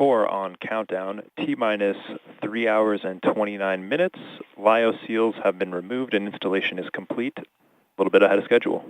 4 on countdown, T-minus 3 hours and 29 minutes. Lyo seals have been removed and installation is complete. A little bit ahead of schedule.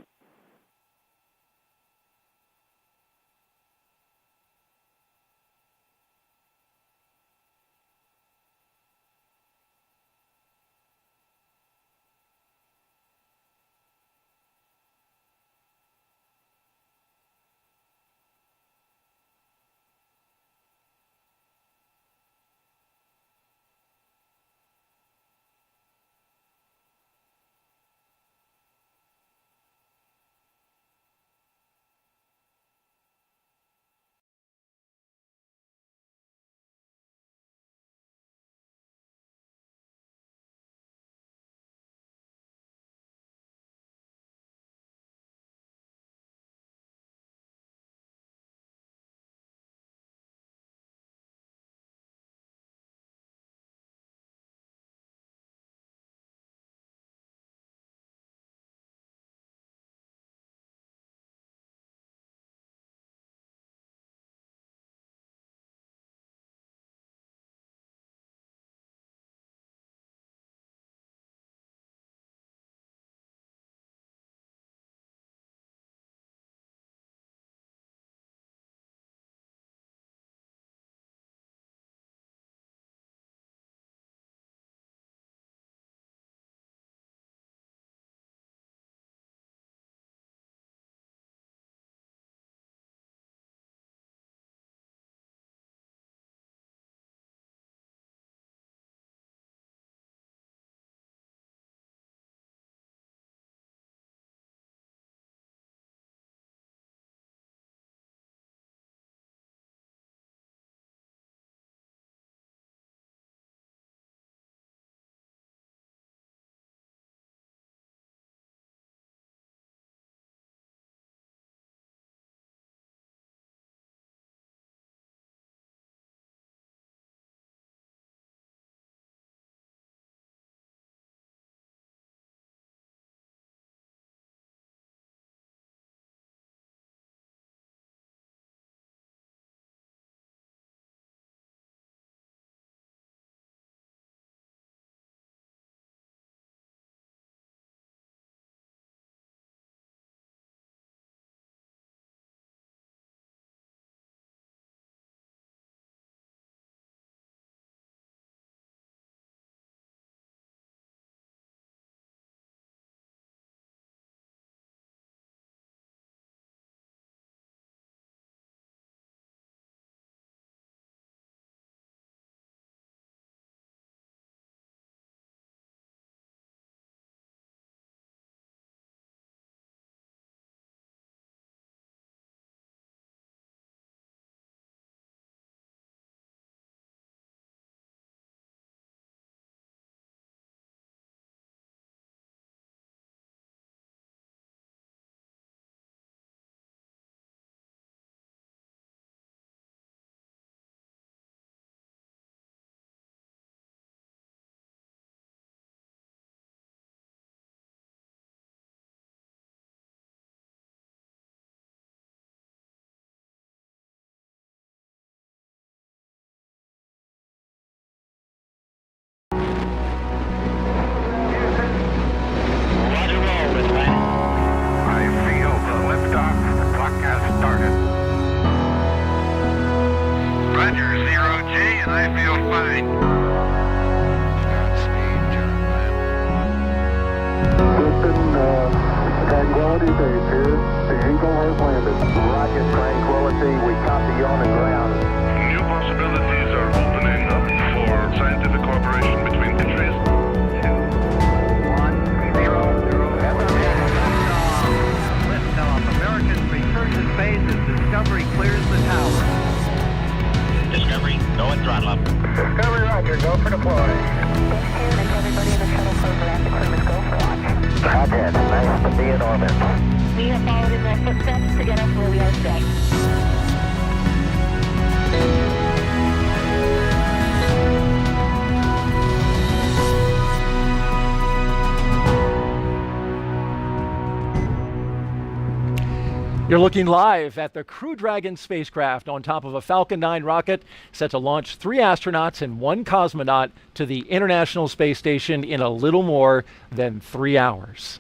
I feel fine. Godspeed, John Mann. Houston, Tranquility Base here. The Eagle has landed. Rocket Tranquility, we copy you on the ground. New possibilities are opening up for scientific cooperation between countries. 1-0. Liftoff. Americans return to space as Discovery clears the tower. Discovery, go and throttle up. Discovery, roger. Go for deploy. And everybody in the shuttle program, the crew is go for launch. Roger. Nice to be in orbit. We have followed in their footsteps to get us where we are today. You're looking live at the Crew-Dragon spacecraft on top of a Falcon 9 rocket set to launch 3 astronauts and 1 cosmonaut to the International Space Station in a little more than 3 hours.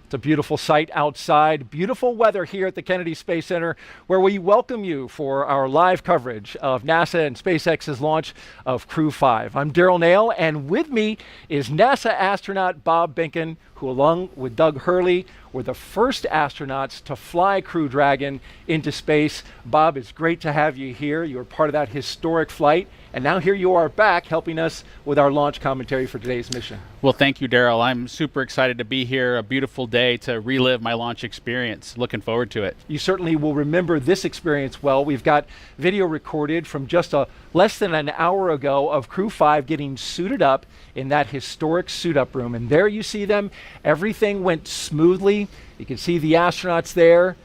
It's a beautiful sight outside, beautiful weather here at the Kennedy Space Center, where we welcome you for our live coverage of NASA and SpaceX's launch of Crew-5. I'm Daryl Nail, and with me is NASA astronaut Bob Behnken, who along with Doug Hurley were the first astronauts to fly Crew-Dragon into space. Bob, it's great to have you here. You were part of that historic flight, and now here you are back helping us with our launch commentary for today's mission. Well, thank you, Daryl. I'm super excited to be here. A beautiful day to relive my launch experience. Looking forward to it. You certainly will remember this experience well. We've got video recorded from just less than an hour ago of Crew-5 getting suited up in that historic suit-up room. And there you see them. Everything went smoothly. You can see the astronauts there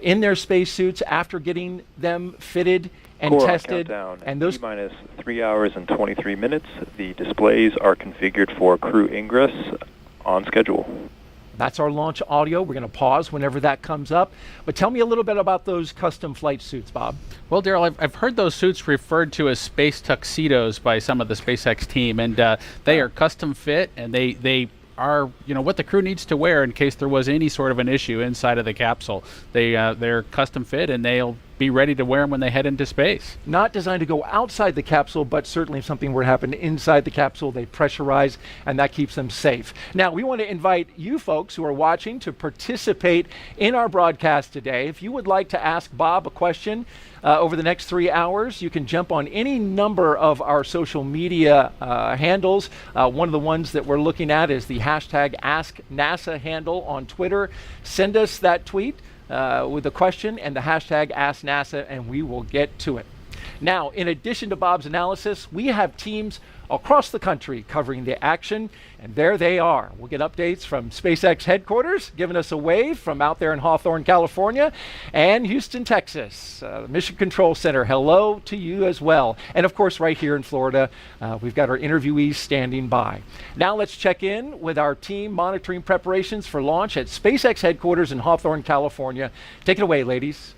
in their spacesuits after getting them fitted and Core tested. Countdown, and those T-minus 3 hours and 23 minutes. The displays are configured for crew ingress on schedule. That's our launch audio. We're going to pause whenever that comes up. But tell me a little bit about those custom flight suits, Bob. Well, Daryl, I've heard those suits referred to as space tuxedos by some of the SpaceX team, and they are custom fit, and they are, what the crew needs to wear in case there was any sort of an issue inside of the capsule. They're custom fit, and they'll be ready to wear them when they head into space. Not designed to go outside the capsule, but certainly if something were to happen inside the capsule, they pressurize, and that keeps them safe. Now, we want to invite you folks who are watching to participate in our broadcast today. If you would like to ask Bob a question over the next 3 hours, you can jump on any number of our social media handles. One of the ones that we're looking at is the hashtag AskNASA handle on Twitter. Send us that tweet with a question and the hashtag AskNASA, and we will get to it. Now, in addition to Bob's analysis, we have teams across the country covering the action, and there they are. We'll get updates from SpaceX headquarters, giving us a wave from out there in Hawthorne, California, and Houston, Texas. The Mission Control Center, hello to you as well. And of course, right here in Florida, we've got our interviewees standing by. Now let's check in with our team monitoring preparations for launch at SpaceX headquarters in Hawthorne, California. Take it away, ladies.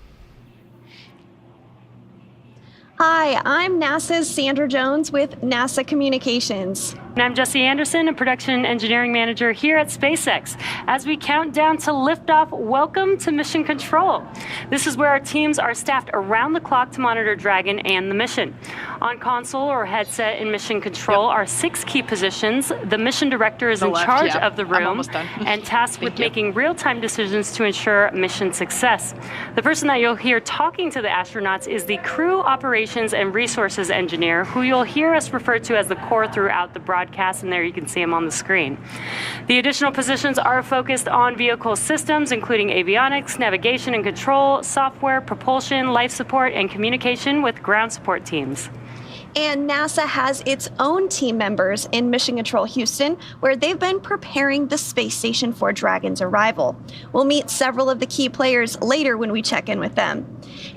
Hi, I'm NASA's Sandra Jones with NASA Communications. And I'm Jesse Anderson, a production engineering manager here at SpaceX. As we count down to liftoff, welcome to Mission Control. This is where our teams are staffed around the clock to monitor Dragon and the mission. On console or headset in Mission Control are 6 key positions. The mission director is in charge of the room and tasked with making real-time decisions to ensure mission success. The person that you'll hear talking to the astronauts is the Crew Operations and Resources Engineer, who you'll hear us refer to as the core throughout the broadcast, and there you can see him on the screen. The additional positions are focused on vehicle systems, including avionics, navigation and control, software, propulsion, life support, and communication with ground support teams. And NASA has its own team members in Mission Control Houston, where they've been preparing the space station for Dragon's arrival. We'll meet several of the key players later when we check in with them.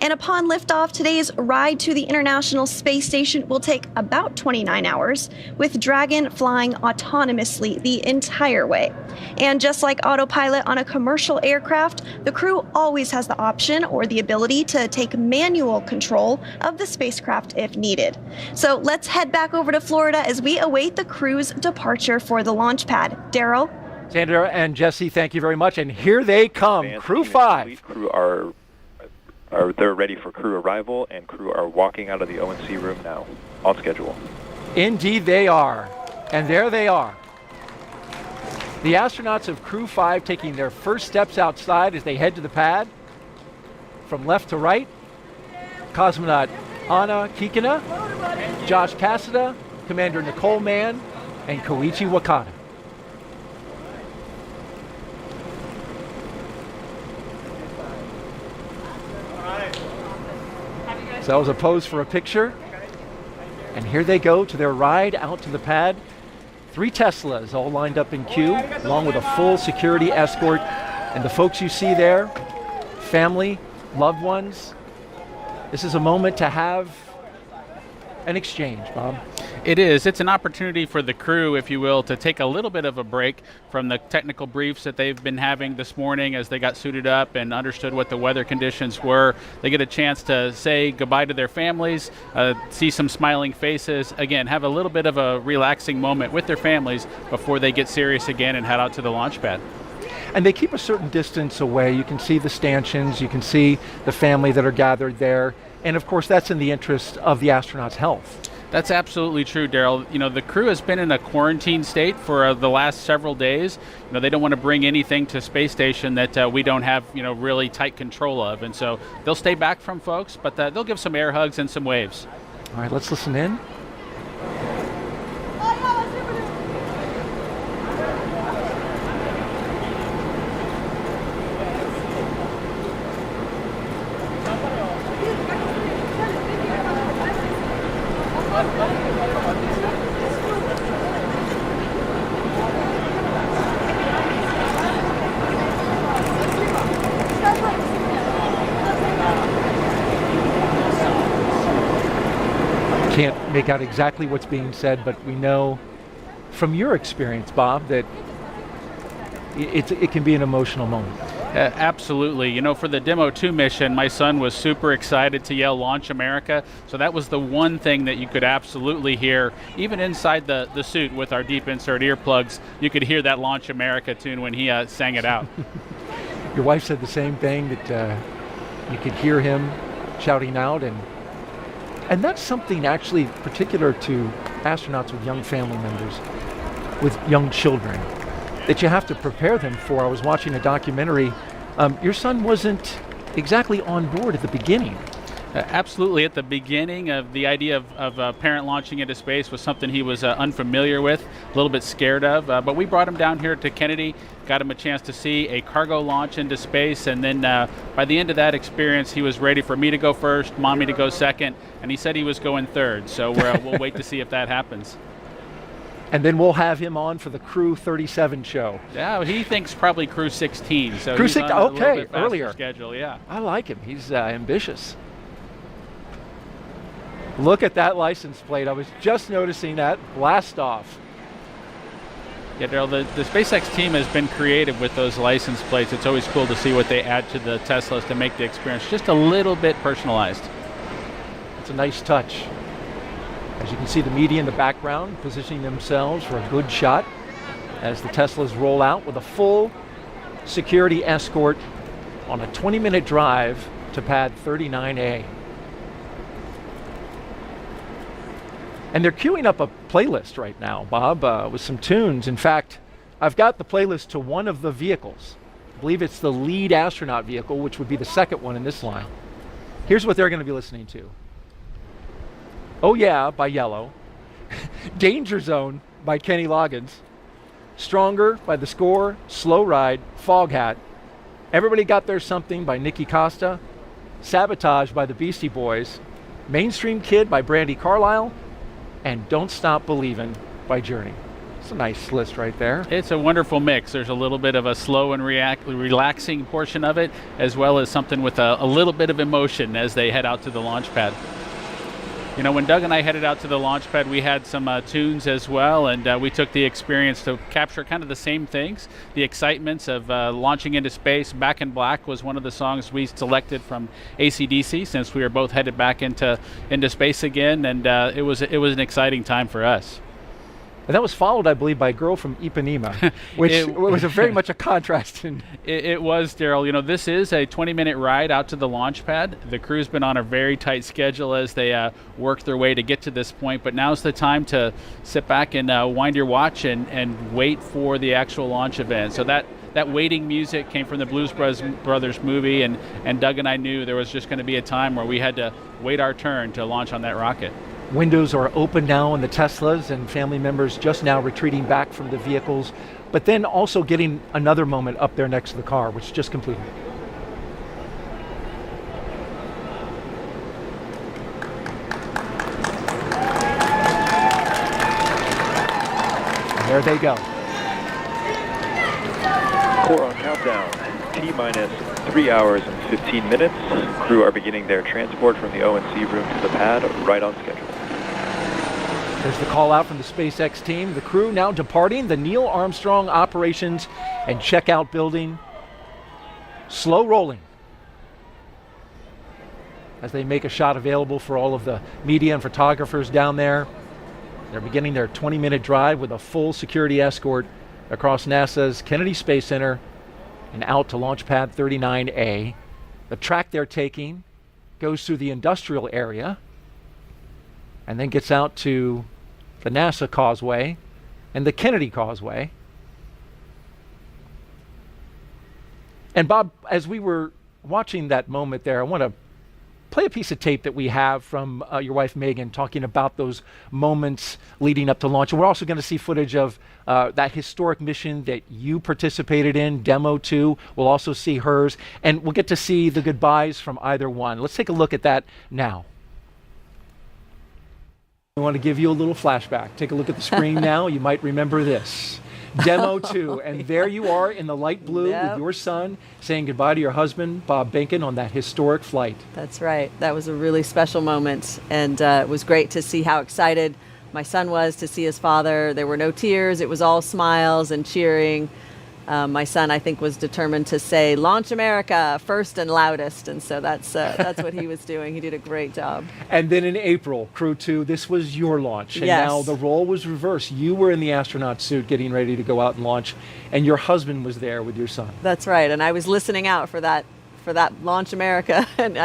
And upon liftoff, today's ride to the International Space Station will take about 29 hours, with Dragon flying autonomously the entire way. And just like autopilot on a commercial aircraft, the crew always has the option or the ability to take manual control of the spacecraft if needed. So let's head back over to Florida as we await the crew's departure for the launch pad. Daryl? Sandra and Jesse, thank you very much. And here they come, Crew-5. Crew are they're ready for crew arrival, and crew are walking out of the O&C room now, on schedule. Indeed they are. And there they are. The astronauts of Crew-5 taking their first steps outside as they head to the pad. From left to right, cosmonaut Anna Kikina, Josh Cassada, Commander Nicole Mann, and Koichi Wakata. So that was a pose for a picture. And here they go to their ride out to the pad. 3 Teslas all lined up in queue, along with a full security escort. And the folks you see there, family, loved ones. This is a moment to have an exchange, Bob. It is. It's an opportunity for the crew, if you will, to take a little bit of a break from the technical briefs that they've been having this morning as they got suited up and understood what the weather conditions were. They get a chance to say goodbye to their families, see some smiling faces, again, have a little bit of a relaxing moment with their families before they get serious again and head out to the launch pad. And they keep a certain distance away. You can see the stanchions, you can see the family that are gathered there. And of course, that's in the interest of the astronauts' health. That's absolutely true, Daryl. You know, the crew has been in a quarantine state for the last several days. You know, they don't want to bring anything to space station that we don't have, you know, really tight control of. And so they'll stay back from folks, but they'll give some air hugs and some waves. All right, let's listen in. Can't make out exactly what's being said, but we know from your experience, Bob, that it can be an emotional moment. Absolutely. You know, for the Demo 2 mission, my son was super excited to yell Launch America. So that was the one thing that you could absolutely hear. Even inside the suit with our deep insert earplugs, you could hear that Launch America tune when he sang it out. Your wife said the same thing, that you could hear him shouting out. And that's something actually particular to astronauts with young family members, with young children, that you have to prepare them for. I was watching a documentary. Your son wasn't exactly on board at the beginning. Absolutely. At the beginning of the idea of a parent launching into space was something he was unfamiliar with, a little bit scared of. But we brought him down here to Kennedy, got him a chance to see a cargo launch into space. And then by the end of that experience, he was ready for me to go first, Mommy to go second, and he said he was going third. So we'll wait to see if that happens. And then we'll have him on for the Crew 37 show. Yeah, he thinks probably Crew 16. So Crew he's 16, on a little okay, bit faster earlier. Schedule, yeah. I like him. He's ambitious. Look at that license plate. I was just noticing that. Blast off. Yeah, Daryl, the SpaceX team has been creative with those license plates. It's always cool to see what they add to the Teslas to make the experience just a little bit personalized. It's a nice touch. As you can see, the media in the background positioning themselves for a good shot as the Teslas roll out with a full security escort on a 20-minute drive to pad 39A. And they're queuing up a playlist right now, Bob, with some tunes. In fact, I've got the playlist to one of the vehicles. I believe it's the lead astronaut vehicle, which would be the second one in this line. Here's what they're going to be listening to. Oh Yeah by Yellow, Danger Zone by Kenny Loggins, Stronger by The Score, Slow Ride, Foghat, Everybody Got Their Something by Nikki Costa, Sabotage by the Beastie Boys, Mainstream Kid by Brandi Carlile, and Don't Stop Believin' by Journey. It's a nice list right there. It's a wonderful mix. There's a little bit of a slow and relaxing portion of it, as well as something with a little bit of emotion as they head out to the launch pad. You know, when Doug and I headed out to the launch pad, we had some tunes as well, and we took the experience to capture kind of the same things. The excitements of launching into space. Back in Black was one of the songs we selected from AC/DC, since we were both headed back into space again, and it was an exciting time for us. And that was followed, I believe, by a girl from Ipanema, which was very much a contrast. It was, Daryl. You know, this is a 20-minute ride out to the launch pad. The crew's been on a very tight schedule as they work their way to get to this point, but now's the time to sit back and wind your watch and wait for the actual launch event. So that waiting music came from the Blues Brothers movie, and Doug and I knew there was just going to be a time where we had to wait our turn to launch on that rocket. Windows are open now in the Teslas, and family members just now retreating back from the vehicles, but then also getting another moment up there next to the car, which just completed. And there they go. Core on countdown. T-minus 3 hours and 15 minutes. Crew are beginning their transport from the O&C room to the pad right on schedule. There's the call out from the SpaceX team. The crew now departing the Neil Armstrong Operations and Checkout Building. Slow rolling as they make a shot available for all of the media and photographers down there. They're beginning their 20-minute drive with a full security escort across NASA's Kennedy Space Center and out to Launch Pad 39A. The track they're taking goes through the industrial area and then gets out to the NASA Causeway and the Kennedy Causeway. And Bob, as we were watching that moment there, I want to play a piece of tape that we have from your wife Megan talking about those moments leading up to launch. And we're also going to see footage of that historic mission that you participated in, Demo 2. We'll also see hers, and we'll get to see the goodbyes from either one. Let's take a look at that now. I want to give you a little flashback. Take a look at the screen now. You might remember this. Demo 2, and there you are in the light blue with your son saying goodbye to your husband, Bob Behnken, on that historic flight. That's right. That was a really special moment, and it was great to see how excited my son was to see his father. There were no tears. It was all smiles and cheering. My son, I think, was determined to say, "Launch America," first and loudest, and so that's what he was doing. He did a great job. And then in April, Crew 2, this was your launch, and now the role was reversed. You were in the astronaut suit getting ready to go out and launch, and your husband was there with your son. That's right, and I was listening out for that Launch America, and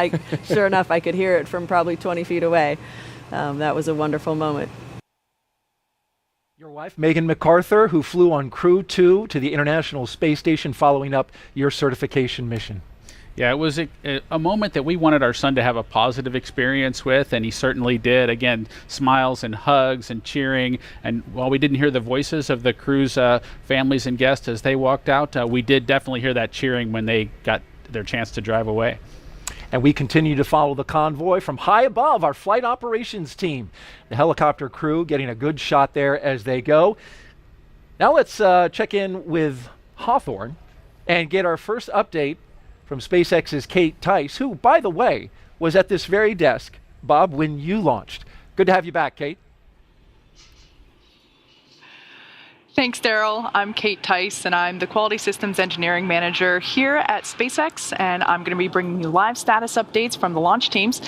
sure enough, I could hear it from probably 20 feet away. That was a wonderful moment. Your wife, Megan MacArthur, who flew on Crew 2 to the International Space Station following up your certification mission. Yeah, it was a moment that we wanted our son to have a positive experience with, and he certainly did. Again, smiles and hugs and cheering. And while we didn't hear the voices of the crew's families and guests as they walked out, we did definitely hear that cheering when they got their chance to drive away. And we continue to follow the convoy from high above, our flight operations team. The helicopter crew getting a good shot there as they go. Now let's check in with Hawthorne and get our first update from SpaceX's Kate Tice, who, by the way, was at this very desk, Bob, when you launched. Good to have you back, Kate. Thanks, Daryl. I'm Kate Tice, and I'm the Quality Systems Engineering Manager here at SpaceX, and I'm going to be bringing you live status updates from the launch teams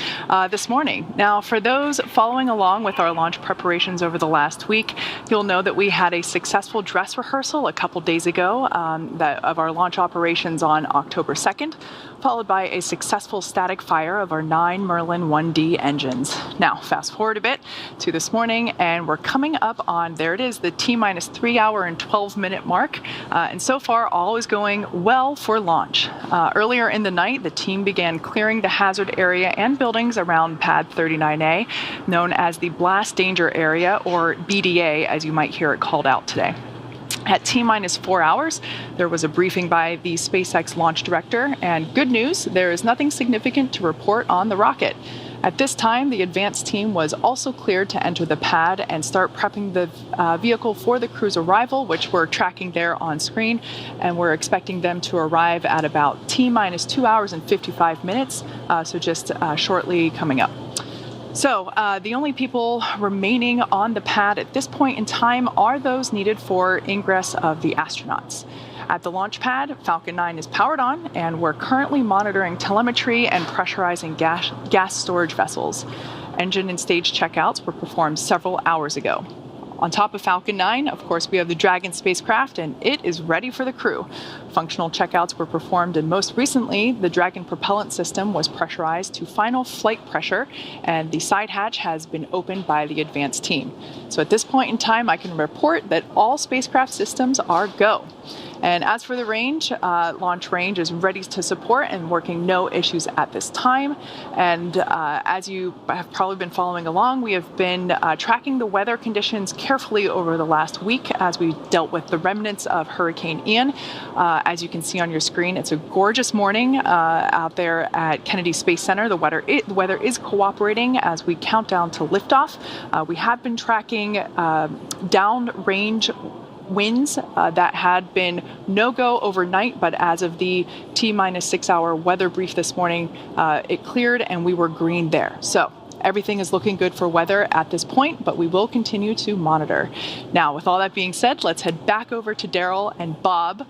this morning. Now, for those following along with our launch preparations over the last week, you'll know that we had a successful dress rehearsal a couple days ago of our launch operations on October 2nd, followed by a successful static fire of our 9 Merlin 1D engines. Now, fast forward a bit to this morning, and we're coming up on, there it is, the T-minus 3 hour and 12-minute mark, and so far all is going well for launch. Earlier in the night, the team began clearing the hazard area and buildings around Pad 39A, known as the Blast Danger Area, or BDA, as you might hear it called out today. At T-minus 4 hours, there was a briefing by the SpaceX launch director, and good news, there is nothing significant to report on the rocket. At this time, the advanced team was also cleared to enter the pad and start prepping the vehicle for the crew's arrival, which we're tracking there on screen, and we're expecting them to arrive at about T-minus 2 hours and 55 minutes, so just shortly coming up. So the only people remaining on the pad at this point in time are those needed for ingress of the astronauts. At the launch pad, Falcon 9 is powered on, and we're currently monitoring telemetry and pressurizing gas storage vessels. Engine and stage checkouts were performed several hours ago. On top of Falcon 9, of course, we have the Dragon spacecraft, and it is ready for the crew. Functional checkouts were performed, and most recently, the Dragon propellant system was pressurized to final flight pressure, and the side hatch has been opened by the advanced team. So at this point in time, I can report that all spacecraft systems are go. And as for the range, launch range is ready to support and working no issues at this time. And as you have probably been following along, we have been tracking the weather conditions carefully over the last week as we dealt with the remnants of Hurricane Ian. As you can see on your screen, it's a gorgeous morning out there at Kennedy Space Center. The weather is cooperating as we count down to liftoff. We have been tracking downrange winds that had been no-go overnight, but as of the T-minus 6 hour weather brief this morning, it cleared and we were green there. So everything is looking good for weather at this point, but we will continue to monitor. Now, with all that being said, let's head back over to Daryl and Bob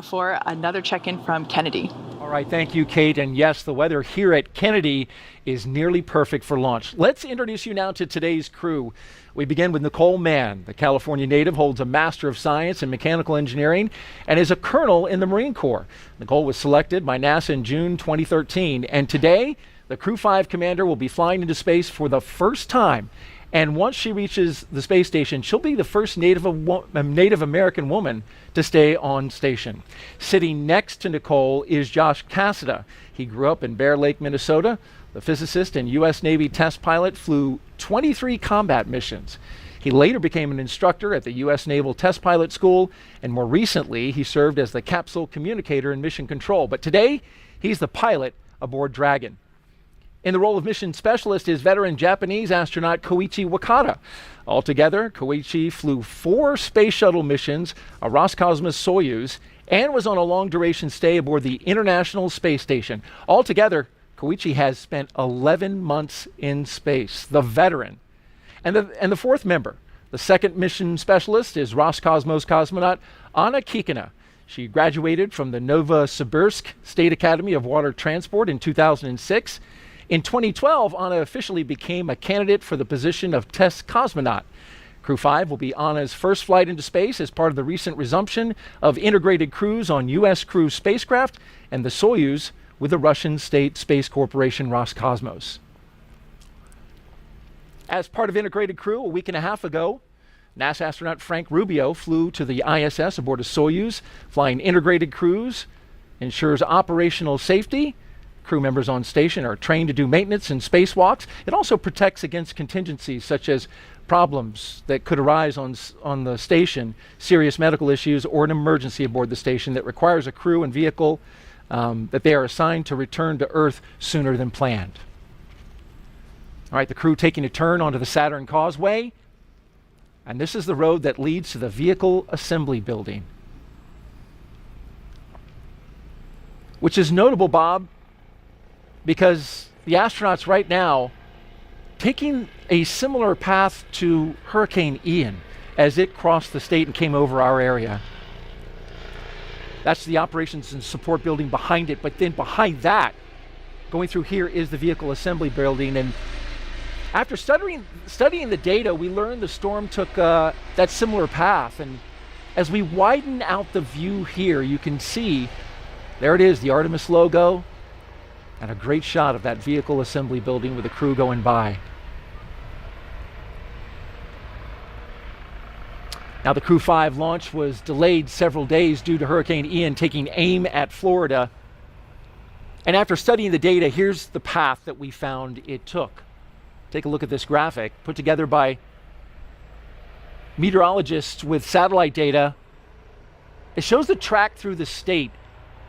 for another check-in from Kennedy. All right, thank you, Kate. And yes, the weather here at Kennedy is nearly perfect for launch. Let's introduce you now to today's crew. We begin with Nicole Mann. The California native holds a Master of Science in Mechanical Engineering and is a colonel in the Marine Corps. Nicole was selected by NASA in June 2013, and today the Crew-5 commander will be flying into space for the first time. And once she reaches the space station, she'll be the first Native American woman to stay on station. Sitting next to Nicole is Josh Cassada. He grew up in Bear Lake, Minnesota. The physicist and U.S. Navy test pilot flew 23 combat missions. He later became an instructor at the U.S. Naval Test Pilot School, and more recently, he served as the capsule communicator in mission control. But today, he's the pilot aboard Dragon. In the role of mission specialist is veteran Japanese astronaut Koichi Wakata. Altogether, Koichi flew 4 space shuttle missions, a Roscosmos Soyuz, and was on a long-duration stay aboard the International Space Station. Altogether, Koichi has spent 11 months in space, the veteran. And the fourth member, the second mission specialist, is Roscosmos cosmonaut Anna Kikina. She graduated from the Novosibirsk State Academy of Water Transport in 2006. In 2012, Anna officially became a candidate for the position of test cosmonaut. Crew-5 will be Anna's first flight into space as part of the recent resumption of integrated crews on U.S. Crew spacecraft and the Soyuz with the Russian state space corporation Roscosmos. As part of integrated crew, a week and a half ago, NASA astronaut Frank Rubio flew to the ISS aboard a Soyuz. Flying integrated crews ensures operational safety. Crew members on station are trained to do maintenance and spacewalks. It also protects against contingencies such as problems that could arise on the station, serious medical issues, or an emergency aboard the station that requires a crew and vehicle that they are assigned to return to Earth sooner than planned. All right, the crew taking a turn onto the Saturn Causeway, and this is the road that leads to the Vehicle Assembly Building, which is notable, Bob, because the astronauts right now taking a similar path to Hurricane Ian as it crossed the state and came over our area. That's the operations and support building behind it, but then behind that, going through here, is the Vehicle Assembly Building. And after studying the data, we learned the storm took that similar path. And as we widen out the view here, you can see, there it is, the Artemis logo, and a great shot of that Vehicle Assembly Building with the crew going by. Now, the Crew-5 launch was delayed several days due to Hurricane Ian taking aim at Florida. And after studying the data, here's the path that we found it took. Take a look at this graphic put together by meteorologists with satellite data. It shows the track through the state.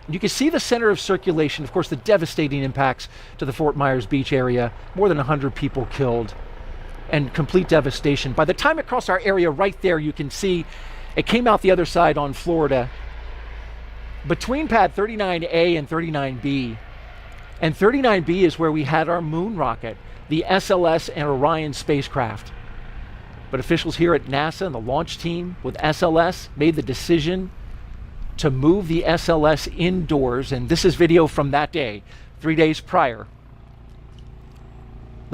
You can see the center of circulation, of course, the devastating impacts to the Fort Myers Beach area, more than 100 people killed, and complete devastation. By the time it crossed our area right there, you can see it came out the other side on Florida. Between pad 39A and 39B, and 39B is where we had our moon rocket, the SLS and Orion spacecraft. But officials here at NASA and the launch team with SLS made the decision to move the SLS indoors, and this is video from that day, 3 days prior.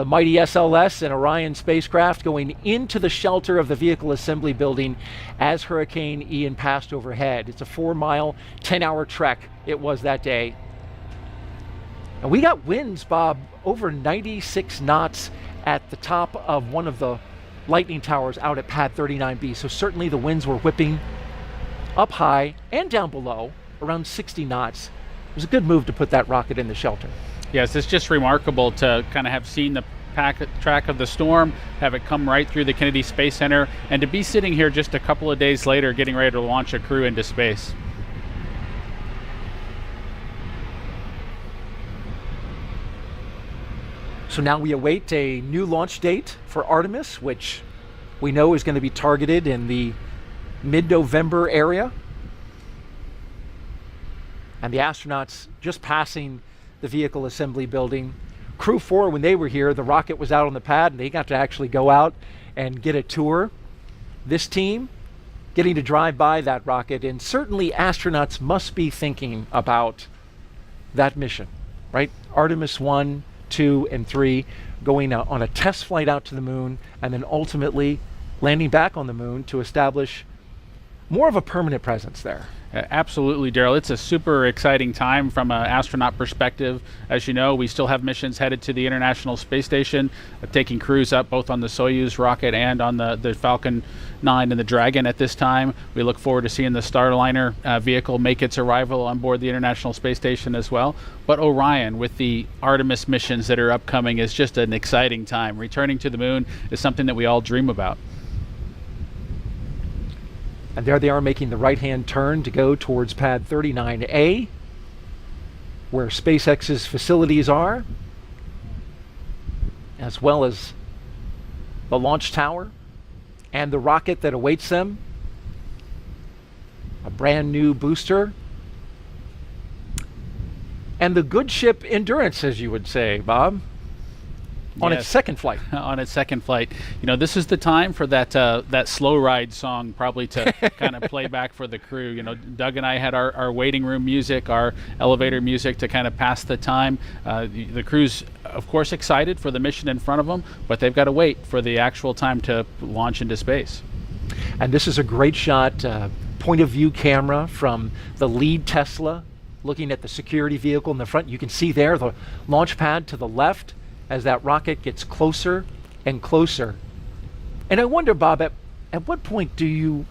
The mighty SLS and Orion spacecraft going into the shelter of the vehicle assembly building as Hurricane Ian passed overhead. It's a 4-mile, 10-hour trek it was that day. And we got winds, Bob, over 96 knots at the top of one of the lightning towers out at pad 39B. So certainly the winds were whipping up high and down below, around 60 knots. It was a good move to put that rocket in the shelter. Yes, it's just remarkable to kind of have seen the track of the storm, have it come right through the Kennedy Space Center, and to be sitting here just a couple of days later getting ready to launch a crew into space. So now we await a new launch date for Artemis, which we know is going to be targeted in the mid-November area. And the astronauts just passing the vehicle assembly building. Crew-4, when they were here, the rocket was out on the pad and they got to actually go out and get a tour. This team getting to drive by that rocket, and certainly astronauts must be thinking about that mission, right? Artemis 1, 2, and 3 going out on a test flight out to the moon and then ultimately landing back on the moon to establish more of a permanent presence there. Absolutely, Daryl. It's a super exciting time from an astronaut perspective. As you know, we still have missions headed to the International Space Station, taking crews up both on the Soyuz rocket and on the Falcon 9 and the Dragon at this time. We look forward to seeing the Starliner vehicle make its arrival on board the International Space Station as well. But Orion, with the Artemis missions that are upcoming, is just an exciting time. Returning to the moon is something that we all dream about. And there they are making the right-hand turn to go towards pad 39A, where SpaceX's facilities are, as well as the launch tower and the rocket that awaits them. A brand new booster. And the good ship Endurance, as you would say, Bob. On its second flight. On its second flight. You know, this is the time for that slow ride song probably to kind of play back for the crew. You know, Doug and I had our waiting room music, our elevator music to kind of pass the time. The crew's, of course, excited for the mission in front of them, but they've got to wait for the actual time to launch into space. And this is a great shot, point of view camera from the lead Tesla, looking at the security vehicle in the front. You can see there the launch pad to the left as that rocket gets closer and closer. And I wonder, Bob, at what point do you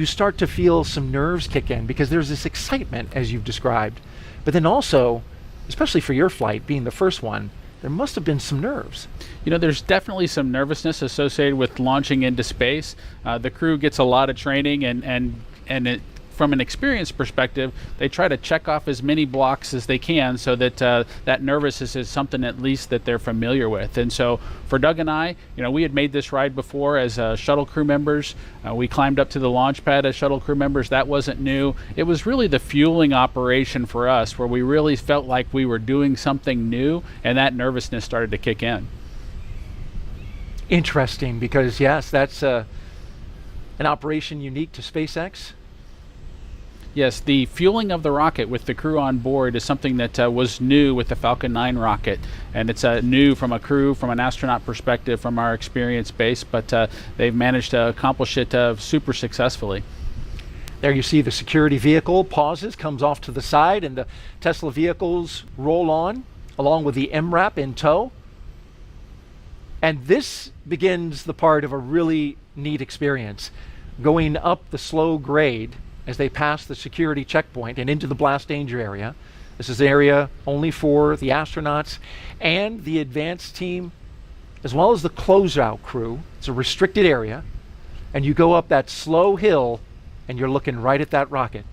start to feel some nerves kick in? Because there's this excitement, as you've described, but then also, especially for your flight, being the first one, there must have been some nerves. You know, there's definitely some nervousness associated with launching into space. The crew gets a lot of training, and it, from an experience perspective, they try to check off as many blocks as they can so that that nervousness is something at least that they're familiar with. And so for Doug and I, you know, we had made this ride before as shuttle crew members. We climbed up to the launch pad as shuttle crew members. That wasn't new. It was really the fueling operation for us where we really felt like we were doing something new, and that nervousness started to kick in. Interesting, because yes, that's an operation unique to SpaceX. Yes, the fueling of the rocket with the crew on board is something that was new with the Falcon 9 rocket, and it's new from a crew, from an astronaut perspective, from our experience base, but they've managed to accomplish it super successfully. There you see the security vehicle pauses, comes off to the side, and the Tesla vehicles roll on, along with the MRAP in tow. And this begins the part of a really neat experience, going up the slow grade as they pass the security checkpoint and into the blast danger area. This is an area only for the astronauts and the advanced team, as well as the closeout crew. It's a restricted area, and you go up that slow hill and you're looking right at that rocket.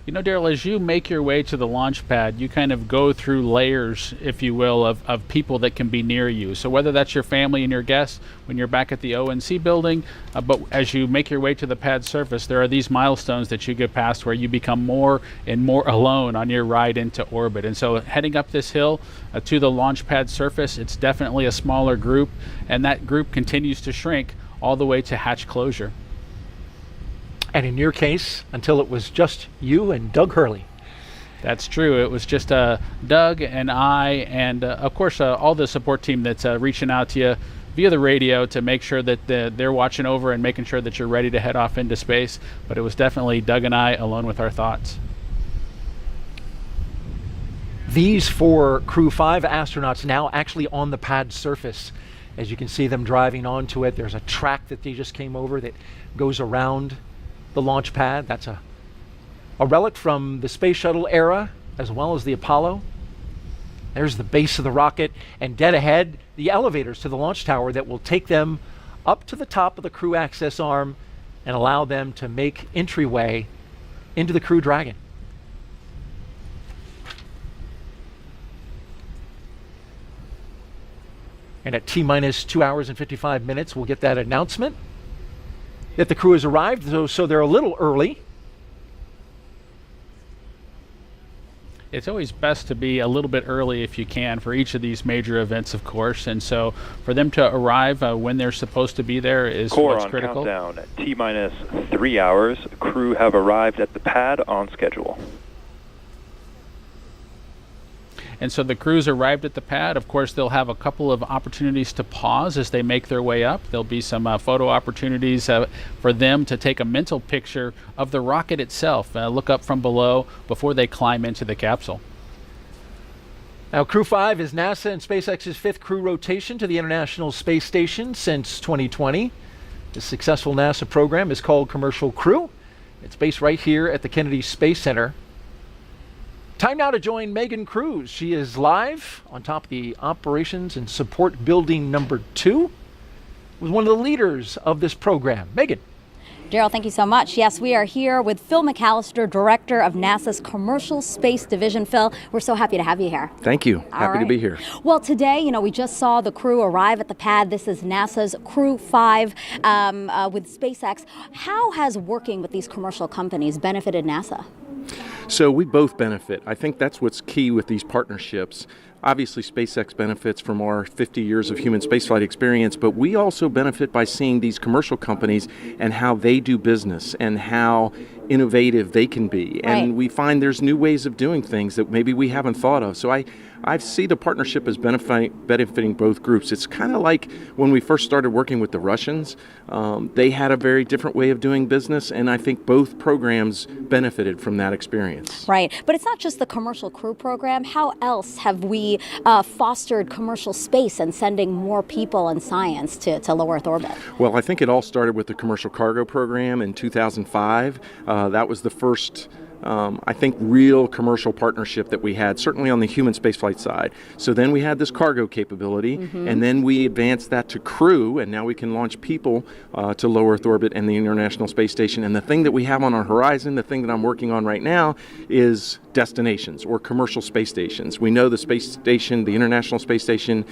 You know, Daryl, as you make your way to the launch pad, you kind of go through layers, if you will, of people that can be near you. So whether that's your family and your guests when you're back at the ONC building, but as you make your way to the pad surface, there are these milestones that you get past where you become more and more alone on your ride into orbit. And so heading up this hill to the launch pad surface, it's definitely a smaller group, and that group continues to shrink all the way to hatch closure. And in your case, until it was just you and Doug Hurley. That's true. It was just Doug and I, and of course all the support team that's reaching out to you via the radio to make sure that they're watching over and making sure that you're ready to head off into space. But it was definitely Doug and I alone with our thoughts. These 4 Crew-5 astronauts now actually on the pad surface. As you can see them driving onto it, there's a track that they just came over that goes around the launch pad. That's a relic from the space shuttle era, as well as the Apollo. There's the base of the rocket, and dead ahead, the elevators to the launch tower that will take them up to the top of the crew access arm and allow them to make entryway into the Crew-Dragon. And at T-minus 2 hours and 55 minutes, we'll get that announcement that the crew has arrived, so they're a little early. It's always best to be a little bit early if you can for each of these major events, of course. And so for them to arrive when they're supposed to be there is what's critical. Core on countdown. T-minus 3 hours. Crew have arrived at the pad on schedule. And so the crews arrived at the pad. Of course, they'll have a couple of opportunities to pause as they make their way up. There'll be some photo opportunities for them to take a mental picture of the rocket itself, look up from below before they climb into the capsule. Now, Crew-5 is NASA and SpaceX's 5th crew rotation to the International Space Station since 2020. The successful NASA program is called Commercial Crew. It's based right here at the Kennedy Space Center. Time now to join Megan Cruz. She is live on top of the Operations and Support Building number 2 with one of the leaders of this program. Megan. Daryl, thank you so much. Yes, we are here with Phil McAllister, Director of NASA's Commercial Space Division. Phil, we're so happy to have you here. Thank you. Happy to be here. Well, today, we just saw the crew arrive at the pad. This is NASA's Crew-5 with SpaceX. How has working with these commercial companies benefited NASA? So we both benefit. I think that's what's key with these partnerships. Obviously, SpaceX benefits from our 50 years of human spaceflight experience, but we also benefit by seeing these commercial companies and how they do business and how innovative they can be. And we find there's new ways of doing things that maybe we haven't thought of. So I see the partnership as benefiting both groups. It's kind of like when we first started working with the Russians. They had a very different way of doing business, and I think both programs benefited from that experience. Right, but it's not just the Commercial Crew program. How else have we fostered commercial space and sending more people and science to low Earth orbit? Well, I think it all started with the Commercial Cargo program in 2005. That was the first I think real commercial partnership that we had, certainly on the human spaceflight side. So then we had this cargo capability, and then we advanced that to crew, and now we can launch people to low Earth orbit and the International Space Station. And the thing that we have on our horizon, the thing that I'm working on right now, is destinations or commercial space stations. We know the space station, the International Space Station,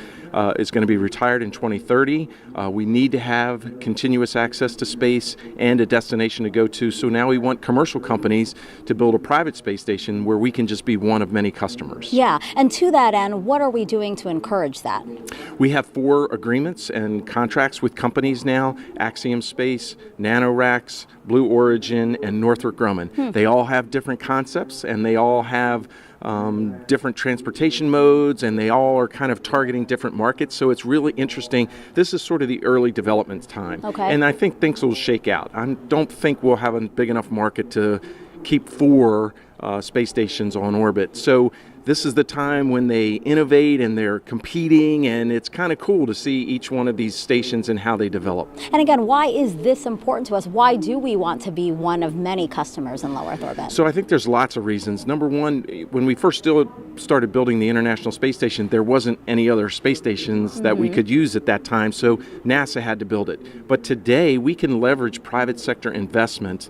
is going to be retired in 2030. We need to have continuous access to space and a destination to go to. So now we want commercial companies to build a private space station where we can just be one of many customers. Yeah, and to that end, what are we doing to encourage that? We have 4 agreements and contracts with companies now: Axiom Space, NanoRacks, Blue Origin, and Northrop Grumman. They all have different concepts, and they all have different transportation modes, and they all are kind of targeting different markets. So it's really interesting. This is sort of the early development time. Okay. And I think things will shake out. I don't think we'll have a big enough market to keep 4 space stations on orbit. So this is the time when they innovate and they're competing, and it's kind of cool to see each one of these stations and how they develop. And again, why is this important to us? Why do we want to be one of many customers in low Earth orbit? So I think there's lots of reasons. Number one, when we first started building the International Space Station, there wasn't any other space stations that we could use at that time, so NASA had to build it. But today, we can leverage private sector investment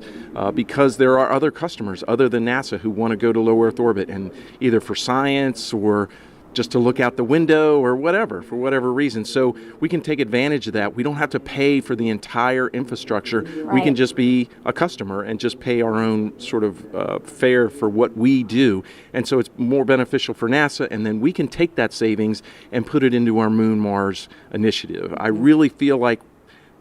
because there are other customers other than NASA who want to go to low Earth orbit, and either for science or just to look out the window or whatever, for whatever reason. So we can take advantage of that. We don't have to pay for the entire infrastructure. Right. We can just be a customer and just pay our own sort of fare for what we do. And so it's more beneficial for NASA, and then we can take that savings and put it into our Moon Mars initiative. I really feel like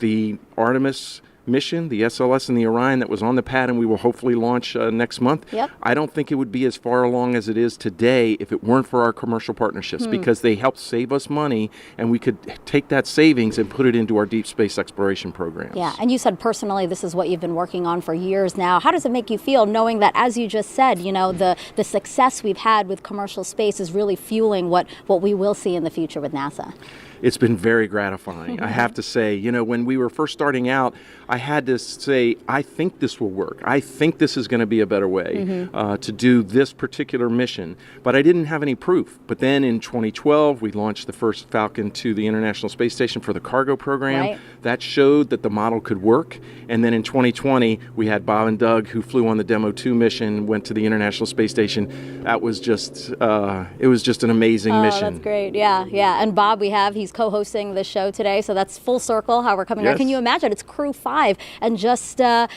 the Artemis mission, the SLS and the Orion that was on the pad and we will hopefully launch next month, yep. I don't think it would be as far along as it is today if it weren't for our commercial partnerships, because they help save us money, and we could take that savings and put it into our deep space exploration programs. Yeah, and you said personally this is what you've been working on for years now. How does it make you feel knowing that, as you just said, you know, the success we've had with commercial space is really fueling what we will see in the future with NASA? It's been very gratifying. I have to say, you know, when we were first starting out, I had to say, I think this will work. I think this is going to be a better way to do this particular mission. But I didn't have any proof. But then in 2012, we launched the first Falcon to the International Space Station for the cargo program. Right. That showed that the model could work. And then in 2020, we had Bob and Doug, who flew on the Demo 2 mission, went to the International Space Station. That was just, it was just an amazing mission. That's great. Yeah, yeah. And Bob, he's co-hosting the show today, so that's full circle how we're coming here. Can you imagine? It's Crew-5, and just a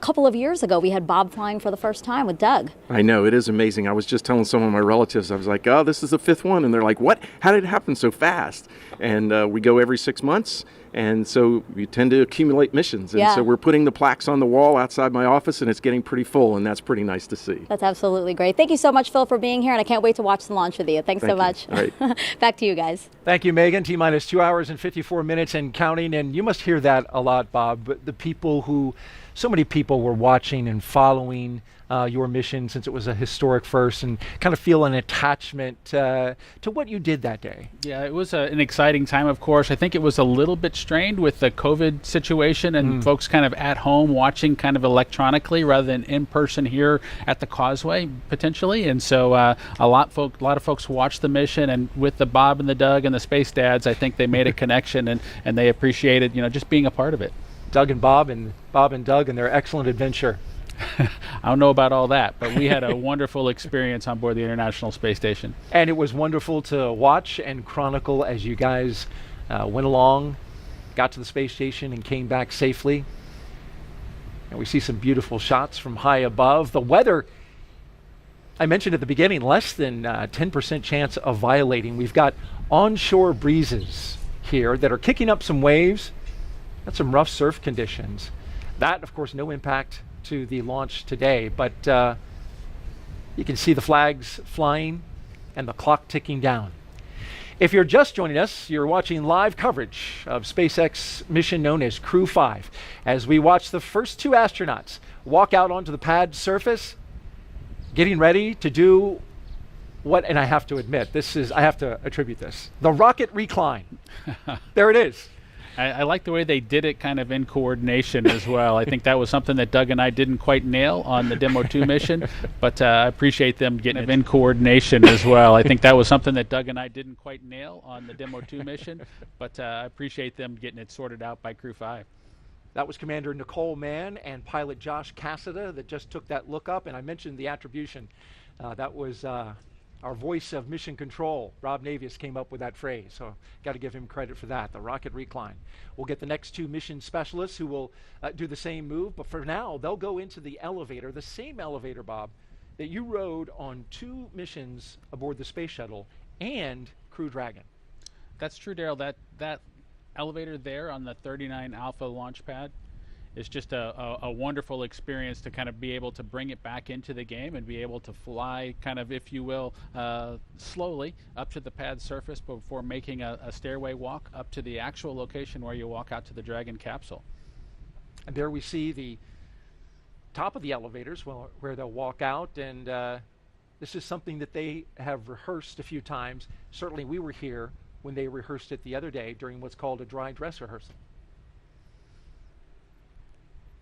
couple of years ago, we had Bob flying for the first time with Doug. I know, it is amazing. I was just telling some of my relatives, I was like, oh, this is the 5th one, and they're like, what? How did it happen so fast? And we go every 6 months, and so we tend to accumulate missions. And so we're putting the plaques on the wall outside my office, and it's getting pretty full, and that's pretty nice to see. That's absolutely great. Thank you so much, Phil, for being here, and I can't wait to watch the launch with you. Thanks so much. All right. Back to you guys. Thank you, Megan. T-minus 2 hours and 54 minutes and counting. And you must hear that a lot, Bob. But the people so many people were watching and following your mission, since it was a historic first, and kind of feel an attachment to what you did that day. Yeah, it was an exciting time, of course. I think it was a little bit strained with the COVID situation and folks kind of at home watching kind of electronically rather than in person here at the Causeway, potentially. And so a lot of folks watched the mission, and with the Bob and the Doug and the Space Dads, I think they made a connection, and they appreciated, just being a part of it. Doug and Bob and Doug and their excellent adventure. I don't know about all that, but we had a wonderful experience on board the International Space Station. And it was wonderful to watch and chronicle as you guys went along, got to the space station, and came back safely. And we see some beautiful shots from high above. The weather, I mentioned at the beginning, less than 10% chance of violating. We've got onshore breezes here that are kicking up some waves. Got some rough surf conditions. That, of course, no impact to the launch today, but you can see the flags flying and the clock ticking down. If you're just joining us, you're watching live coverage of SpaceX mission known as Crew-5, as we watch the first 2 astronauts walk out onto the pad surface, getting ready to do what, and I have to admit, I have to attribute this, the rocket recline. There it is. I like the way they did it kind of in coordination as well. I think that was something that Doug and I didn't quite nail on the Demo 2 mission, but I appreciate them getting it in coordination as well. I think that was something that Doug and I didn't quite nail on the Demo 2 mission, but I appreciate them getting it sorted out by Crew-5. That was Commander Nicole Mann and pilot Josh Cassada that just took that look up, and I mentioned the attribution. That was our voice of mission control. Rob Navius came up with that phrase, so got to give him credit for that, the rocket recline. We'll get the next 2 mission specialists who will do the same move, but for now, they'll go into the elevator, the same elevator, Bob, that you rode on 2 missions aboard the space shuttle and Crew-Dragon. That's true, Daryl. That elevator there on the 39 Alpha launch pad is just a wonderful experience to kind of be able to bring it back into the game and be able to fly kind of, if you will, slowly up to the pad surface before making a stairway walk up to the actual location where you walk out to the Dragon capsule. And there we see the top of the elevators where they'll walk out, and this is something that they have rehearsed a few times. Certainly we were here when they rehearsed it the other day during what's called a dry dress rehearsal.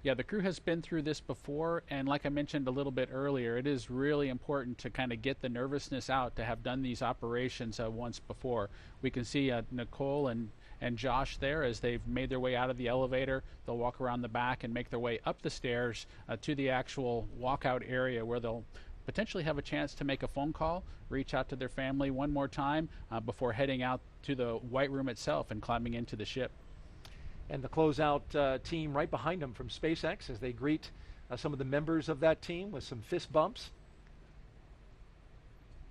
Yeah, the crew has been through this before, and like I mentioned a little bit earlier, it is really important to kind of get the nervousness out, to have done these operations once before. We can see Nicole and Josh there as they've made their way out of the elevator. They'll walk around the back and make their way up the stairs to the actual walkout area where they'll potentially have a chance to make a phone call, reach out to their family one more time before heading out to the White Room itself and climbing into the ship. And the closeout team right behind them from SpaceX as they greet some of the members of that team with some fist bumps.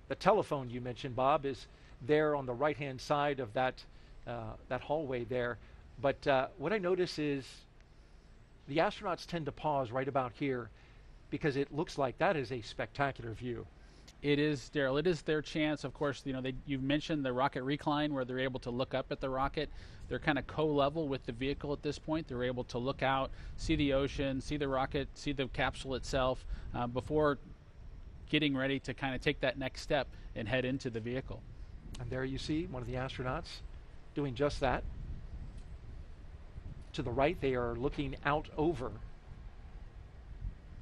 The telephone you mentioned, Bob, is there on the right-hand side of that hallway there. But what I notice is the astronauts tend to pause right about here because it looks like that is a spectacular view. It is, Daryl. It is their chance. Of course, you've mentioned the rocket recline where they're able to look up at the rocket. They're kind of co-level with the vehicle at this point. They're able to look out, see the ocean, see the rocket, see the capsule itself before getting ready to kind of take that next step and head into the vehicle. And there you see one of the astronauts doing just that. To the right, they are looking out over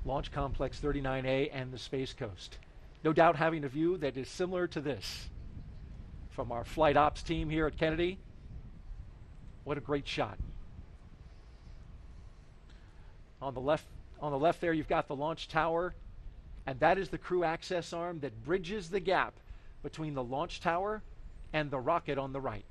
Launch Complex 39A and the Space Coast. No doubt having a view that is similar to this from our flight ops team here at Kennedy. What a great shot. On the left there, you've got the launch tower, and that is the crew access arm that bridges the gap between the launch tower and the rocket on the right.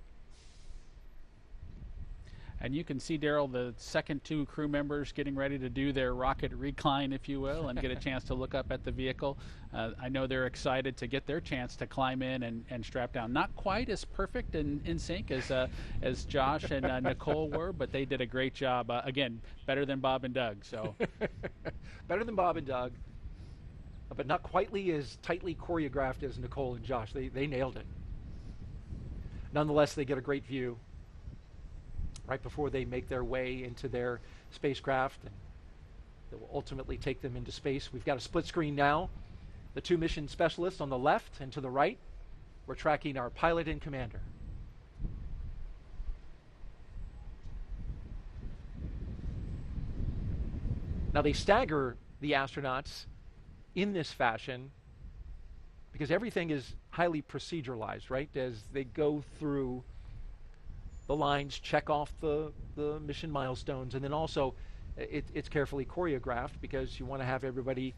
And you can see, Daryl, the second two crew members getting ready to do their rocket recline, if you will, and get a chance to look up at the vehicle. I know they're excited to get their chance to climb in and strap down. Not quite as perfect and in sync as Josh and Nicole were, but they did a great job. Again, better than Bob and Doug. So better than Bob and Doug, but not quite as tightly choreographed as Nicole and Josh. They nailed it. Nonetheless, they get a great view right before they make their way into their spacecraft, and that will ultimately take them into space. We've got a split screen now. The two mission specialists on the left, and to the right, we're tracking our pilot and commander. Now they stagger the astronauts in this fashion because everything is highly proceduralized, right? As they go through the lines, check off the mission milestones, and then also it's carefully choreographed because you want to have everybody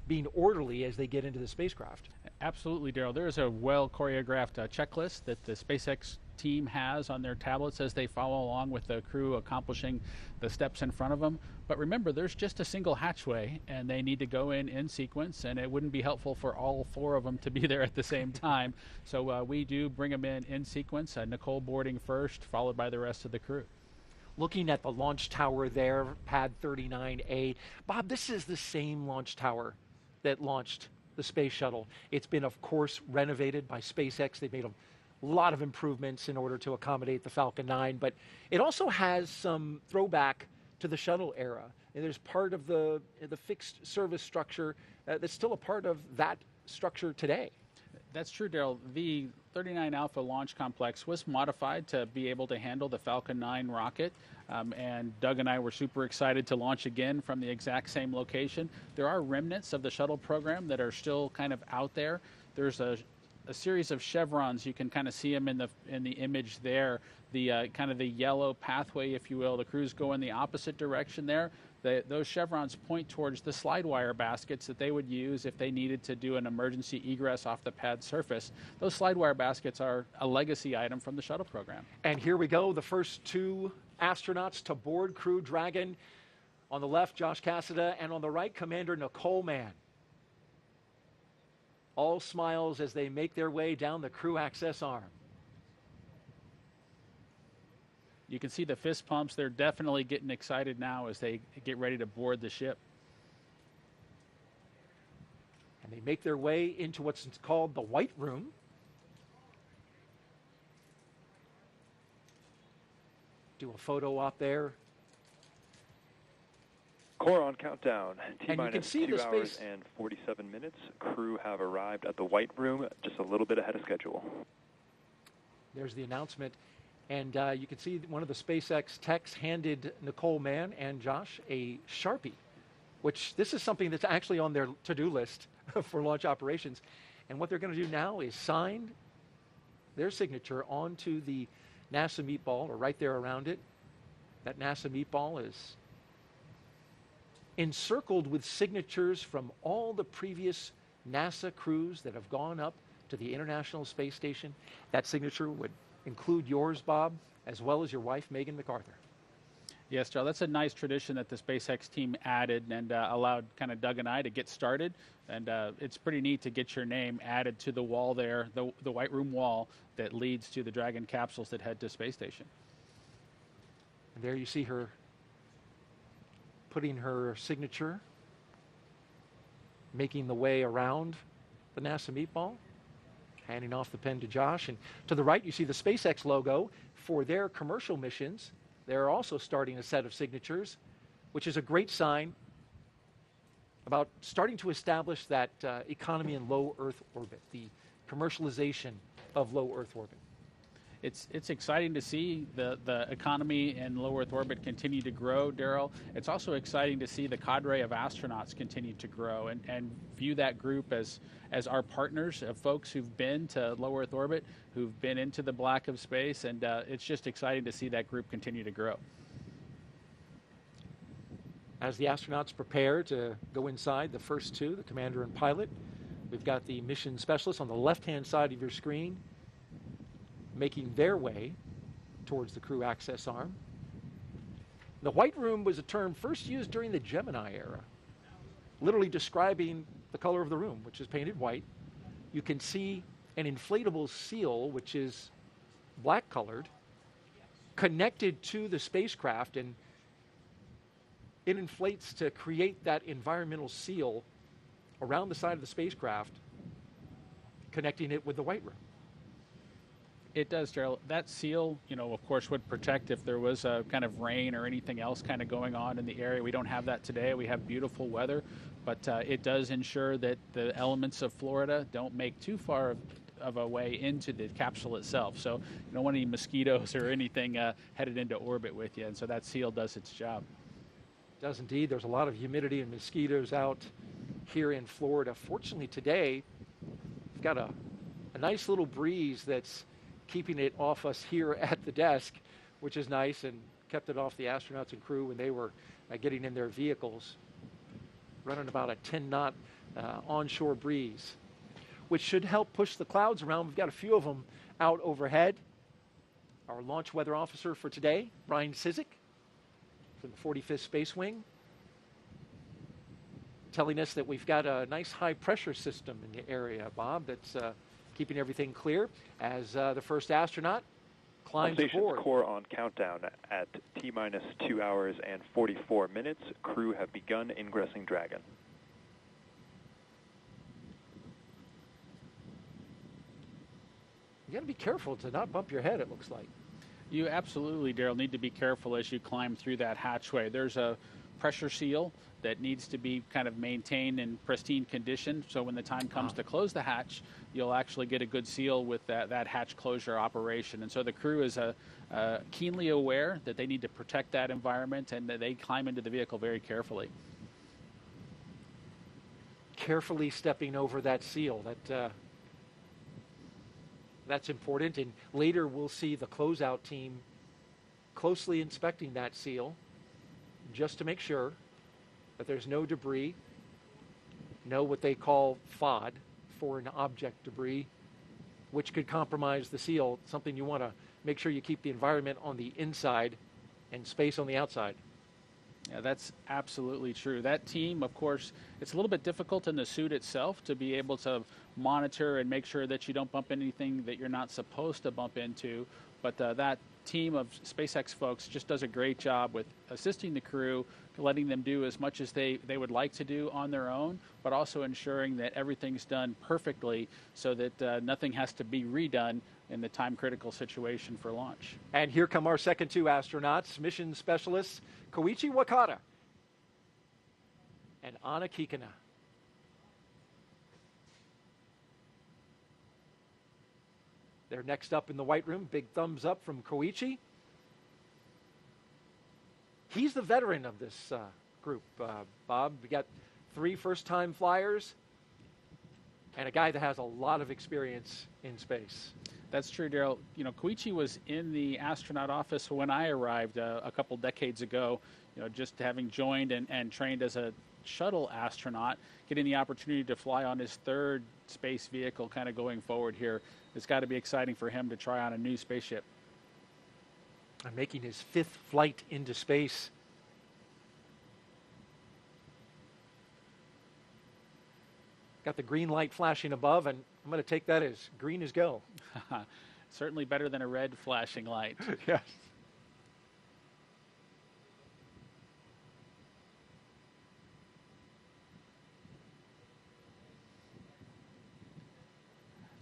being orderly as they get into the spacecraft. Absolutely, Daryl. There is a well choreographed checklist that the SpaceX team has on their tablets as they follow along with the crew accomplishing the steps in front of them. But remember, there's just a single hatchway, and they need to go in sequence, and it wouldn't be helpful for all four of them to be there at the same time. So we do bring them in sequence, Nicole boarding first, followed by the rest of the crew. Looking at the launch tower there, pad 39A. Bob, this is the same launch tower that launched the space shuttle. It's been, of course, renovated by SpaceX. They've made a lot of improvements in order to accommodate the Falcon 9, but it also has some throwback to the shuttle era. And there's part of the fixed service structure that's still a part of that structure today. That's true, Daryl. The 39 Alpha launch complex was modified to be able to handle the Falcon 9 rocket, and Doug and I were super excited to launch again from the exact same location. There are remnants of the shuttle program that are still kind of out there. There's a series of chevrons. You can kind of see them in the image there. The kind of the yellow pathway, if you will. The crews go in the opposite direction there. Those chevrons point towards the slide wire baskets that they would use if they needed to do an emergency egress off the pad surface. Those slide wire baskets are a legacy item from the shuttle program. And here we go, the first two astronauts to board Crew-Dragon. On the left, Josh Cassada, and on the right, Commander Nicole Mann. All smiles as they make their way down the crew access arm. You can see the fist pumps. They're definitely getting excited now as they get ready to board the ship. And they make their way into what's called the White Room. Do a photo op there. Core on countdown. T-minus 2 hours and 47 minutes. Crew have arrived at the White Room just a little bit ahead of schedule. There's the announcement. And you can see one of the SpaceX techs handed Nicole Mann and Josh a Sharpie, which this is something that's actually on their to-do list for launch operations. And what they're going to do now is sign their signature onto the NASA meatball, or right there around it. That NASA meatball is encircled with signatures from all the previous NASA crews that have gone up to the International Space Station. That signature would include yours, Bob, as well as your wife, Megan MacArthur. Yes, Joe, that's a nice tradition that the SpaceX team added and allowed kind of Doug and I to get started. And it's pretty neat to get your name added to the wall there, the White Room wall that leads to the Dragon capsules that head to space station. And there you see her putting her signature, making the way around the NASA meatball, handing off the pen to Josh. And to the right, you see the SpaceX logo. For their commercial missions, they're also starting a set of signatures, which is a great sign about starting to establish that economy in low Earth orbit, the commercialization of low Earth orbit. It's exciting to see the economy in low Earth orbit continue to grow, Daryl. It's also exciting to see the cadre of astronauts continue to grow and view that group as our partners of folks who've been to low Earth orbit, who've been into the black of space, and it's just exciting to see that group continue to grow. As the astronauts prepare to go inside, the first two, the commander and pilot, we've got the mission specialists on the left-hand side of your screen making their way towards the crew access arm. The white room was a term first used during the Gemini era, literally describing the color of the room, which is painted white. You can see an inflatable seal, which is black colored, connected to the spacecraft, and it inflates to create that environmental seal around the side of the spacecraft, connecting it with the white room. It does, Gerald. That seal, of course, would protect if there was a kind of rain or anything else kind of going on in the area. We don't have that today. We have beautiful weather, but it does ensure that the elements of Florida don't make too far of a way into the capsule itself. So you don't want any mosquitoes or anything headed into orbit with you, and so that seal does its job. It does indeed. There's a lot of humidity and mosquitoes out here in Florida. Fortunately today, we've got a nice little breeze that's keeping it off us here at the desk, which is nice, and kept it off the astronauts and crew when they were getting in their vehicles, running about a 10-knot onshore breeze, which should help push the clouds around. We've got a few of them out overhead. Our launch weather officer for today, Brian Sizik, from the 45th Space Wing, telling us that we've got a nice high-pressure system in the area, Bob, that's keeping everything clear as the first astronaut climbs aboard. Core on countdown at T-minus 2 hours and 44 minutes. Crew have begun ingressing Dragon. You got to be careful to not bump your head, it looks like. You absolutely, Daryl, need to be careful as you climb through that hatchway. There's a pressure seal that needs to be kind of maintained in pristine condition, so when the time comes to close the hatch, you'll actually get a good seal with that hatch closure operation. And so the crew is keenly aware that they need to protect that environment, and that they climb into the vehicle very carefully. Carefully stepping over that seal. That's important, and later we'll see the closeout team closely inspecting that seal just to make sure that there's no debris, no what they call FOD, foreign object debris, which could compromise the seal, something you want to make sure you keep the environment on the inside and space on the outside. Yeah, that's absolutely true. That team, of course, it's a little bit difficult in the suit itself to be able to monitor and make sure that you don't bump anything that you're not supposed to bump into. But that team of SpaceX folks just does a great job with assisting the crew, letting them do as much as they would like to do on their own, but also ensuring that everything's done perfectly so that nothing has to be redone in the time-critical situation for launch. And here come our second two astronauts, mission specialists Koichi Wakata and Anna Kikina. They're next up in the white room. Big thumbs up from Koichi. He's the veteran of this group, Bob. We got 3 first-time flyers and a guy that has a lot of experience in space. That's true, Daryl. Koichi was in the astronaut office when I arrived a couple decades ago, just having joined and trained as a shuttle astronaut, getting the opportunity to fly on his 3rd space vehicle kind of going forward here. It's got to be exciting for him to try on a new spaceship. And making his 5th flight into space. Got the green light flashing above, and I'm going to take that as green as go. Certainly better than a red flashing light. Yes.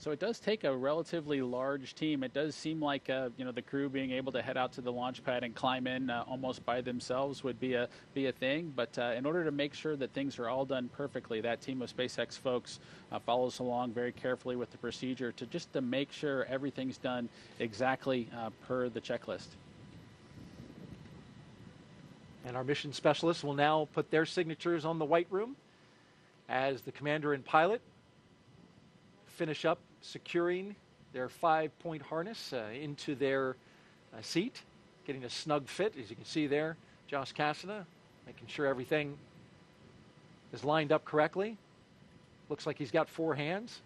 So it does take a relatively large team. It does seem like the crew being able to head out to the launch pad and climb in almost by themselves would be a thing. But in order to make sure that things are all done perfectly, that team of SpaceX folks follows along very carefully with the procedure to make sure everything's done exactly per the checklist. And our mission specialists will now put their signatures on the white room as the commander and pilot finish up securing their 5-point harness into their seat, getting a snug fit. As you can see there, Josh Cassada making sure everything is lined up correctly. Looks like he's got 4 hands.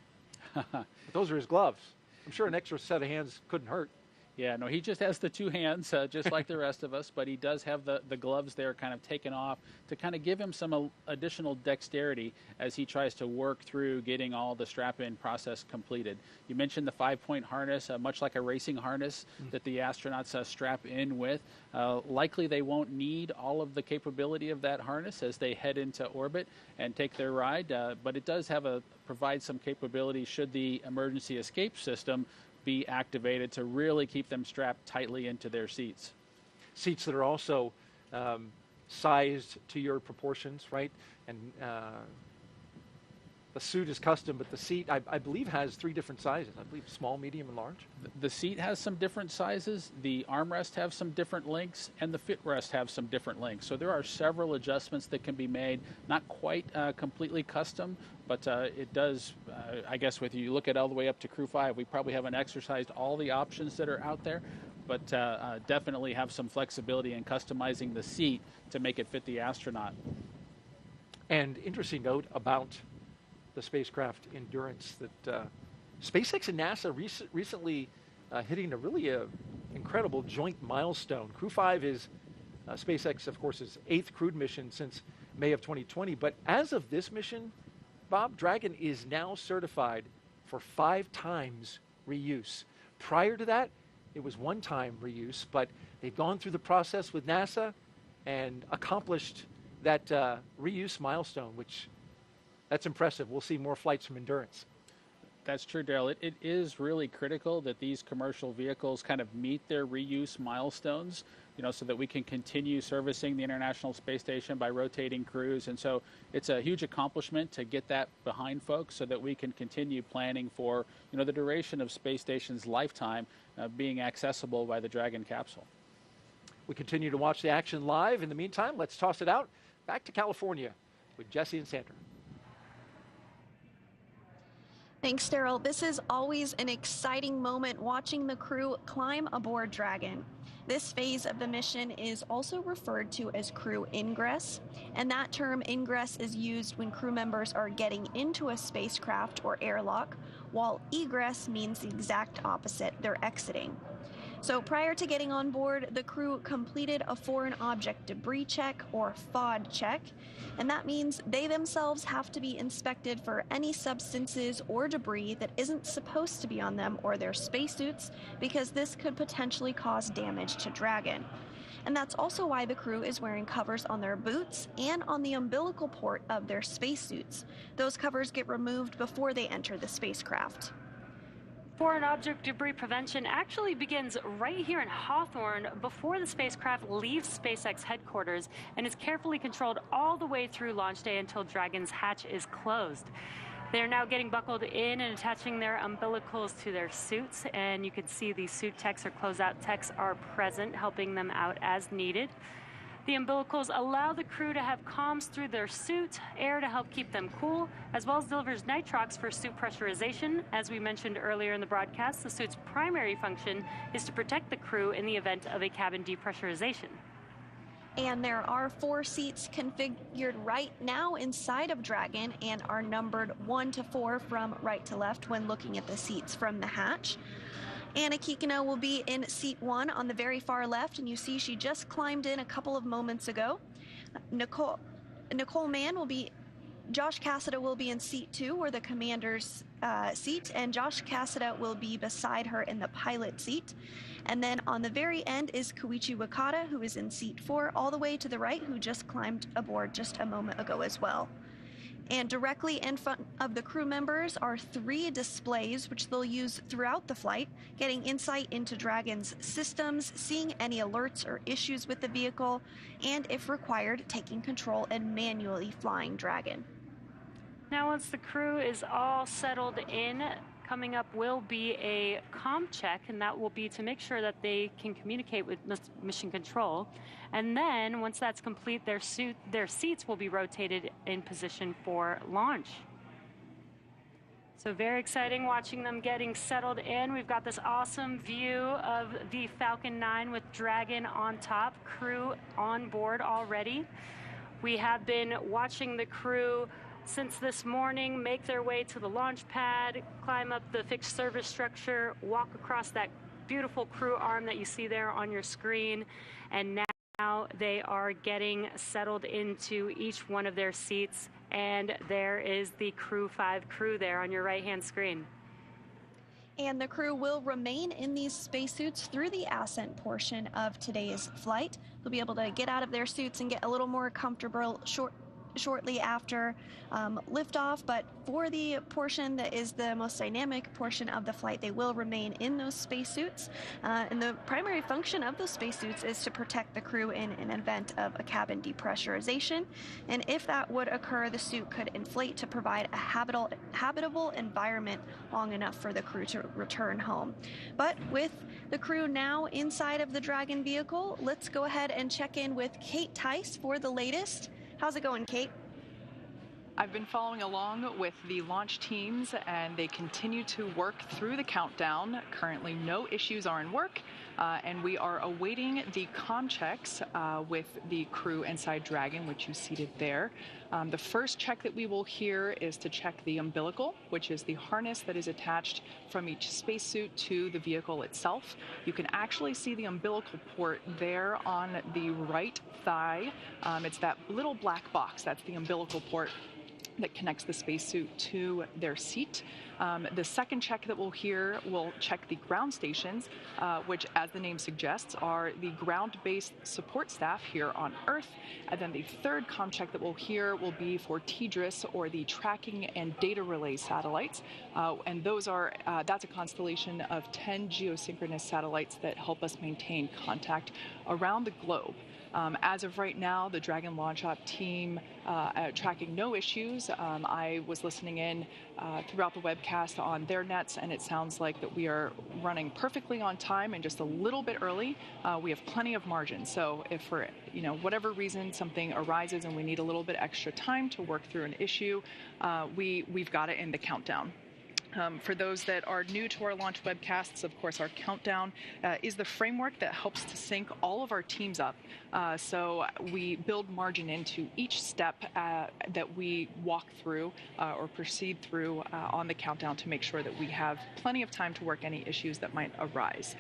But those are his gloves. I'm sure an extra set of hands couldn't hurt. Yeah, no, he just has the 2 hands, just like the rest of us, but he does have the gloves there kind of taken off to kind of give him some additional dexterity as he tries to work through getting all the strap-in process completed. You mentioned the 5-point harness, much like a racing harness that the astronauts strap in with. Likely they won't need all of the capability of that harness as they head into orbit and take their ride, but it does provide some capability should the emergency escape system be activated to really keep them strapped tightly into their seats. Seats that are also sized to your proportions, right? And the suit is custom, but the seat, I believe, has 3 different sizes. I believe small, medium, and large. The seat has some different sizes. The armrest have some different lengths, and the footrest have some different lengths. So there are several adjustments that can be made. Not quite completely custom, but it does, I guess, with you look at all the way up to Crew-5, we probably haven't exercised all the options that are out there, but definitely have some flexibility in customizing the seat to make it fit the astronaut. And interesting note about the spacecraft endurance that SpaceX and NASA recently hitting a really incredible joint milestone. Crew-5 is SpaceX, of course, is 8th crewed mission since May of 2020. But as of this mission, Bob, Dragon is now certified for 5 times reuse. Prior to that, it was 1-time reuse, but they've gone through the process with NASA and accomplished that reuse milestone, which that's impressive. We'll see more flights from Endurance. That's true, Daryl. It is really critical that these commercial vehicles kind of meet their reuse milestones, so that we can continue servicing the International Space Station by rotating crews. And so it's a huge accomplishment to get that behind folks so that we can continue planning for, the duration of Space Station's lifetime being accessible by the Dragon capsule. We continue to watch the action live. In the meantime, let's toss it out back to California with Jesse and Sandra. Thanks, Daryl. This is always an exciting moment watching the crew climb aboard Dragon. This phase of the mission is also referred to as crew ingress, and that term ingress is used when crew members are getting into a spacecraft or airlock, while egress means the exact opposite, they're exiting. So prior to getting on board, the crew completed a foreign object debris check, or FOD check, and that means they themselves have to be inspected for any substances or debris that isn't supposed to be on them or their spacesuits, because this could potentially cause damage to Dragon. And that's also why the crew is wearing covers on their boots and on the umbilical port of their spacesuits. Those covers get removed before they enter the spacecraft. Foreign object debris prevention actually begins right here in Hawthorne before the spacecraft leaves SpaceX headquarters and is carefully controlled all the way through launch day until Dragon's hatch is closed. They're now getting buckled in and attaching their umbilicals to their suits, and you can see the suit techs or closeout techs are present, helping them out as needed. The umbilicals allow the crew to have comms through their suit, air to help keep them cool, as well as delivers nitrox for suit pressurization. As we mentioned earlier in the broadcast, the suit's primary function is to protect the crew in the event of a cabin depressurization. And there are 4 seats configured right now inside of Dragon and are numbered 1 to 4 from right to left when looking at the seats from the hatch. Anna Kikina will be in seat 1 on the very far left, and you see she just climbed in a couple of moments ago. Nicole Mann will be, Josh Cassada will be in seat 2, or the commander's seat, and Josh Cassada will be beside her in the pilot seat. And then on the very end is Koichi Wakata, who is in seat 4, all the way to the right, who just climbed aboard just a moment ago as well. And directly in front of the crew members are 3 displays which they'll use throughout the flight, getting insight into Dragon's systems, seeing any alerts or issues with the vehicle, and if required, taking control and manually flying Dragon. Now, once the crew is all settled in, coming up will be a comm check, and that will be to make sure that they can communicate with mission control. And then, once that's complete, their seats will be rotated in position for launch. So very exciting watching them getting settled in. We've got this awesome view of the Falcon 9 with Dragon on top, crew on board already. We have been watching the crew since this morning make their way to the launch pad, climb up the fixed service structure, walk across that beautiful crew arm that you see there on your screen, and now they are getting settled into each one of their seats, and there is the Crew-5 crew there on your right-hand screen. And the crew will remain in these spacesuits through the ascent portion of today's flight. They'll be able to get out of their suits and get a little more comfortable shortly after liftoff, but for the portion that is the most dynamic portion of the flight, they will remain in those spacesuits. And the primary function of those spacesuits is to protect the crew in an event of a cabin depressurization. And if that would occur, the suit could inflate to provide a habitable environment long enough for the crew to return home. But with the crew now inside of the Dragon vehicle, let's go ahead and check in with Kate Tice for the latest. How's it going, Kate? I've been following along with the launch teams, and they continue to work through the countdown. Currently, no issues are in work, and we are awaiting the comm checks with the crew inside Dragon, which you seated there. The first check that we will hear is to check the umbilical, which is the harness that is attached from each spacesuit to the vehicle itself. You can actually see the umbilical port there on the right thigh. It's that little black box. That's the umbilical port that connects the spacesuit to their seat. The second check that we'll hear will check the ground stations, which, as the name suggests, are the ground-based support staff here on Earth. And then the third comm check that we'll hear will be for TDRS, or the Tracking and Data Relay Satellites. And those are, that's a constellation of 10 geosynchronous satellites that help us maintain contact around the globe. As of right now, the Dragon launch op team tracking no issues. I was listening in throughout the webcast on their nets, and it sounds like that we are running perfectly on time and just a little bit early. We have plenty of margin. So if for whatever reason something arises and we need a little bit extra time to work through an issue, we've got it in the countdown. For those that are new to our launch webcasts, of course, our countdown is the framework that helps to sync all of our teams up. So we build margin into each step that we walk through or proceed through on the countdown to make sure that we have plenty of time to work any issues that might arise.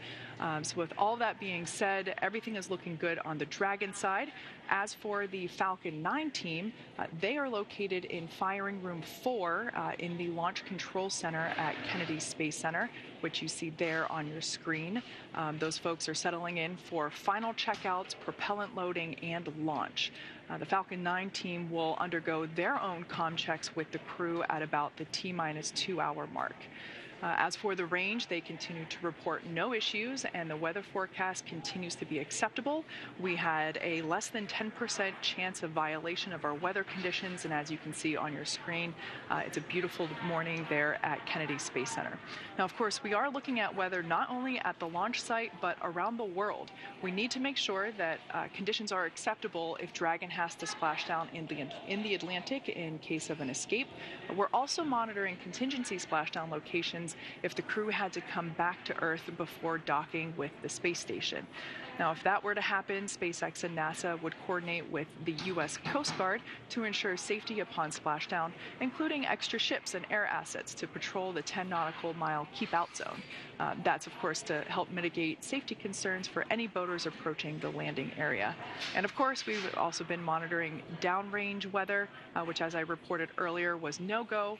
So with all that being said, everything is looking good on the Dragon side. As for the Falcon 9 team, they are located in Firing Room 4 in the Launch Control Center at Kennedy Space Center, which you see there on your screen. Those folks are settling in for final checkouts, propellant loading, and launch. The Falcon 9 team will undergo their own comm checks with the crew at about the T-minus 2-hour mark. As for the range, they continue to report no issues, and the weather forecast continues to be acceptable. We had a less than 10% chance of violation of our weather conditions, and as you can see on your screen, it's a beautiful morning there at Kennedy Space Center. Now, of course, we are looking at weather not only at the launch site, but around the world. We need to make sure that conditions are acceptable if Dragon has to splash down in the Atlantic in case of an escape. But we're also monitoring contingency splashdown locations if the crew had to come back to Earth before docking with the space station. Now, if that were to happen, SpaceX and NASA would coordinate with the U.S. Coast Guard to ensure safety upon splashdown, including extra ships and air assets to patrol the 10 nautical mile keep-out zone. That's, of course, to help mitigate safety concerns for any boaters approaching the landing area. And, of course, we've also been monitoring downrange weather, which, as I reported earlier, was no-go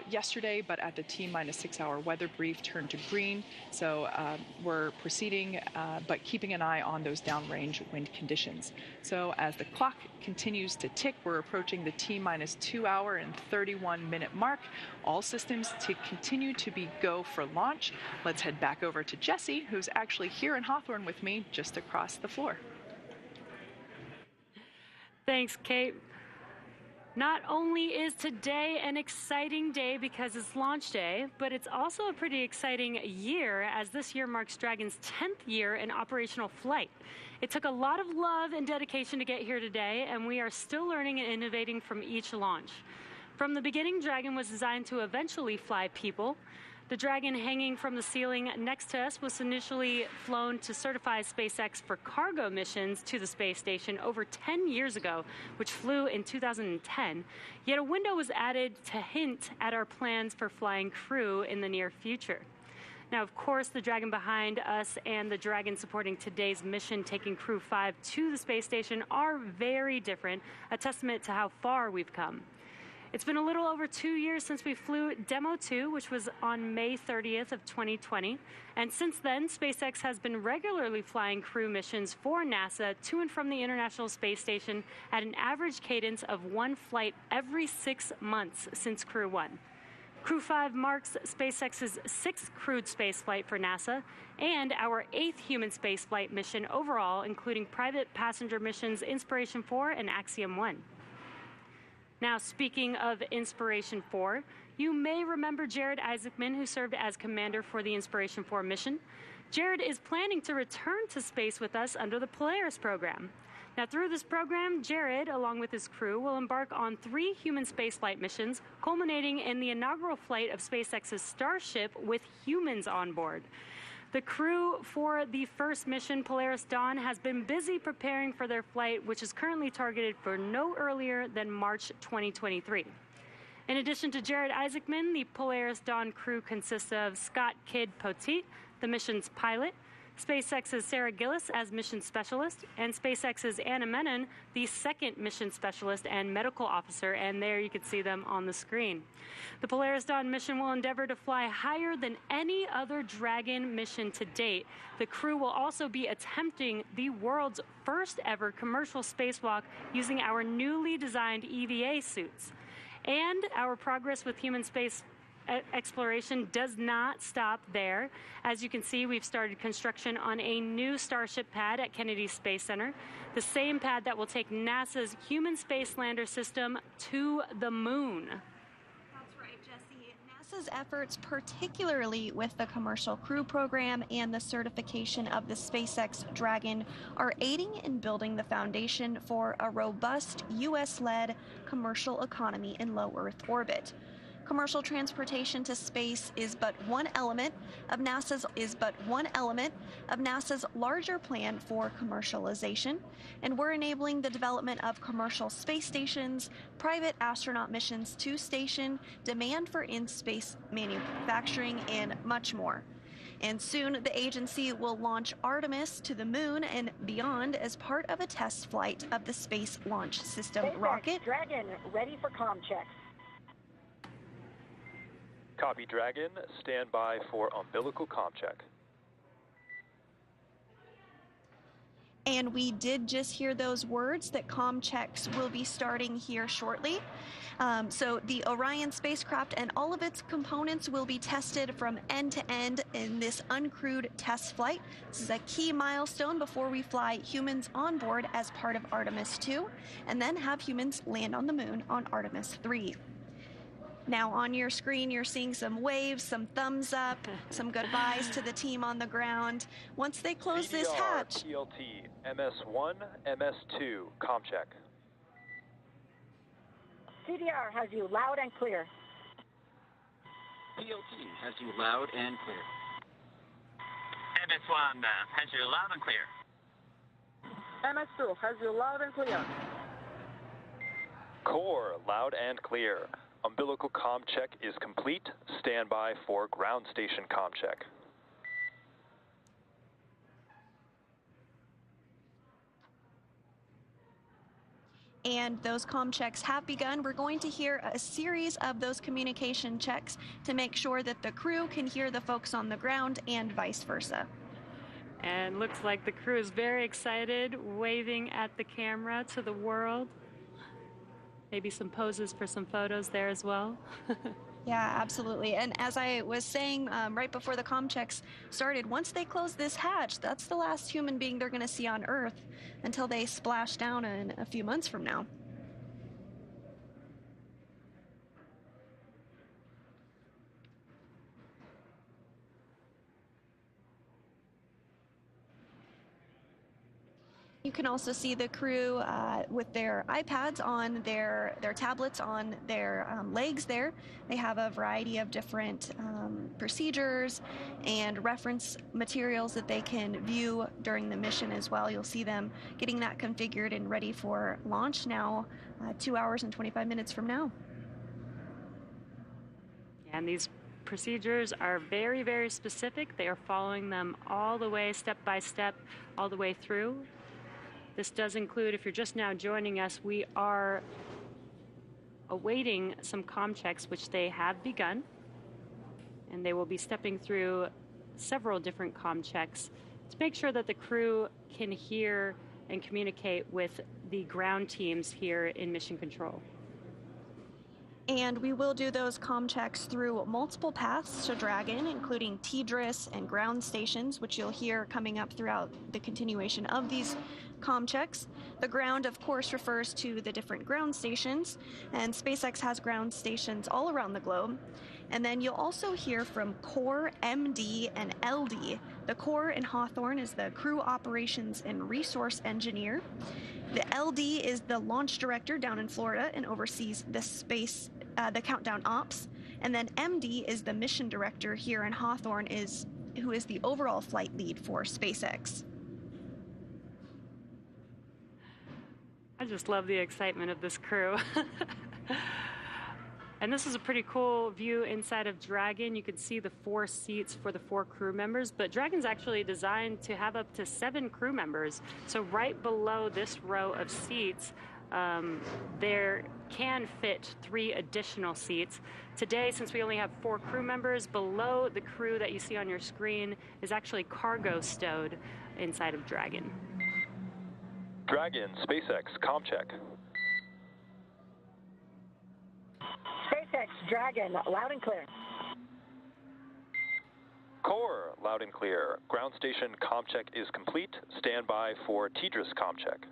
yesterday, but at the T-minus 6 once our weather brief turned to green. So we're proceeding, but keeping an eye on those downrange wind conditions. So as the clock continues to tick, we're approaching the T-minus 2 hour and 31 minute mark. All systems to continue to be go for launch. Let's head back over to Jesse, who's actually here in Hawthorne with me just across the floor. Thanks, Kate. Not only is today an exciting day because it's launch day, but it's also a pretty exciting year, as this year marks Dragon's 10th year in operational flight. It took a lot of love and dedication to get here today, and we are still learning and innovating from each launch. From the beginning, Dragon was designed to eventually fly people. The Dragon hanging from the ceiling next to us was initially flown to certify SpaceX for cargo missions to the space station over 10 years ago, which flew in 2010. Yet a window was added to hint at our plans for flying crew in the near future. Now, of course, the Dragon behind us and the Dragon supporting today's mission taking Crew-5 to the space station are very different, a testament to how far we've come. It's been a little over 2 years since we flew Demo 2, which was on May 30th of 2020. And since then, SpaceX has been regularly flying crew missions for NASA to and from the International Space Station at an average cadence of one flight every 6 months since Crew-1. Crew-5 marks SpaceX's 6th crewed spaceflight for NASA and our 8th human spaceflight mission overall, including private passenger missions Inspiration-4 and Axiom-1. Now, speaking of Inspiration-4, you may remember Jared Isaacman, who served as commander for the Inspiration-4 mission. Jared is planning to return to space with us under the Polaris program. Now, through this program, Jared, along with his crew, will embark on 3 human spaceflight missions, culminating in the inaugural flight of SpaceX's Starship with humans on board. The crew for the first mission, Polaris Dawn, has been busy preparing for their flight, which is currently targeted for no earlier than March 2023. In addition to Jared Isaacman, the Polaris Dawn crew consists of Scott Kidd Poteet, the mission's pilot, SpaceX's Sarah Gillis as mission specialist, and SpaceX's Anna Menon, the second mission specialist and medical officer, and there you can see them on the screen. The Polaris Dawn mission will endeavor to fly higher than any other Dragon mission to date. The crew will also be attempting the world's first ever commercial spacewalk using our newly designed EVA suits. And our progress with human space exploration does not stop there. As you can see, we've started construction on a new Starship pad at Kennedy Space Center, the same pad that will take NASA's human space lander system to the moon. That's right, Jesse. NASA's efforts, particularly with the Commercial Crew Program and the certification of the SpaceX Dragon, are aiding in building the foundation for a robust U.S.-led commercial economy in low Earth orbit. Commercial transportation to space is but one element of NASA's larger plan for commercialization, and we're enabling the development of commercial space stations, private astronaut missions to station, demand for in-space manufacturing, and much more. And soon the agency will launch Artemis to the moon and beyond as part of a test flight of the Space Launch System rocket. Dragon, ready for Comm Checks. Copy, Dragon. Stand by for umbilical comm check. And we did just hear those words that Comm Checks will be starting here shortly. So the Orion spacecraft and all of its components will be tested from end to end in this uncrewed test flight. This is a key milestone before we fly humans on board as part of Artemis 2, and then have humans land on the moon on Artemis 3. Now on your screen, you're seeing some waves, some thumbs up, some goodbyes to the team on the ground. Once they close CDR, this hatch. PLT, MS1, MS2, comm check. CDR has you loud and clear. PLT has you loud and clear. MS1 has you loud and clear. MS2 has you loud and clear. Core, loud and clear. Umbilical comm check is complete. Stand by for ground station comm check. and those comm checks have begun. We're going to hear a series of those communication checks to make sure that the crew can hear the folks on the ground and vice versa. And looks like the crew is very excited, waving at the camera to the world. Maybe some poses for some photos there as well. Yeah, absolutely. And as I was saying right before the comm checks started, once they close this hatch, that's the last human being they're going to see on Earth until they splash down in a few months from now. You can also see the crew with their iPads on their tablets on their legs there. They have a variety of different procedures and reference materials that they can view during the mission as well. You'll see them getting that configured and ready for launch now, 2 hours and 25 minutes from now. And these procedures are very, very specific. They are following them all the way, step by step, all the way through. This does include, if you're just now joining us, we are awaiting some comm checks, which they have begun. And they will be stepping through several different comm checks to make sure that the crew can hear and communicate with the ground teams here in Mission Control. And we will do those comm checks through multiple paths to Dragon, including TDRS and ground stations, which you'll hear coming up throughout the continuation of these comm checks. The ground, of course, refers to the different ground stations, and SpaceX has ground stations all around the globe. And then you'll also hear from Core, MD, and LD. The Core in Hawthorne is the Crew Operations and Resource Engineer. The LD is the launch director down in Florida and oversees the countdown ops. And then MD is the mission director here in Hawthorne, who is the overall flight lead for SpaceX. I just love the excitement of this crew. And this is a pretty cool view inside of Dragon. You can see the 4 seats for the 4 crew members, but Dragon's actually designed to have up to 7 crew members. So right below this row of seats, there can fit 3 additional seats. Today, since we only have 4 crew members, below the crew that you see on your screen is actually cargo stowed inside of Dragon. Dragon, SpaceX, Comm Check. SpaceX Dragon, loud and clear. Core, loud and clear. Ground station Comm Check is complete. Stand by for TDRS Comm Check.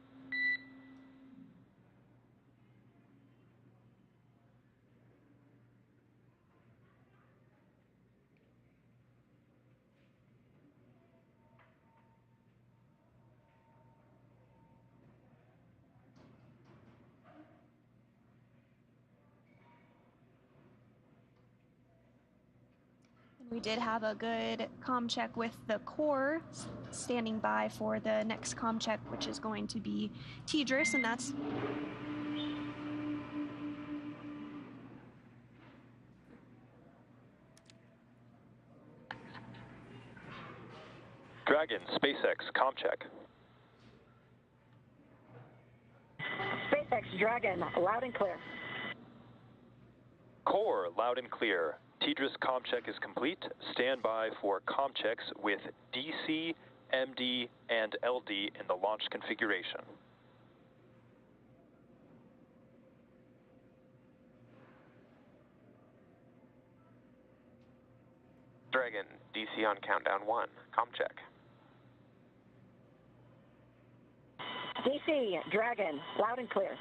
We did have a good comm check with the Core standing by for the next comm check, which is going to be TDRS, and that's Dragon, SpaceX, Comm Check. SpaceX Dragon, loud and clear. Core, loud and clear. TDRS Comm Check is complete. Stand by for comm checks with DC, MD, and LD in the launch configuration. Dragon, DC on countdown 1. Comm check. DC Dragon, loud and clear.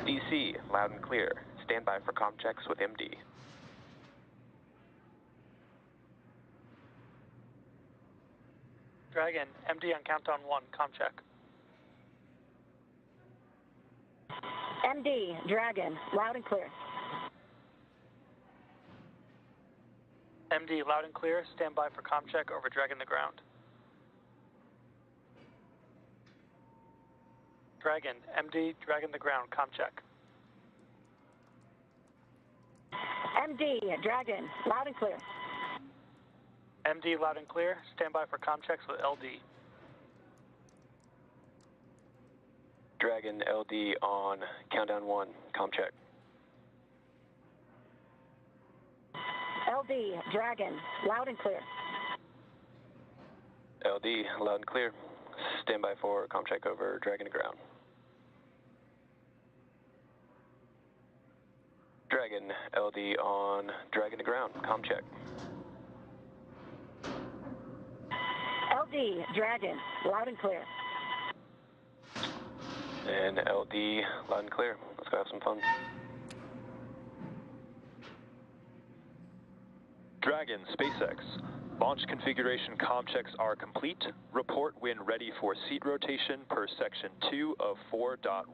DC, loud and clear. Stand by for comm checks with MD. Dragon, MD on countdown 1, comm check. MD Dragon, loud and clear. MD, loud and clear. Stand by for comm check over Dragon the ground. Dragon, MD, Dragon the ground, comm check. MD Dragon, loud and clear. MD, loud and clear. Stand by for comm checks with LD. Dragon LD on countdown 1, Comm Check. LD, Dragon, loud and clear. LD, loud and clear. Stand by for Comm Check over Dragon to ground. Dragon LD on Dragon to ground, Comm Check. LD, Dragon, loud and clear. And LD, loud and clear. Let's go have some fun. Dragon, SpaceX. Launch configuration comm checks are complete. Report when ready for seat rotation per section 2 of 4.100.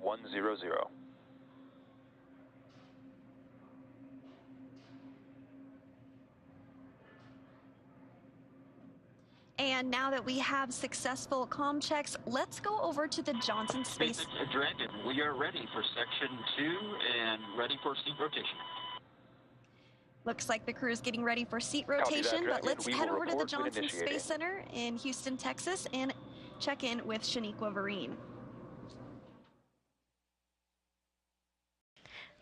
And now that we have successful comm checks, let's go over to the Johnson Space. SpaceX Dragon, we are ready for section 2 and ready for seat rotation. Looks like the crew is getting ready for seat Copy that, rotation, but Dragon. let's We head will over to the report when Johnson initiating. Space Center in Houston, Texas, and check in with Shaniqua Vereen.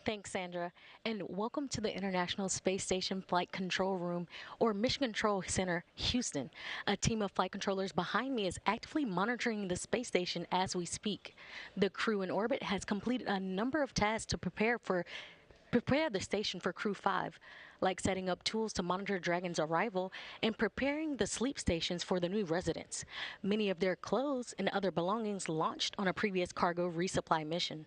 Thanks, Sandra, and welcome to the International Space Station Flight Control Room, or Mission Control Center, Houston. A team of flight controllers behind me is actively monitoring the space station as we speak. The crew in orbit has completed a number of tasks to prepare the station for Crew-5, like setting up tools to monitor Dragon's arrival and preparing the sleep stations for the new residents. Many of their clothes and other belongings launched on a previous cargo resupply mission.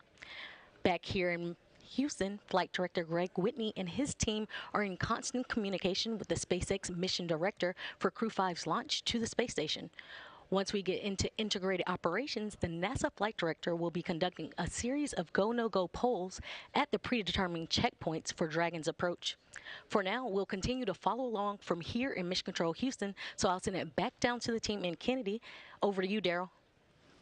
Back here in Houston, Flight Director Greg Whitney and his team are in constant communication with the SpaceX mission director for Crew-5's launch to the space station. Once we get into integrated operations, the NASA flight director will be conducting a series of go-no-go polls at the predetermined checkpoints for Dragon's approach. For now, we'll continue to follow along from here in Mission Control Houston, so I'll send it back down to the team in Kennedy. Over to you, Daryl.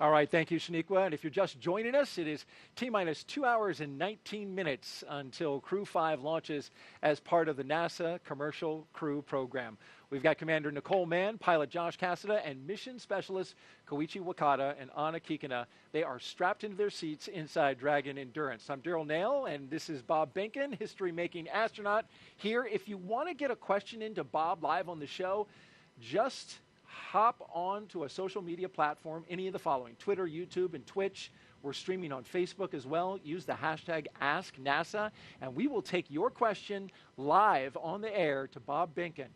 All right, thank you, Shaniqua. And if you're just joining us, it is T-minus 2 hours and 19 minutes until Crew-5 launches as part of the NASA Commercial Crew Program. We've got Commander Nicole Mann, pilot Josh Cassada, and mission specialist Koichi Wakata and Anna Kikina. They are strapped into their seats inside Dragon Endurance. I'm Daryl Nail, and this is Bob Benkin, history-making astronaut, here. If you want to get a question into Bob live on the show, just hop on to a social media platform, any of the following: Twitter, YouTube, and Twitch. We're streaming on Facebook as well. Use the hashtag AskNASA, and we will take your question live on the air to Bob Benkin.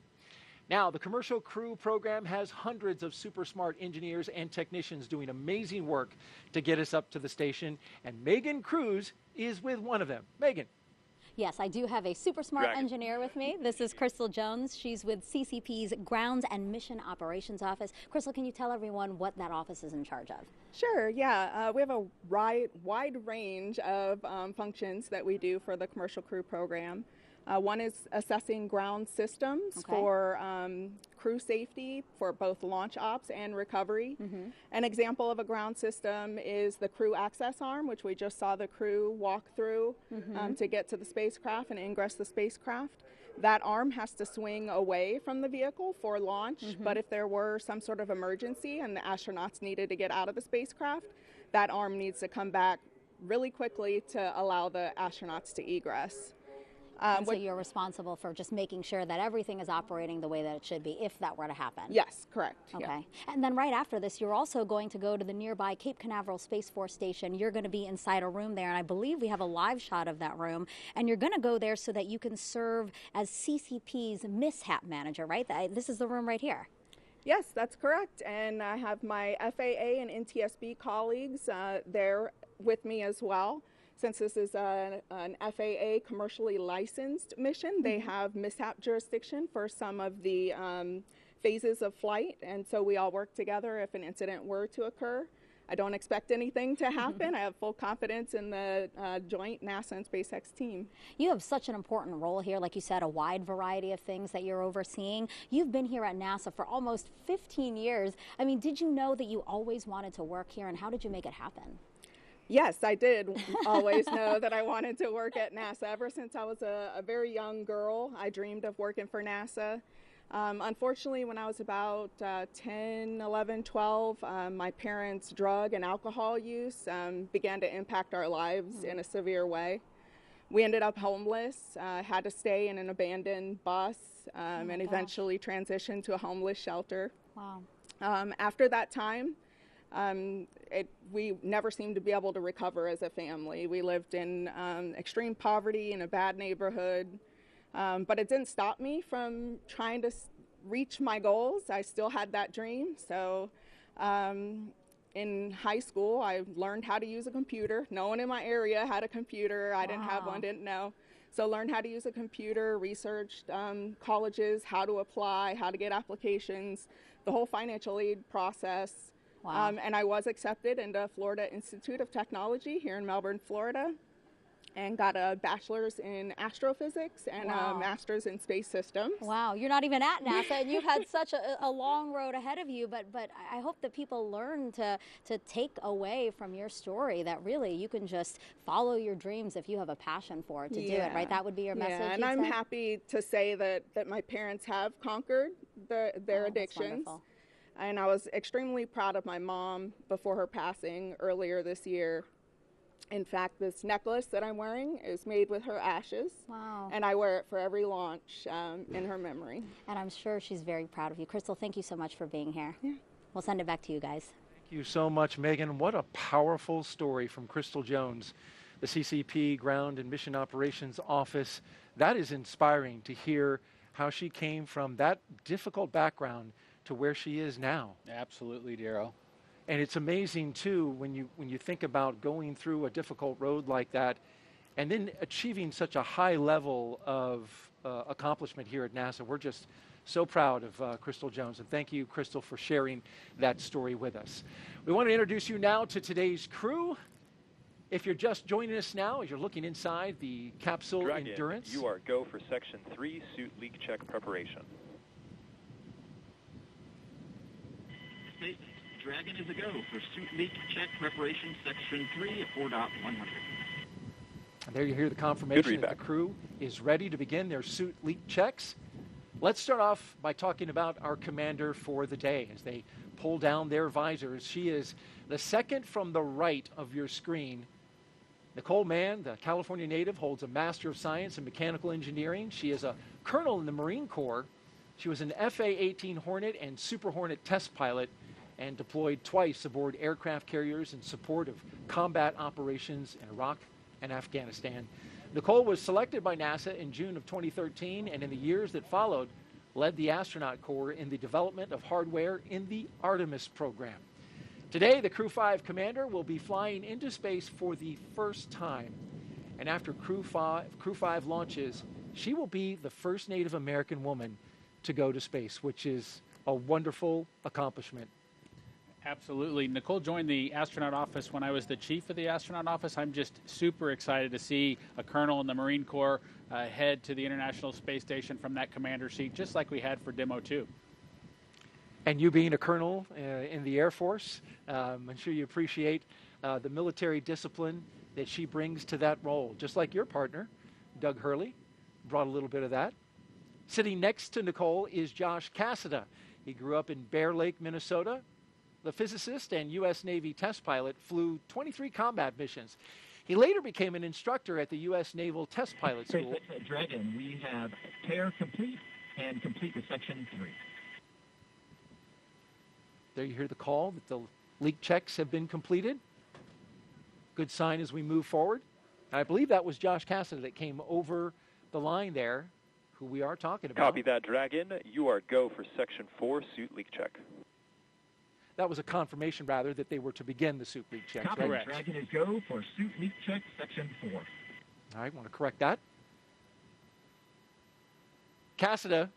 Now, the Commercial Crew Program has hundreds of super smart engineers and technicians doing amazing work to get us up to the station, and Megan Cruz is with one of them. Megan. Yes, I do have a super smart Dragon. engineer with me. This is Crystal Jones. She's with CCP's Grounds and Mission Operations Office. Crystal, can you tell everyone what that office is in charge of? Sure, yeah. We have a wide range of functions that we do for the Commercial Crew Program. One is assessing ground systems for crew safety for both launch ops and recovery. An example of a ground system is the crew access arm, which we just saw the crew walk through to get to the spacecraft and ingress the spacecraft. That arm has to swing away from the vehicle for launch, but if there were some sort of emergency and the astronauts needed to get out of the spacecraft, that arm needs to come back really quickly to allow the astronauts to egress. So you're responsible for just making sure that everything is operating the way that it should be, if that were to happen. Yes, correct. Okay. Yeah. And then right after this, you're also going to go to the nearby Cape Canaveral Space Force Station. You're going to be inside a room there, and I believe we have a live shot of that room. And you're going to go there so that you can serve as CCP's mishap manager, right? This is the room right here. Yes, that's correct. And I have my FAA and NTSB colleagues there with me as well. Since this is an FAA commercially licensed mission, they have mishap jurisdiction for some of the phases of flight, and so we all work together if an incident were to occur. I don't expect anything to happen. I have full confidence in the joint NASA and SpaceX team. You have such an important role here, like you said, a wide variety of things that you're overseeing. You've been here at NASA for almost 15 years. I mean, did you know that you always wanted to work here, and how did you make it happen? Yes, I did always know that I wanted to work at NASA. Ever since I was a very young girl, I dreamed of working for NASA. Unfortunately, when I was about 10, 11, 12, my parents' drug and alcohol use began to impact our lives in a severe way. We ended up homeless, had to stay in an abandoned bus, and eventually transitioned to a homeless shelter. Wow. After that time, we never seemed to be able to recover as a family. We lived in extreme poverty in a bad neighborhood, but it didn't stop me from trying to reach my goals. I still had that dream. So in high school, I learned how to use a computer. No one in my area had a computer. I didn't have one, didn't know. So learned how to use a computer, researched colleges, how to apply, how to get applications, the whole financial aid process. Wow. And I was accepted into Florida Institute of Technology here in Melbourne, Florida, and got a bachelor's in astrophysics and a master's in space systems. Wow, you're not even at NASA, and you've had such a long road ahead of you, but I hope that people learn to take away from your story that really you can just follow your dreams if you have a passion for it to do it, right? That would be your message. Yeah, and I'm happy to say that my parents have conquered their addictions. And I was extremely proud of my mom before her passing earlier this year. In fact, this necklace that I'm wearing is made with her ashes. Wow. And I wear it for every launch in her memory. And I'm sure she's very proud of you. Crystal, thank you so much for being here. Yeah. We'll send it back to you guys. Thank you so much, Megan. What a powerful story from Crystal Jones, the CCP Ground and Mission Operations Office. That is inspiring to hear how she came from that difficult background to where she is now. Absolutely, Daryl. And it's amazing too when you think about going through a difficult road like that and then achieving such a high level of accomplishment here at NASA. We're just so proud of Crystal Jones, and thank you, Crystal, for sharing that story with us. We want to introduce you now to today's crew. If you're just joining us now, as you're looking inside the capsule Dragon, Endurance. You are go for Section 3 suit leak check preparation. SpaceX Dragon is a go for suit leak check preparation, Section 3 at 4.100. And there you hear the confirmation that the crew is ready to begin their suit leak checks. Let's start off by talking about our commander for the day as they pull down their visors. She is the second from the right of your screen. Nicole Mann, the California native, holds a Master of Science in Mechanical Engineering. She is a colonel in the Marine Corps. She was an FA-18 Hornet and Super Hornet test pilot and deployed twice aboard aircraft carriers in support of combat operations in Iraq and Afghanistan. Nicole was selected by NASA in June of 2013, and in the years that followed, led the astronaut corps in the development of hardware in the Artemis program. Today, the Crew-5 commander will be flying into space for the first time. And after Crew-5 launches, she will be the first Native American woman to go to space, which is a wonderful accomplishment. Absolutely. Nicole joined the astronaut office when I was the chief of the astronaut office. I'm just super excited to see a colonel in the Marine Corps head to the International Space Station from that commander seat, just like we had for Demo 2. And you being a colonel in the Air Force, I'm sure you appreciate the military discipline that she brings to that role, just like your partner, Doug Hurley, brought a little bit of that. Sitting next to Nicole is Josh Cassada. He grew up in Bear Lake, Minnesota. The physicist and U.S. Navy test pilot flew 23 combat missions. He later became an instructor at the U.S. Naval Test Pilot School. Dragon, we have pair complete and complete with Section 3. There you hear the call that the leak checks have been completed. Good sign as we move forward. And I believe that was Josh Cassada that came over the line there, who we are talking about. Copy that, Dragon. You are go for Section 4 suit leak check. That was a confirmation, rather, that they were to begin the suit leak check. Copy. Right? Dragon is go for suit leak check, Section 4. All right, want to correct that. Cassada,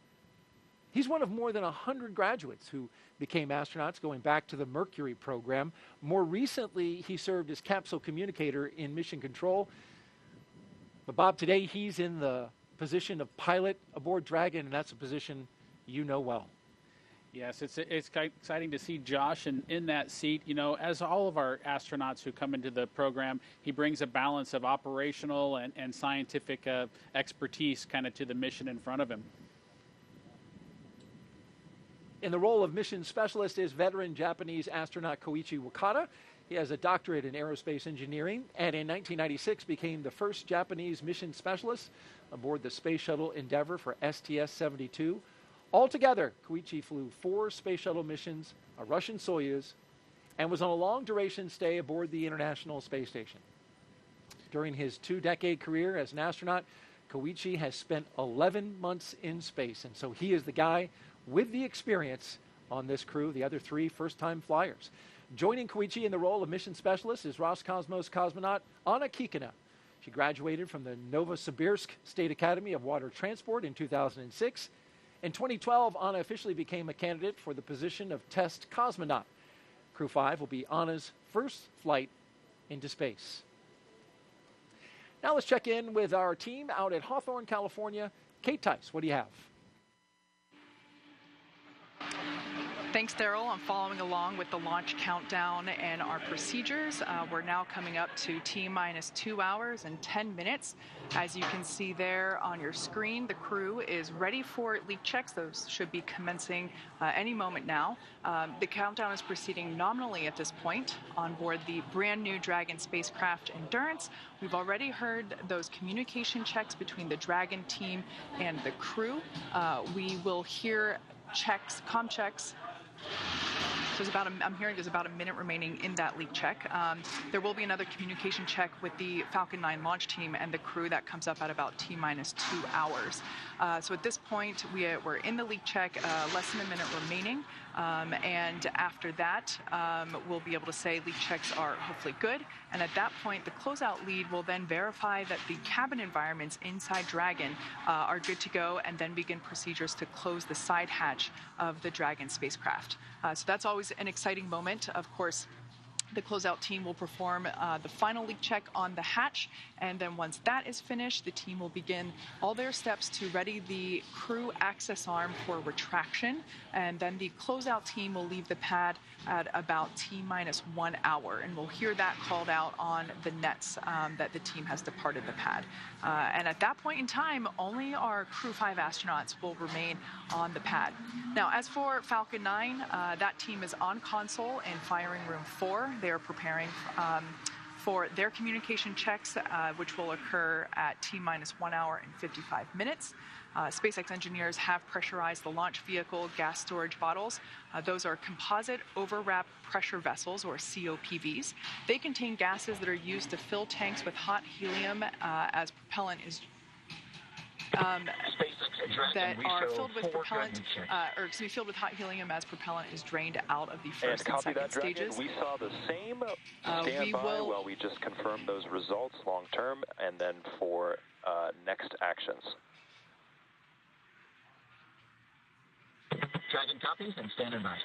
he's one of more than 100 graduates who became astronauts going back to the Mercury program. More recently, he served as capsule communicator in mission control. But Bob, today he's in the position of pilot aboard Dragon, and that's a position you know well. Yes, it's exciting to see Josh in that seat. You know, as all of our astronauts who come into the program, he brings a balance of operational and scientific expertise kind of to the mission in front of him. In the role of mission specialist is veteran Japanese astronaut Koichi Wakata. He has a doctorate in aerospace engineering and in 1996 became the first Japanese mission specialist aboard the Space Shuttle Endeavour for STS-72. Altogether, Koichi flew 4 Space Shuttle missions, a Russian Soyuz, and was on a long-duration stay aboard the International Space Station. During his 2-decade career as an astronaut, Koichi has spent 11 months in space, and so he is the guy with the experience on this crew, the other 3 first-time flyers. Joining Koichi in the role of mission specialist is Roscosmos cosmonaut Anna Kikina. She graduated from the Novosibirsk State Academy of Water Transport in 2006. In 2012, Anna officially became a candidate for the position of test cosmonaut. Crew-5 will be Anna's first flight into space. Now let's check in with our team out at Hawthorne, California. Kate Tice, what do you have? Thanks, Daryl. I'm following along with the launch countdown and our procedures. We're now coming up to T-minus 2 hours and 10 minutes. As you can see there on your screen, the crew is ready for leak checks. Those should be commencing any moment now. The countdown is proceeding nominally at this point on board the brand new Dragon spacecraft Endurance. We've already heard those communication checks between the Dragon team and the crew. We will hear checks, comm checks. So I'm hearing there's about a minute remaining in that leak check. There will be another communication check with the Falcon 9 launch team and the crew that comes up at about T-minus 2 hours. So at this point, we're in the leak check, less than a minute remaining. And after that, we'll be able to say leak checks are hopefully good. And at that point, the closeout lead will then verify that the cabin environments inside Dragon are good to go and then begin procedures to close the side hatch of the Dragon spacecraft. So that's always an exciting moment. Of course, the closeout team will perform the final leak check on the hatch, and then once that is finished, the team will begin all their steps to ready the crew access arm for retraction, and then the closeout team will leave the pad at about T-minus 1 hour, and we'll hear that called out on the nets that the team has departed the pad. And at that point in time, only our Crew-5 astronauts will remain on the pad. Now, as for Falcon 9, that team is on console in firing room 4. They are preparing for their communication checks, which will occur at T-minus 1 hour and 55 minutes. SpaceX engineers have pressurized the launch vehicle gas storage bottles. Those are composite overwrap pressure vessels, or COPVs. They contain gases that are used to fill tanks with hot helium as propellant is that are filled with propellant, filled with hot helium as propellant is drained out of the first and second stages. We saw the same. Stand by while we just confirm those results long term, and then for next actions. Dragon copies and standing by.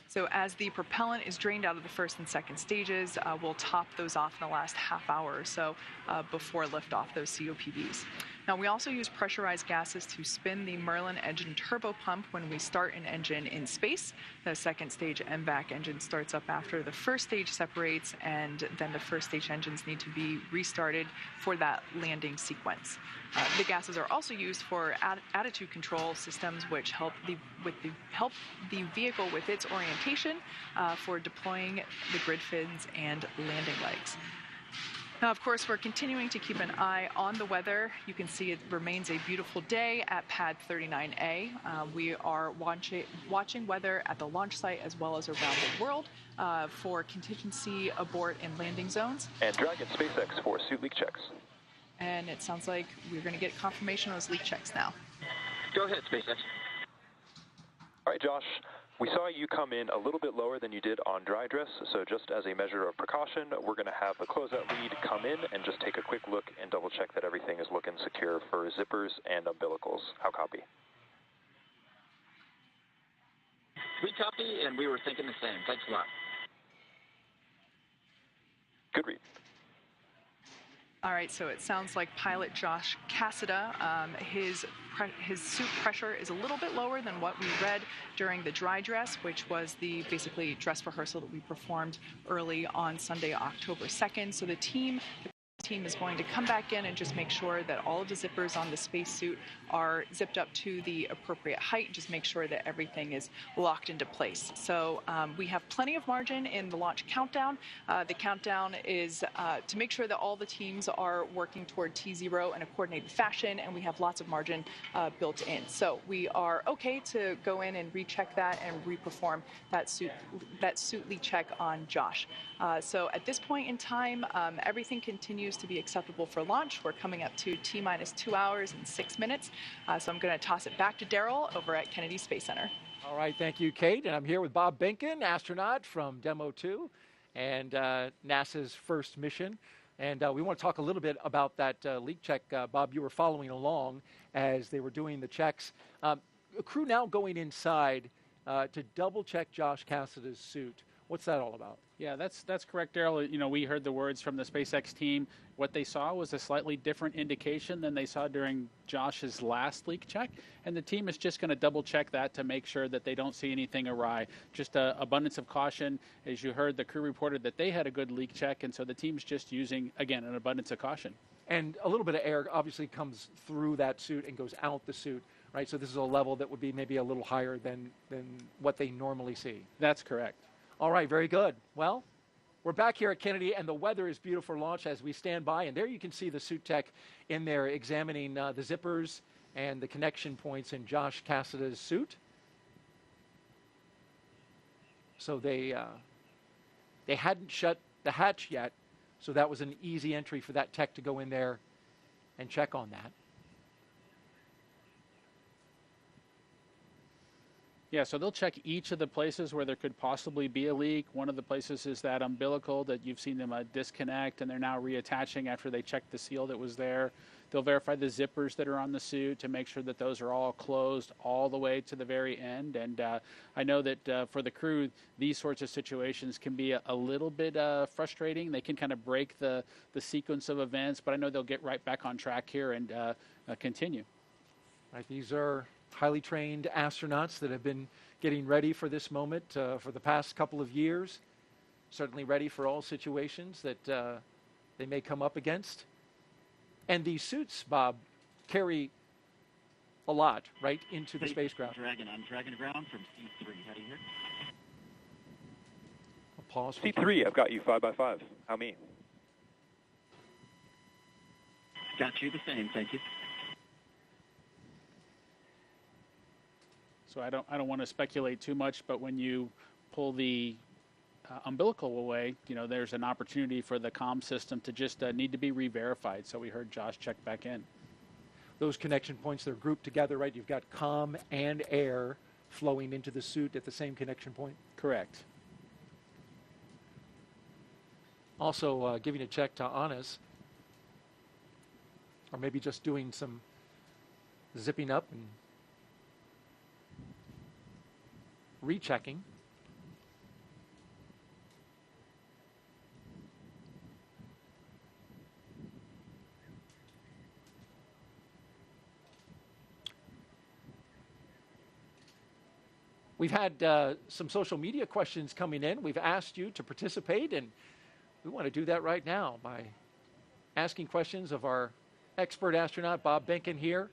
So as the propellant is drained out of the first and second stages, we'll top those off in the last half hour or so before liftoff, those COPVs. Now, we also use pressurized gases to spin the Merlin engine turbo pump when we start an engine in space. The second stage MVAC engine starts up after the first stage separates, and then the first stage engines need to be restarted for that landing sequence. The gases are also used for attitude control systems, which help the vehicle with its orientation for deploying the grid fins and landing legs. Now, of course, we're continuing to keep an eye on the weather. You can see it remains a beautiful day at Pad 39A. We are watching weather at the launch site as well as around the world for contingency abort and landing zones. And Dragon SpaceX for suit leak checks. And it sounds like we're going to get confirmation of those leak checks now. Go ahead, SpaceX. All right, Josh. We saw you come in a little bit lower than you did on dry dress, so just as a measure of precaution, we're going to have the closeout lead come in and just take a quick look and double check that everything is looking secure for zippers and umbilicals. How copy? We copy, and we were thinking the same. Thanks a lot. Good read. All right, so it sounds like pilot Josh Cassada, his suit pressure is a little bit lower than what we read during the dry dress, which was the basically dress rehearsal that we performed early on Sunday, October 2nd. So the team, the team is going to come back in and just make sure that all of the zippers on the spacesuit are zipped up to the appropriate height, just make sure that everything is locked into place. So we have plenty of margin in the launch countdown. The countdown is to make sure that all the teams are working toward T0 in a coordinated fashion, and we have lots of margin built in. So we are okay to go in and recheck that and reperform that suit leak check on Josh. So at this point in time, everything continues to be acceptable for launch. We're coming up to T-minus 2 hours and 6 minutes. So I'm going to toss it back to Daryl over at Kennedy Space Center. All right, thank you, Kate. And I'm here with Bob Benken, astronaut from Demo 2 and NASA's first mission. And we want to talk a little bit about that leak check. Bob, you were following along as they were doing the checks. A crew now going inside to double check Josh Cassada's suit. What's that all about? Yeah, that's correct, Daryl. You know, we heard the words from the SpaceX team. What they saw was a slightly different indication than they saw during Josh's last leak check, and the team is just going to double check that to make sure that they don't see anything awry. Just an abundance of caution. As you heard, the crew reported that they had a good leak check, and so the team's just using, again, an abundance of caution. And a little bit of air obviously comes through that suit and goes out the suit, right? So this is a level that would be maybe a little higher than what they normally see. That's correct. All right, very good. Well, we're back here at Kennedy, and the weather is beautiful for launch as we stand by. And there you can see the suit tech in there examining the zippers and the connection points in Josh Cassada's suit. So they hadn't shut the hatch yet, so that was an easy entry for that tech to go in there and check on that. Yeah, so they'll check each of the places where there could possibly be a leak. One of the places is that umbilical that you've seen them disconnect, and they're now reattaching after they checked the seal that was there. They'll verify the zippers that are on the suit to make sure that those are all closed all the way to the very end. And I know that for the crew, these sorts of situations can be a little bit frustrating. They can kind of break the sequence of events, but I know they'll get right back on track here and continue. Right, these are highly trained astronauts that have been getting ready for this moment for the past couple of years, certainly ready for all situations that they may come up against. And these suits, Bob, carry a lot, right, into the spacecraft. Dragon on Dragon ground from C3. Heading here. A pause. C3, I've got you 5x5. How me? Got you the same, thank you. So I don't want to speculate too much, but when you pull the umbilical away, you know, there's an opportunity for the comm system to just need to be re-verified. So we heard Josh check back in. Those connection points, they're grouped together, right? You've got comm and air flowing into the suit at the same connection point? Correct. Also giving a check to Anas, or maybe just doing some zipping up and rechecking. We've had some social media questions coming in. We've asked you to participate, and we want to do that right now by asking questions of our expert astronaut, Bob Benken, here.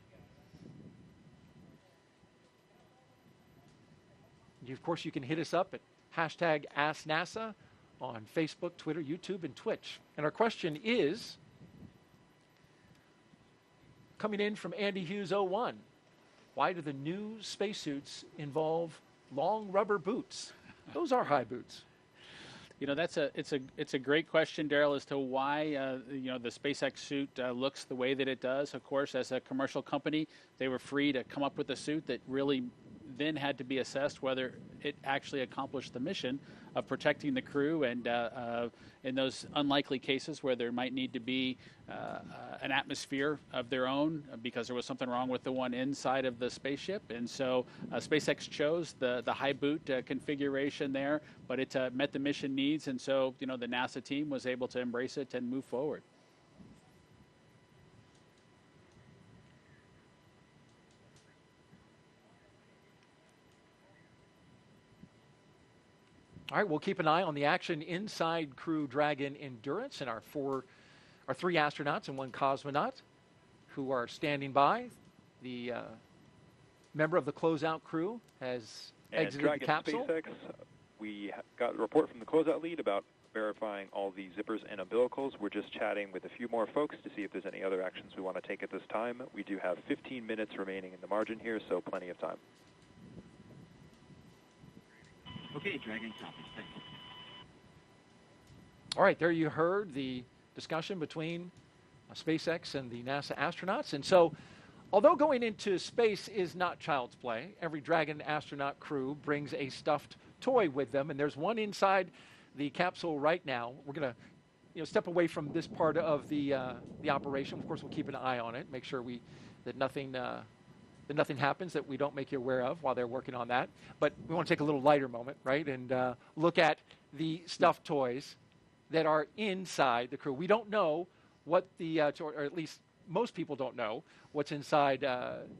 Of course, you can hit us up at hashtag AskNASA on Facebook, Twitter, YouTube, and Twitch. And our question is, coming in from Andy Hughes 01, why do the new spacesuits involve long rubber boots? Those are high boots. You know, it's a great question, Daryl, as to why the SpaceX suit looks the way that it does. Of course, as a commercial company, they were free to come up with a suit that really then had to be assessed whether it actually accomplished the mission of protecting the crew, and in those unlikely cases where there might need to be an atmosphere of their own because there was something wrong with the one inside of the spaceship. And so SpaceX chose the high boot configuration there, but it met the mission needs, and so the NASA team was able to embrace it and move forward. All right, we'll keep an eye on the action inside Crew-Dragon Endurance and our 4 our 3 astronauts and 1 cosmonaut who are standing by. The member of the closeout crew has exited Dragon the capsule. SpaceX, we got a report from the closeout lead about verifying all the zippers and umbilicals. We're just chatting with a few more folks to see if there's any other actions we want to take at this time. We do have 15 minutes remaining in the margin here, so plenty of time. Okay, Dragon, copies. Thanks. All right, there you heard the discussion between SpaceX and the NASA astronauts. And so, although going into space is not child's play, every Dragon astronaut crew brings a stuffed toy with them, and there's one inside the capsule right now. We're going to step away from this part of the operation. Of course, we'll keep an eye on it, make sure that nothing happens that we don't make you aware of while they're working on that. But we want to take a little lighter moment, right, and look at the stuffed toys that are inside the crew. We don't know what or at least most people don't know what's inside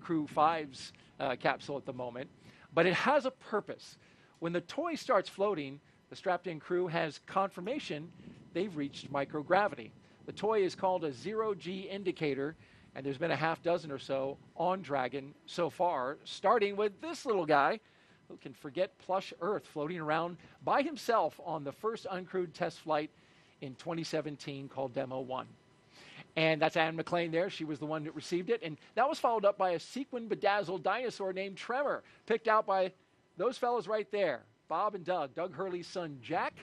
Crew-5's capsule at the moment, but it has a purpose. When the toy starts floating, the strapped-in crew has confirmation they've reached microgravity. The toy is called a zero-G indicator, and there's been a half dozen or so on Dragon so far, starting with this little guy who can forget plush Earth floating around by himself on the first uncrewed test flight in 2017 called Demo 1. And that's Anne McLean there. She was the one that received it. And that was followed up by a sequin-bedazzled dinosaur named Tremor, picked out by those fellows right there, Bob and Doug Hurley's son Jack,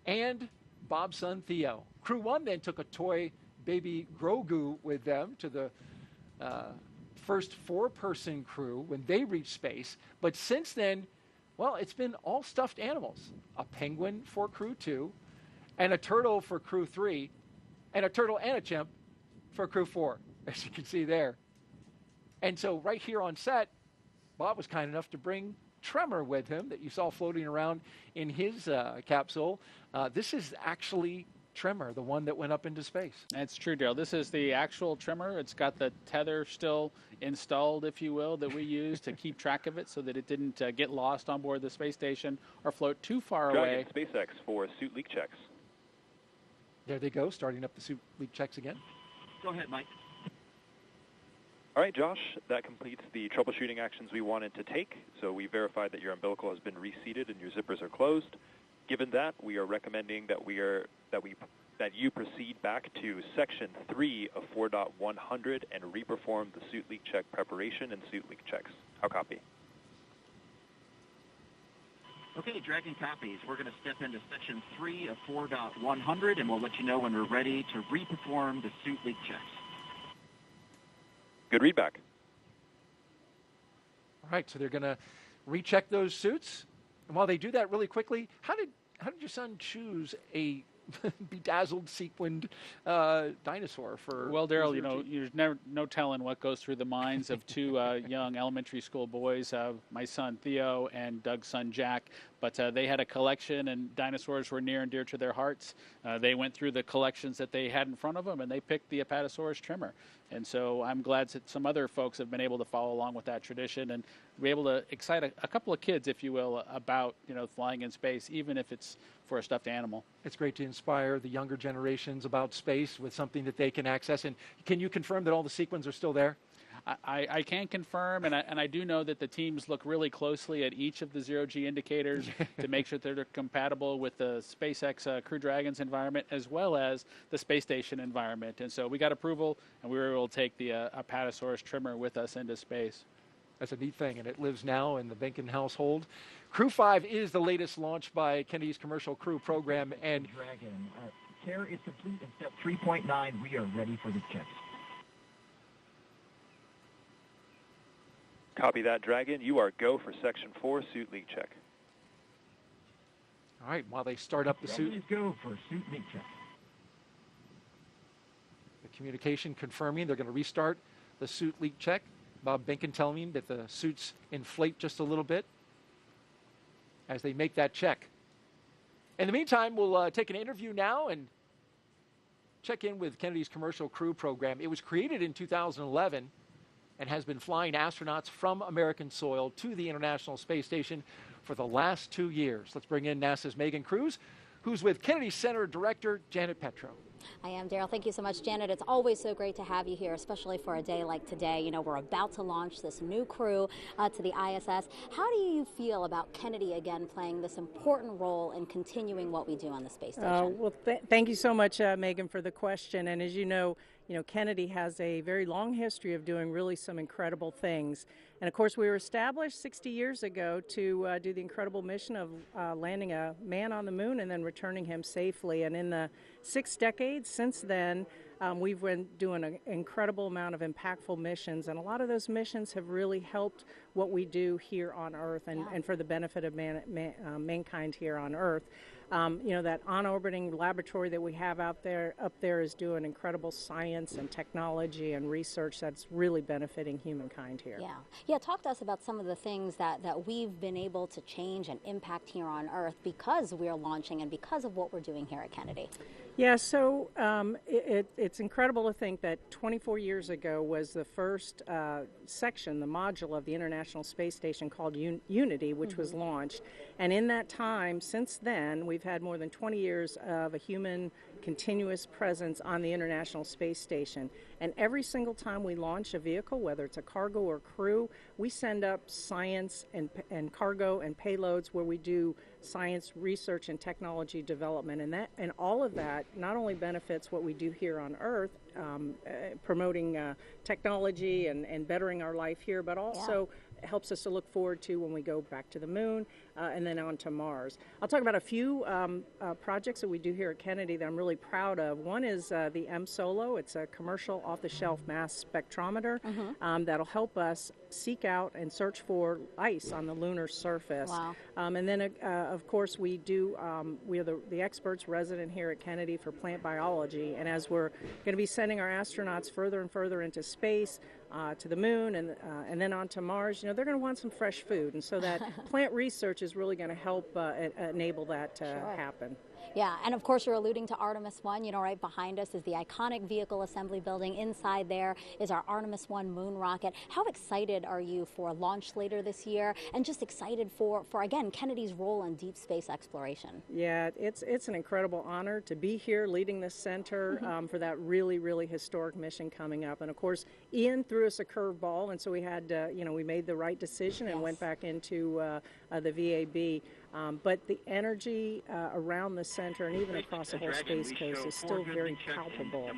and Bob's son Theo. Crew 1 then took a toy baby Grogu with them to the first 4-person crew when they reached space. But since then, well, it's been all stuffed animals. A penguin for Crew 2, and a turtle for Crew 3, and a turtle and a chimp for Crew 4, as you can see there. And so right here on set, Bob was kind enough to bring Tremor with him that you saw floating around in his capsule. This is actually Tremor, the one that went up into space. That's true, Daryl. This is the actual Tremor. It's got the tether still installed, if you will, that we use to keep track of it so that it didn't get lost on board the space station or float too far away. SpaceX for suit leak checks. There they go, starting up the suit leak checks again. Go ahead, Mike. All right, Josh, that completes the troubleshooting actions we wanted to take. So we verified that your umbilical has been reseated and your zippers are closed. Given that, we are recommending that you proceed back to Section 3 of 4.100 and reperform the suit leak check preparation and suit leak checks. How copy? Okay, Dragon copies. We're going to step into Section 3 of 4.100, and we'll let you know when we're ready to reperform the suit leak checks. Good readback. All right, so they're going to recheck those suits. And while they do that really quickly, how did your son choose a bedazzled, sequined dinosaur for? Well, Daryl, there's never no telling what goes through the minds of 2 young elementary school boys, my son Theo and Doug's son Jack. But they had a collection, and dinosaurs were near and dear to their hearts. They went through the collections that they had in front of them, and they picked the Apatosaurus Tremor. And so I'm glad that some other folks have been able to follow along with that tradition and be able to excite a couple of kids, if you will, about flying in space, even if it's for a stuffed animal. It's great to inspire the younger generations about space with something that they can access. And can you confirm that all the sequins are still there? I can confirm, and I do know that the teams look really closely at each of the zero-G indicators to make sure that they're compatible with the SpaceX Crew Dragon's environment as well as the space station environment. And so we got approval, and we were able to take the Apatosaurus Tremor with us into space. That's a neat thing, and it lives now in the Benkin household. Crew-5 is the latest launch by Kennedy's Commercial Crew program. And Dragon, care is complete in step 3.9. We are ready for the checks. Copy that, Dragon. You are go for Section 4 suit leak check. All right, while they start up the suit. Please go for suit leak check. The communication confirming they're going to restart the suit leak check. Bob Benkin telling me that the suits inflate just a little bit as they make that check. In the meantime, we'll take an interview now and check in with Kennedy's Commercial Crew program. It was created in 2011 and has been flying astronauts from American soil to the International Space Station for the last 2 years. Let's bring in NASA's Megan Cruz, who's with Kennedy Center Director Janet Petro. I am, Daryl. Thank you so much, Janet. It's always so great to have you here, especially for a day like today. You know, we're about to launch this new crew to the ISS. How do you feel about Kennedy again playing this important role in continuing what we do on the space station? Well, thank you so much, Megan, for the question. And as you know, Kennedy has a very long history of doing really some incredible things. And of course, we were established 60 years ago to do the incredible mission of landing a man on the moon and then returning him safely. And in the 6 decades since then, we've been doing an incredible amount of impactful missions. And a lot of those missions have really helped what we do here on Earth and for the benefit of mankind here on Earth. That on-orbiting laboratory that we have up there is doing incredible science and technology and research that's really benefiting humankind here. Yeah. Talk to us about some of the things that we've been able to change and impact here on Earth because we're launching and because of what we're doing here at Kennedy. Yeah, so it's incredible to think that 24 years ago was the first section, the module of the International Space Station called Unity, which was launched. And in that time, since then, we've had more than 20 years of a human continuous presence on the International Space Station. And every single time we launch a vehicle, whether it's a cargo or crew, we send up science and cargo and payloads where we do science research and technology development. And all of that not only benefits what we do here on Earth, promoting technology and bettering our life here, but also helps us to look forward to when we go back to the moon and then on to Mars. I'll talk about a few projects that we do here at Kennedy that I'm really proud of. One is the M-SOLO. It's a commercial off-the-shelf mass spectrometer that'll help us seek out and search for ice on the lunar surface. Wow. And then, of course, we are the experts resident here at Kennedy for plant biology. And as we're going to be sending our astronauts further and further into space, to the moon and then on to Mars, they're going to want some fresh food. And so that plant research is really going to help enable that to happen. Yeah, and of course you're alluding to Artemis 1. Right behind us is the iconic vehicle assembly building. Inside there is our Artemis 1 moon rocket. How excited are you for launch later this year and just excited for again, Kennedy's role in deep space exploration? Yeah, it's an incredible honor to be here leading this center for that really, really historic mission coming up. And of course, Ian threw us a curveball, and so we had, we made the right decision and went back into the VAB. But the energy around the center and even across the whole Space Coast is still very palpable.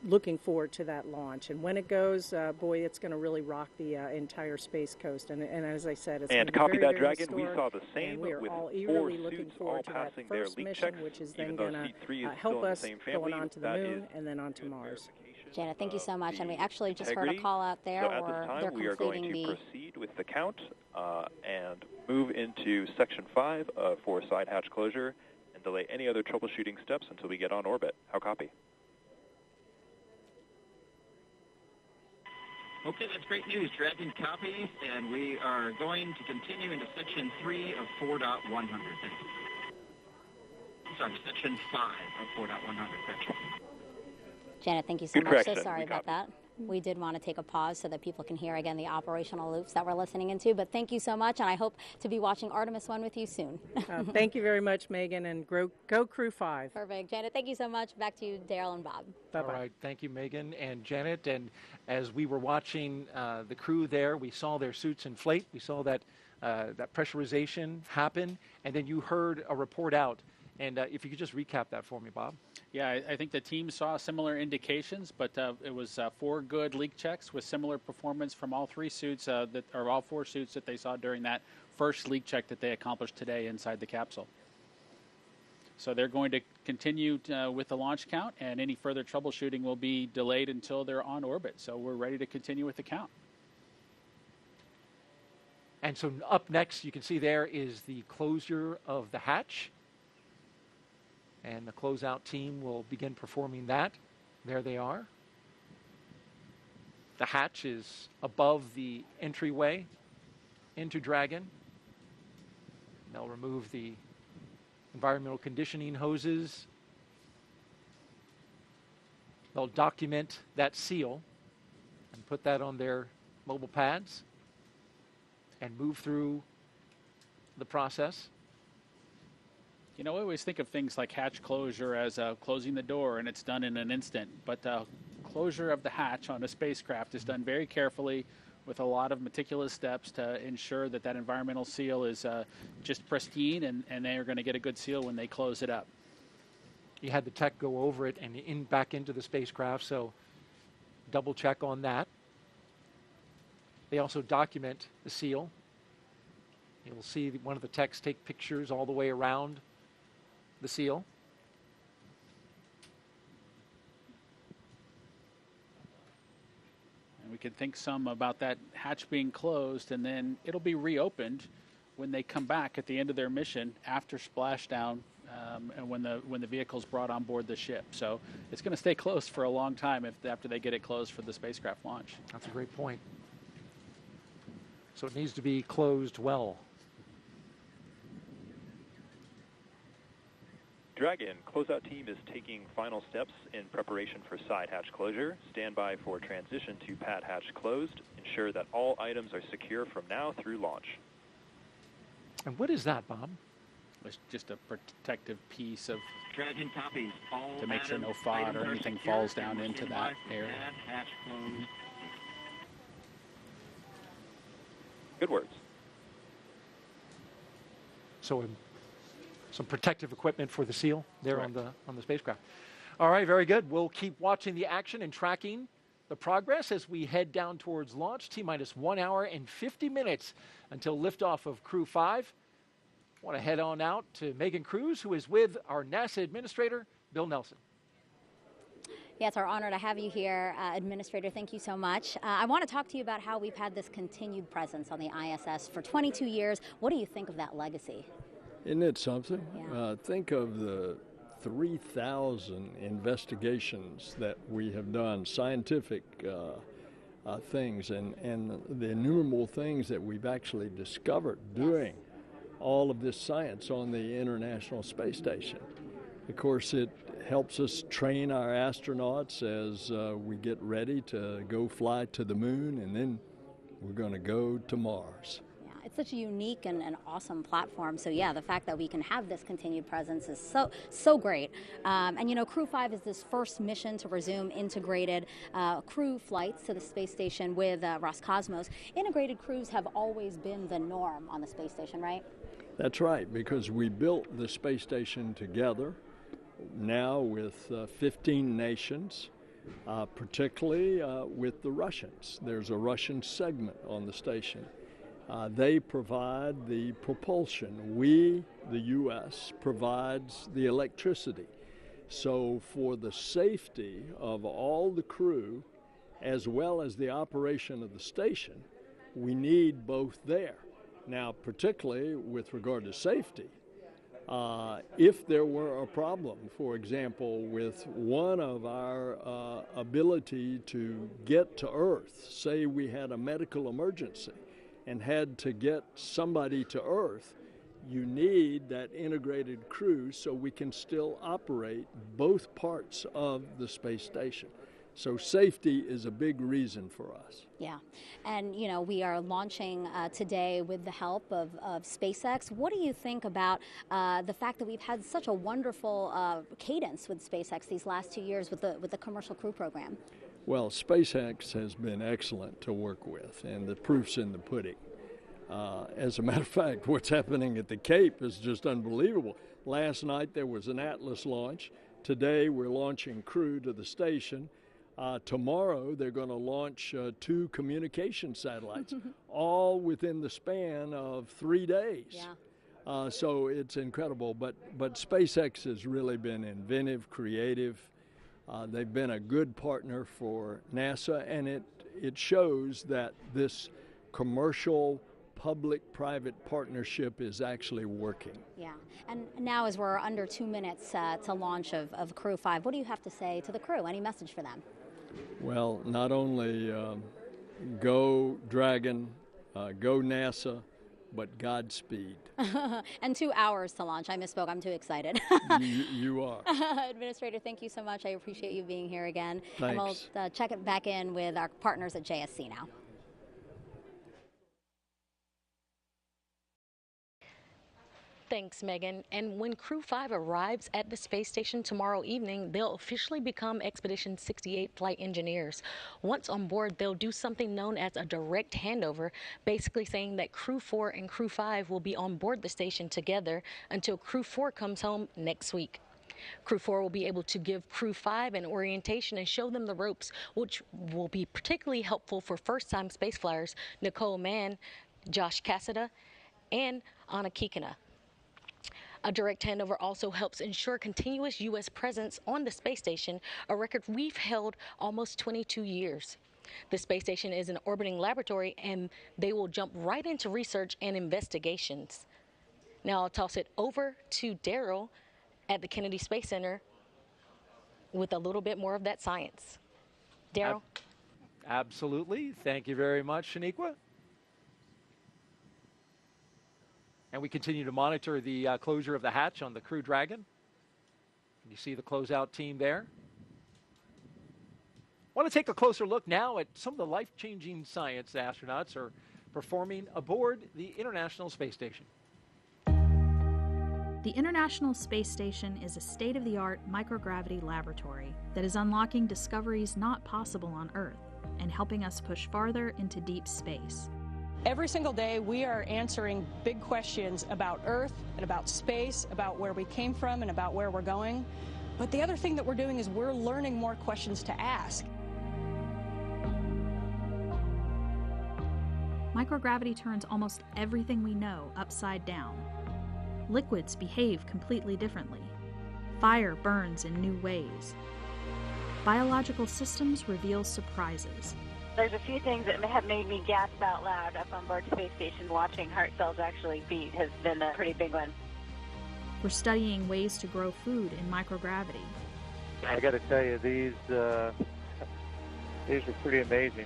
Looking forward to that launch. And when it goes, boy, it's going to really rock the entire Space Coast. And as I said, it's going to be copy very, that, very Dragon. historic. We saw the same we are with all 4 eagerly looking suits forward all to that passing their first leak mission, checks, which is even then though going Seat 3 to is help still in us the same family. going on to the That moon is and then on to Mars. Janet, thank you so much. And we actually just heard a integrity. call out there So at this where time, they're we are going completing to the... proceed with the count and move into Section 5 for side hatch closure and delay any other troubleshooting steps until we get on orbit. How copy? Okay, that's great news. Dragon copy, and we are going to continue into Section 3 of 4.100. Sorry, Section 5 of 4.100. Janet, thank you so Good much. So correction. sorry We about copy. that. We did want to take a pause so that people can hear again the operational loops that we're listening into. But thank you so much, and I hope to be watching Artemis 1 with you soon. Thank you very much, Megan, and go Crew-5. Perfect. Janet, thank you so much. Back to you, Daryl and Bob. Bye-bye. All right, thank you, Megan and Janet. And as we were watching the crew there, we saw their suits inflate. We saw that pressurization happen, and then you heard a report out. And if you could just recap that for me, Bob. Yeah, I think the team saw similar indications, but it was 4 good leak checks with similar performance from all 3 suits, all 4 suits that they saw during that first leak check that they accomplished today inside the capsule. So they're going to continue with the launch count, and any further troubleshooting will be delayed until they're on orbit. So we're ready to continue with the count. And so up next, you can see there is the closure of the hatch. And the closeout team will begin performing that. There they are. The hatch is above the entryway into Dragon. They'll remove the environmental conditioning hoses. They'll document that seal and put that on their mobile pads and move through the process. You know, I always think of things like hatch closure as closing the door and it's done in an instant. But closure of the hatch on a spacecraft is done very carefully with a lot of meticulous steps to ensure that that environmental seal is just pristine and they are going to get a good seal when they close it up. You had the tech go over it and back into the spacecraft, so double check on that. They also document the seal. You'll see one of the techs take pictures all the way around the seal. And we can think some about that hatch being closed, and then it'll be reopened when they come back at the end of their mission after splashdown, and when the vehicle's brought on board the ship. So it's going to stay closed for a long time after they get it closed for the spacecraft launch. That's a great point. So it needs to be closed well. Dragon, closeout team is taking final steps in preparation for side hatch closure. Stand by for transition to pad hatch closed. Ensure that all items are secure from now through launch. And what is that, Bob? It's just a protective piece of Dragon copies. All to make sure no items FOD or are anything secure. falls down into that area. Pad hatch closed. Good words. So some protective equipment for the seal there Correct. on the spacecraft. All right, very good. We'll keep watching the action and tracking the progress as we head down towards launch. T-minus 1 hour and 50 minutes until liftoff of Crew-5. I want to head on out to Megan Cruz, who is with our NASA administrator, Bill Nelson. Yeah, it's our honor to have you here, Administrator. Thank you so much. I want to talk to you about how we've had this continued presence on the ISS for 22 years. What do you think of that legacy? Isn't it something? Yeah. Think of the 3,000 investigations that we have done, scientific things, and the innumerable things that we've actually discovered doing all of this science on the International Space Station. Of course, it helps us train our astronauts as we get ready to go fly to the moon, and then we're going to go to Mars. Yeah, it's such a unique and awesome platform. So yeah, the fact that we can have this continued presence is so great. And you know, Crew-5 is this first mission to resume integrated crew flights to the space station with Roscosmos. Integrated crews have always been the norm on the space station, right? That's right, because we built the space station together, now with 15 nations, particularly with the Russians. There's a Russian segment on the station. They provide the propulsion. We, the U.S., provides the electricity. So for the safety of all the crew, as well as the operation of the station, we need both there. Now, particularly with regard to safety, if there were a problem, for example, with one of our ability to get to Earth, say we had a medical emergency and had to get somebody to Earth, you need that integrated crew so we can still operate both parts of the space station. So safety is a big reason for us. Yeah, and you know, we are launching today with the help of SpaceX. What do you think about the fact that we've had such a wonderful cadence with SpaceX these last 2 years with the commercial crew program? Well, SpaceX has been excellent to work with, and the proof's in the pudding. As a matter of fact, what's happening at the Cape is just unbelievable. Last night there was an Atlas launch. Today we're launching crew to the station. Tomorrow they're going to launch 2 communication satellites, all within the span of 3 days. Yeah. So it's incredible. But SpaceX has really been inventive, creative. They've been a good partner for NASA, and it shows that this commercial public-private partnership is actually working. Yeah, and now as we're under 2 minutes to launch of Crew-5, what do you have to say to the crew? Any message for them? Well, not only go Dragon, go NASA, but Godspeed. And 2 hours to launch. I misspoke. I'm too excited. You are. Administrator, thank you so much. I appreciate you being here again. Thanks. And we'll check it back in with our partners at JSC now. Thanks, Megan. And when Crew-5 arrives at the space station tomorrow evening, they'll officially become Expedition 68 flight engineers. Once on board, they'll do something known as a direct handover, basically saying that Crew-4 and Crew-5 will be on board the station together until Crew-4 comes home next week. Crew-4 will be able to give Crew-5 an orientation and show them the ropes, which will be particularly helpful for first-time space flyers Nicole, Mann, Josh Cassada, and Kikina. A direct handover also helps ensure continuous U.S. presence on the space station, a record we've held almost 22 years. The space station is an orbiting laboratory, and they will jump right into research and investigations. Now I'll toss it over to Daryl at the Kennedy Space Center with a little bit more of that science. Daryl? Absolutely. Thank you very much, Shaniqua. And we continue to monitor the closure of the hatch on the Crew-Dragon. You see the closeout team there. I want to take a closer look now at some of the life-changing science the astronauts are performing aboard the International Space Station. The International Space Station is a state-of-the-art microgravity laboratory that is unlocking discoveries not possible on Earth and helping us push farther into deep space. Every single day, we are answering big questions about Earth and about space, about where we came from and about where we're going. But the other thing that we're doing is we're learning more questions to ask. Microgravity turns almost everything we know upside down. Liquids behave completely differently. Fire burns in new ways. Biological systems reveal surprises. There's a few things that have made me gasp out loud up on board space station. Watching heart cells actually beat has been a pretty big one. We're studying ways to grow food in microgravity. I got to tell you, these are pretty amazing.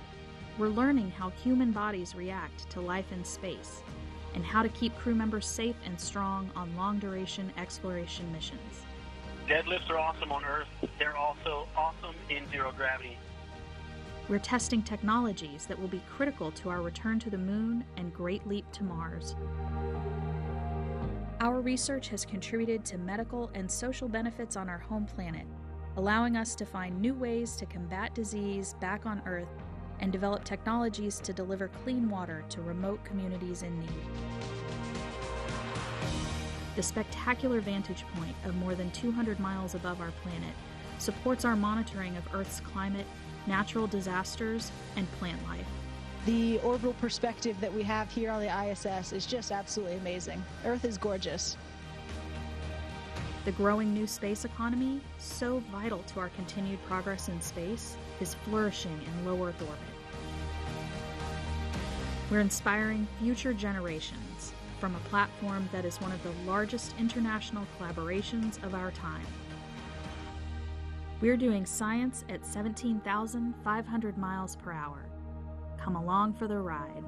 We're learning how human bodies react to life in space and how to keep crew members safe and strong on long-duration exploration missions. Deadlifts are awesome on Earth. They're also awesome in zero gravity. We're testing technologies that will be critical to our return to the moon and great leap to Mars. Our research has contributed to medical and social benefits on our home planet, allowing us to find new ways to combat disease back on Earth and develop technologies to deliver clean water to remote communities in need. The spectacular vantage point of more than 200 miles above our planet supports our monitoring of Earth's climate, natural disasters, and plant life. The orbital perspective that we have here on the ISS is just absolutely amazing. Earth is gorgeous. The growing new space economy, so vital to our continued progress in space, is flourishing in low Earth orbit. We're inspiring future generations from a platform that is one of the largest international collaborations of our time. We're doing science at 17,500 miles per hour. Come along for the ride.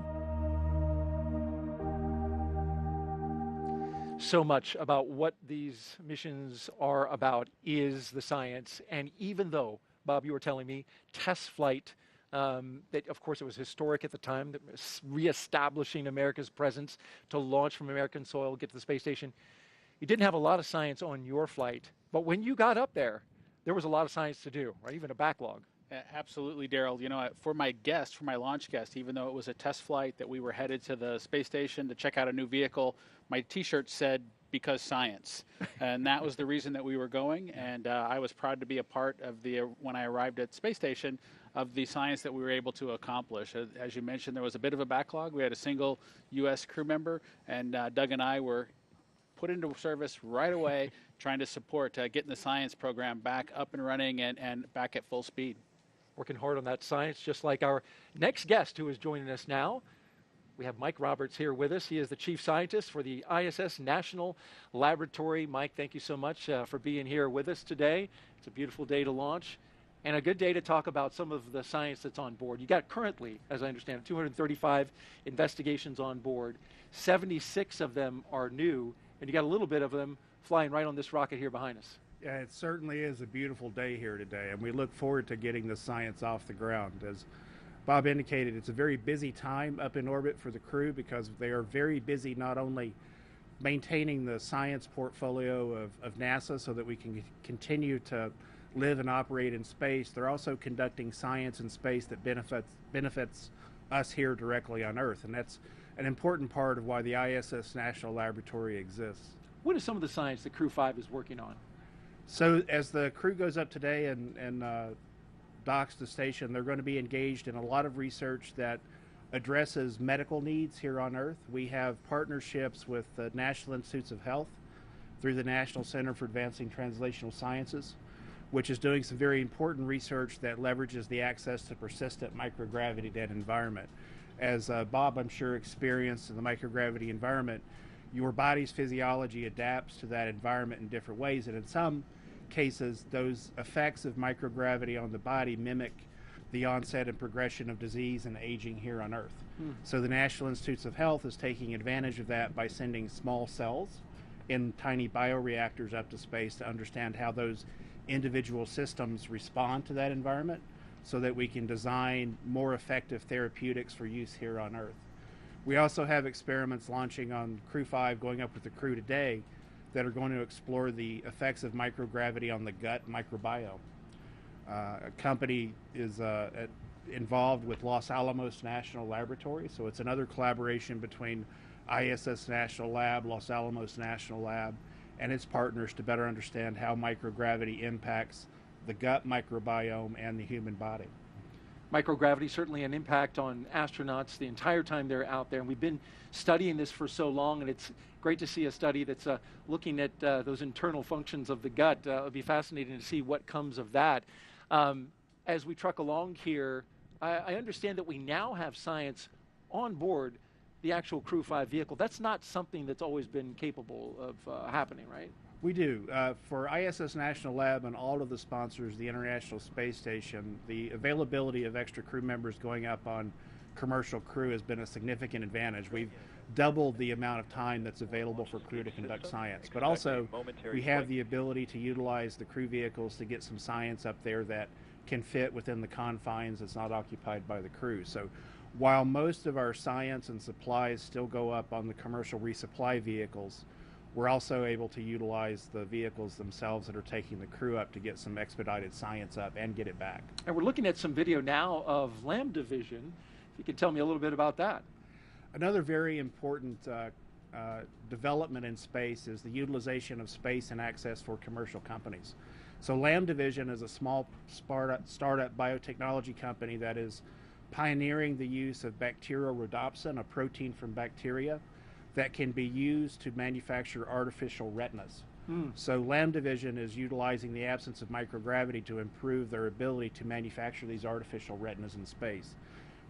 So much about what these missions are about is the science. And even though, Bob, you were telling me, test flight, that of course it was historic at the time, that was reestablishing America's presence to launch from American soil, get to the space station. You didn't have a lot of science on your flight, but when you got up there was a lot of science to do, right? Even a backlog. Absolutely, Daryl. You know, for my launch guest, even though it was a test flight that we were headed to the space station to check out a new vehicle, my T-shirt said, "Because science." And that was the reason that we were going. And I was proud to be a part of when I arrived at the space station, of the science that we were able to accomplish. As you mentioned, there was a bit of a backlog. We had a single U.S. crew member, and Doug and I were put into service right away, trying to support getting the science program back up and running and back at full speed. Working hard on that science, just like our next guest who is joining us now. We have Mike Roberts here with us. He is the chief scientist for the ISS National Laboratory. Mike, thank you so much for being here with us today. It's a beautiful day to launch and a good day to talk about some of the science that's on board. You got currently, as I understand, 235 investigations on board. 76 of them are new, and you got a little bit of them flying right on this rocket here behind us. Yeah, it certainly is a beautiful day here today, and we look forward to getting the science off the ground. As Bob indicated, it's a very busy time up in orbit for the crew because they are very busy not only maintaining the science portfolio of NASA so that we can continue to live and operate in space. They're also conducting science in space that benefits us here directly on Earth, and that's an important part of why the ISS National Laboratory exists. What is some of the science that Crew-5 is working on? So as the crew goes up today and docks the station, they're going to be engaged in a lot of research that addresses medical needs here on Earth. We have partnerships with the National Institutes of Health through the National Center for Advancing Translational Sciences, which is doing some very important research that leverages the access to persistent microgravity dead environment. As Bob, I'm sure, experienced in the microgravity environment, your body's physiology adapts to that environment in different ways, and in some cases, those effects of microgravity on the body mimic the onset and progression of disease and aging here on Earth. So the National Institutes of Health is taking advantage of that by sending small cells in tiny bioreactors up to space to understand how those individual systems respond to that environment so that we can design more effective therapeutics for use here on Earth. We also have experiments launching on Crew-5, going up with the crew today, that are going to explore the effects of microgravity on the gut microbiome. A company is involved with Los Alamos National Laboratory, so it's another collaboration between ISS National Lab, Los Alamos National Lab, and its partners to better understand how microgravity impacts the gut microbiome and the human body. Microgravity certainly an impact on astronauts the entire time they're out there, and we've been studying this for so long, and it's great to see a study that's looking at those internal functions of the gut. It'll be fascinating to see what comes of that. As we truck along here, I understand that we now have science on board the actual Crew-5 vehicle. That's not something that's always been capable of happening, right? We do. For ISS National Lab and all of the sponsors of the International Space Station, the availability of extra crew members going up on commercial crew has been a significant advantage. We've doubled the amount of time that's available for crew to conduct science. But also, we have the ability to utilize the crew vehicles to get some science up there that can fit within the confines that's not occupied by the crew. So while most of our science and supplies still go up on the commercial resupply vehicles, we're also able to utilize the vehicles themselves that are taking the crew up to get some expedited science up and get it back. And we're looking at some video now of Lambda Vision. If you could tell me a little bit about that. Another very important development in space is the utilization of space and access for commercial companies. So Lambda Vision is a small startup biotechnology company that is pioneering the use of bacteriorhodopsin, a protein from bacteria, that can be used to manufacture artificial retinas. So Lambda Vision is utilizing the absence of microgravity to improve their ability to manufacture these artificial retinas in space.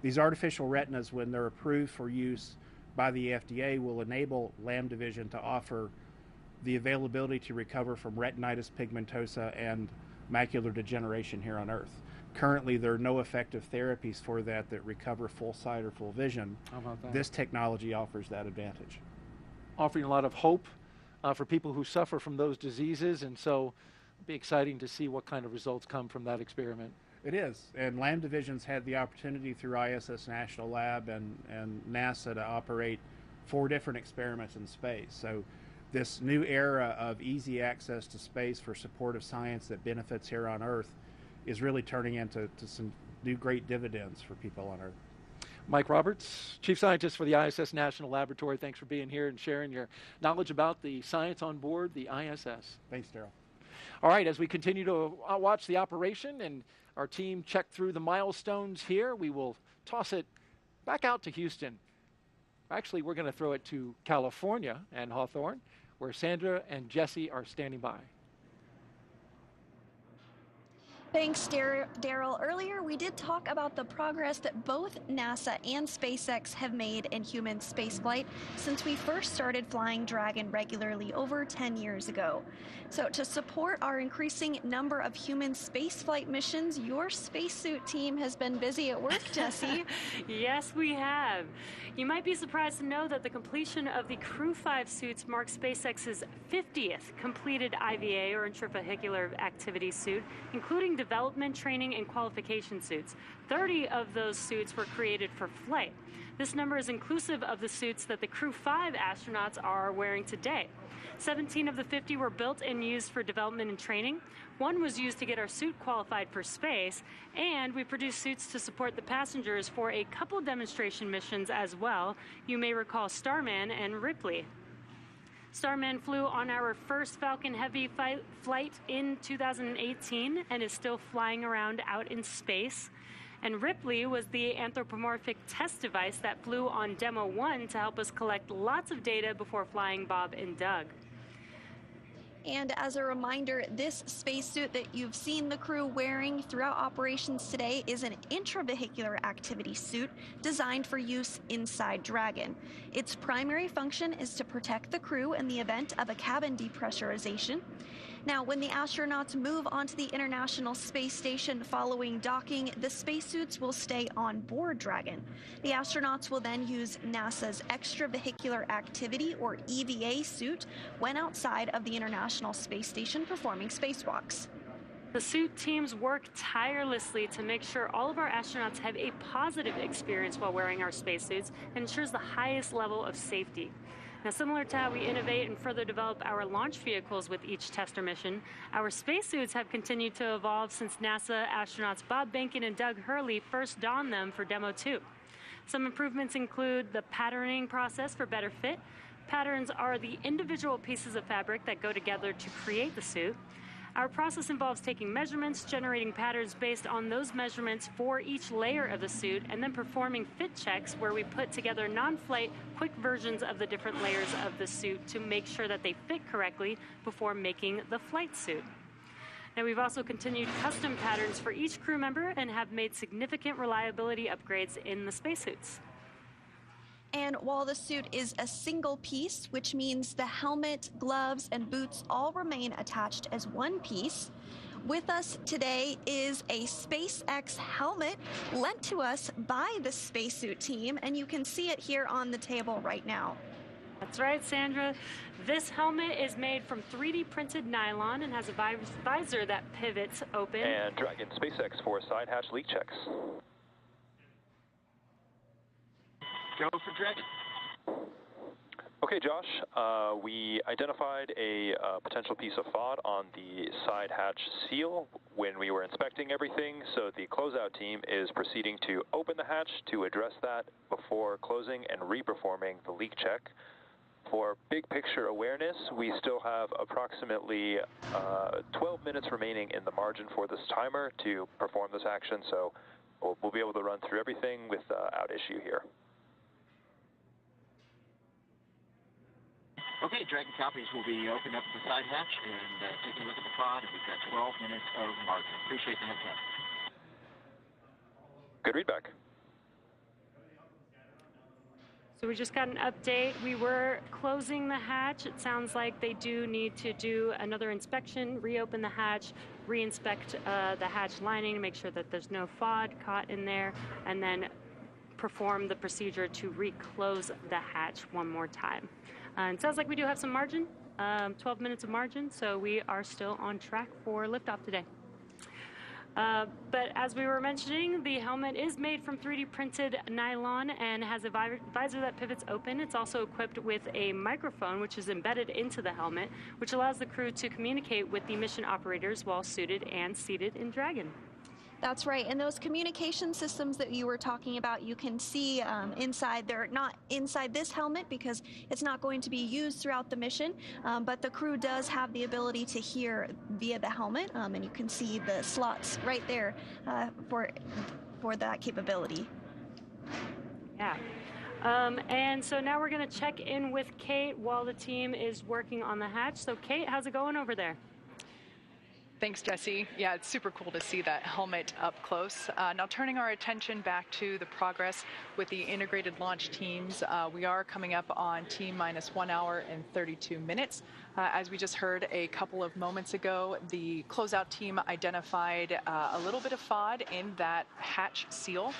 These artificial retinas, when they're approved for use by the FDA, will enable Lambda Vision to offer the availability to recover from retinitis pigmentosa and macular degeneration here on Earth. Currently, there are no effective therapies for that recover full sight or full vision. How about that? This technology offers that advantage. Offering a lot of hope for people who suffer from those diseases, and so it'll be exciting to see what kind of results come from that experiment. It is, and Lambda Vision's had the opportunity through ISS National Lab and NASA to operate 4 different experiments in space. So this new era of easy access to space for supportive science that benefits here on Earth is really turning into some new great dividends for people on Earth. Mike Roberts, Chief Scientist for the ISS National Laboratory, thanks for being here and sharing your knowledge about the science on board the ISS. Thanks, Daryl. All right, as we continue to watch the operation and our team check through the milestones here, we will toss it back out to Houston. Actually, we're going to throw it to California and Hawthorne, where Sandra and Jesse are standing by. Thanks, Daryl. Earlier, we did talk about the progress that both NASA and SpaceX have made in human spaceflight since we first started flying Dragon regularly over 10 years ago. So to support our increasing number of human spaceflight missions, your spacesuit team has been busy at work, Jesse. Yes, we have. You might be surprised to know that the completion of the Crew-5 suits marks SpaceX's 50th completed IVA, or intravehicular activity suit, including development, training, and qualification suits. 30 of those suits were created for flight. This number is inclusive of the suits that the Crew-5 astronauts are wearing today. 17 of the 50 were built and used for development and training. One was used to get our suit qualified for space, and we produced suits to support the passengers for a couple demonstration missions as well. You may recall Starman and Ripley. Starman flew on our first Falcon Heavy flight in 2018 and is still flying around out in space. And Ripley was the anthropomorphic test device that flew on Demo 1 to help us collect lots of data before flying Bob and Doug. And as a reminder, this spacesuit that you've seen the crew wearing throughout operations today is an intravehicular activity suit designed for use inside Dragon. Its primary function is to protect the crew in the event of a cabin depressurization. Now, when the astronauts move onto the International Space Station following docking, the spacesuits will stay on board Dragon. The astronauts will then use NASA's Extravehicular Activity, or EVA, suit when outside of the International Space Station performing spacewalks. The suit teams work tirelessly to make sure all of our astronauts have a positive experience while wearing our spacesuits and ensures the highest level of safety. Now, similar to how we innovate and further develop our launch vehicles with each tester mission, our spacesuits have continued to evolve since NASA astronauts Bob Behnken and Doug Hurley first donned them for Demo 2. Some improvements include the patterning process for better fit. Patterns are the individual pieces of fabric that go together to create the suit. Our process involves taking measurements, generating patterns based on those measurements for each layer of the suit, and then performing fit checks where we put together non-flight, quick versions of the different layers of the suit to make sure that they fit correctly before making the flight suit. Now, we've also continued custom patterns for each crew member and have made significant reliability upgrades in the spacesuits. And while the suit is a single piece, which means the helmet, gloves, and boots all remain attached as one piece, with us today is a SpaceX helmet lent to us by the spacesuit team, and you can see it here on the table right now. That's right, Sandra. This helmet is made from 3D printed nylon and has a visor that pivots open. And Dragon SpaceX for side hatch leak checks. Go for Dragon. Okay, Josh, we identified a potential piece of FOD on the side hatch seal when we were inspecting everything, so the closeout team is proceeding to open the hatch to address that before closing and re-performing the leak check. For big picture awareness, we still have approximately 12 minutes remaining in the margin for this timer to perform this action, so we'll be able to run through everything without issue here. Okay, Dragon copies will be opened up the side hatch and taking a look at the pod, and we've got 12 minutes of margin. Appreciate the heads up. Good readback. So we just got an update. We were closing the hatch. It sounds like they do need to do another inspection, reopen the hatch, re-inspect the hatch lining to make sure that there's no FOD caught in there, and then perform the procedure to re-close the hatch one more time. It sounds like we do have some margin, 12 minutes of margin, so we are still on track for liftoff today. But as we were mentioning, the helmet is made from 3D printed nylon and has a visor that pivots open. It's also equipped with a microphone, which is embedded into the helmet, which allows the crew to communicate with the mission operators while suited and seated in Dragon. That's right, and those communication systems that you were talking about, you can see inside. They're not inside this helmet because it's not going to be used throughout the mission, but the crew does have the ability to hear via the helmet, and you can see the slots right there for that capability. Yeah. And so now we're going to check in with Kate while the team is working on the hatch. So Kate, how's it going over there? Thanks, Jesse. Yeah, it's super cool to see that helmet up close. Now turning our attention back to the progress with the integrated launch teams, we are coming up on T-minus 1 hour and 32 minutes. As we just heard a couple of moments ago, the closeout team identified a little bit of FOD in that hatch seal.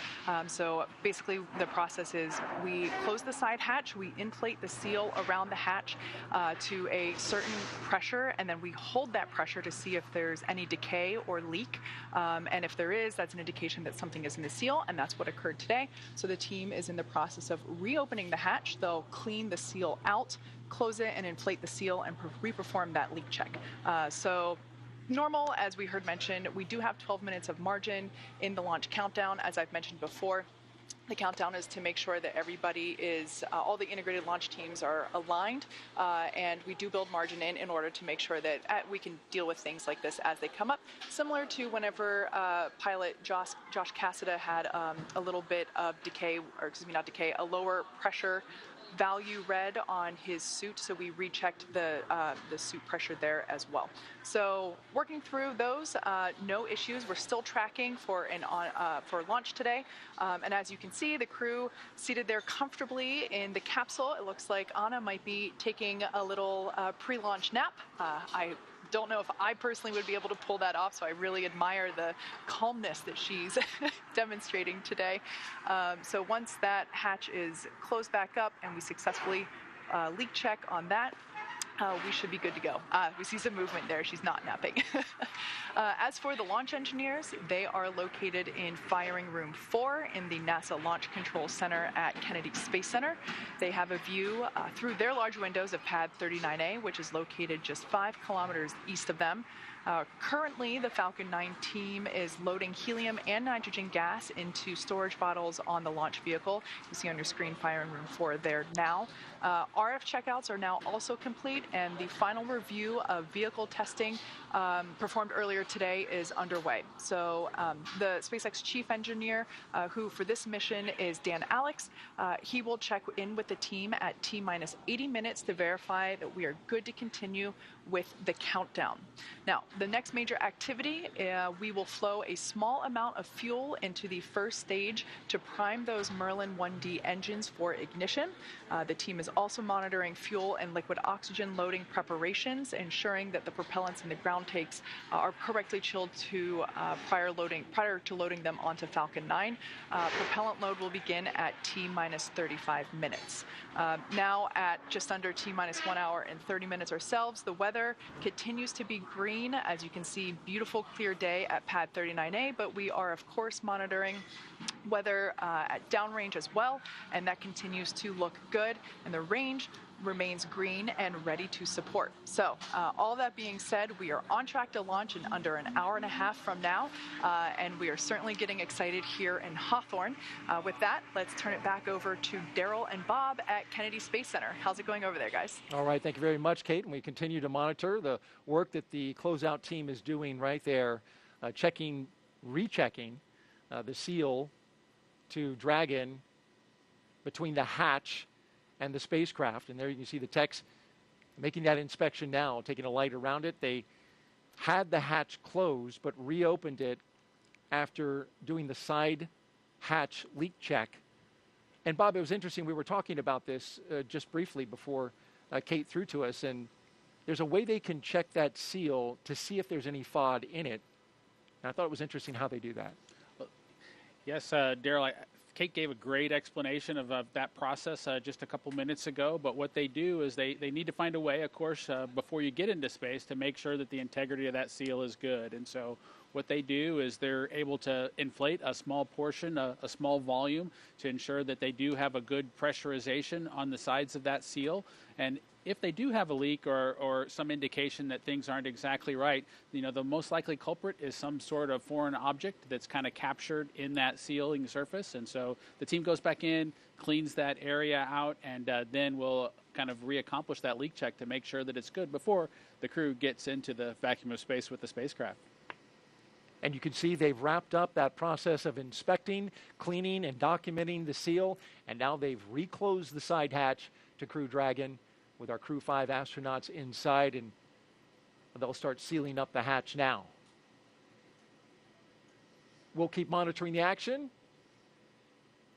So basically the process is we close the side hatch, we inflate the seal around the hatch to a certain pressure, and then we hold that pressure to see if there's there's any decay or leak. And if there is, that's an indication that something is in the seal, and that's what occurred today. So the team is in the process of reopening the hatch. They'll clean the seal out, close it, and inflate the seal and re-perform that leak check. So normal, as we heard mentioned, we do have 12 minutes of margin in the launch countdown, as I've mentioned before. The countdown is to make sure that everybody is, all the integrated launch teams are aligned, and we do build margin in order to make sure that we can deal with things like this as they come up, similar to whenever pilot Josh Cassada had a little bit of decay, or excuse me, not decay, a lower pressure value read on his suit, so we rechecked the suit pressure there as well. So working through those, no issues. We're still tracking for launch today, and as you can see, the crew seated there comfortably in the capsule. It looks like Anna might be taking a little pre-launch nap. I don't know if I personally would be able to pull that off, so I really admire the calmness that she's demonstrating today. So once that hatch is closed back up and we successfully leak check on that, we should be good to go. We see some movement there. She's not napping. As for the launch engineers, they are located in Firing Room 4 in the NASA Launch Control Center at Kennedy Space Center. They have a view through their large windows of Pad 39A, which is located just 5 kilometers east of them. Currently, the Falcon 9 team is loading helium and nitrogen gas into storage bottles on the launch vehicle. You see on your screen Firing Room 4 there now. RF checkouts are now also complete, and the final review of vehicle testing performed earlier today is underway. So the SpaceX chief engineer, who for this mission is Dan Alex, he will check in with the team at T-minus 80 minutes to verify that we are good to continue with the countdown. Now, the next major activity, we will flow a small amount of fuel into the first stage to prime those Merlin 1D engines for ignition. The team is also monitoring fuel and liquid oxygen loading preparations, ensuring that the propellants in the ground tanks are correctly chilled to prior to loading them onto Falcon 9. Propellant load will begin at T-minus 35 minutes. Now at just under T-minus 1 hour and 30 minutes ourselves, the weather continues to be green. As you can see, beautiful clear day at Pad 39A, but we are of course monitoring weather at downrange as well, and that continues to look good, and the range remains green and ready to support. So all that being said, we are on track to launch in under an hour and a half from now, and we are certainly getting excited here in Hawthorne. With that, let's turn it back over to Daryl and Bob at Kennedy Space Center. How's it going over there, guys? All right, thank you very much, Kate, and we continue to monitor the work that the closeout team is doing right there, rechecking the seal to Dragon between the hatch and the spacecraft. And there you can see the techs making that inspection now, taking a light around it. They had the hatch closed, but reopened it after doing the side hatch leak check. And Bob, it was interesting. We were talking about this just briefly before Kate threw to us, and there's a way they can check that seal to see if there's any FOD in it. And I thought it was interesting how they do that. Yes, Daryl, Kate gave a great explanation of that process just a couple minutes ago, but what they do is they need to find a way, of course, before you get into space to make sure that the integrity of that seal is good. And so what they do is they're able to inflate a small portion, a small volume, to ensure that they do have a good pressurization on the sides of that seal. And if they do have a leak or some indication that things aren't exactly right, the most likely culprit is some sort of foreign object that's kind of captured in that sealing surface. And so the team goes back in, cleans that area out, and then we'll kind of reaccomplish that leak check to make sure that it's good before the crew gets into the vacuum of space with the spacecraft. And you can see they've wrapped up that process of inspecting, cleaning, and documenting the seal, and now they've reclosed the side hatch to Crew Dragon with our Crew-5 astronauts inside, and they'll start sealing up the hatch now. We'll keep monitoring the action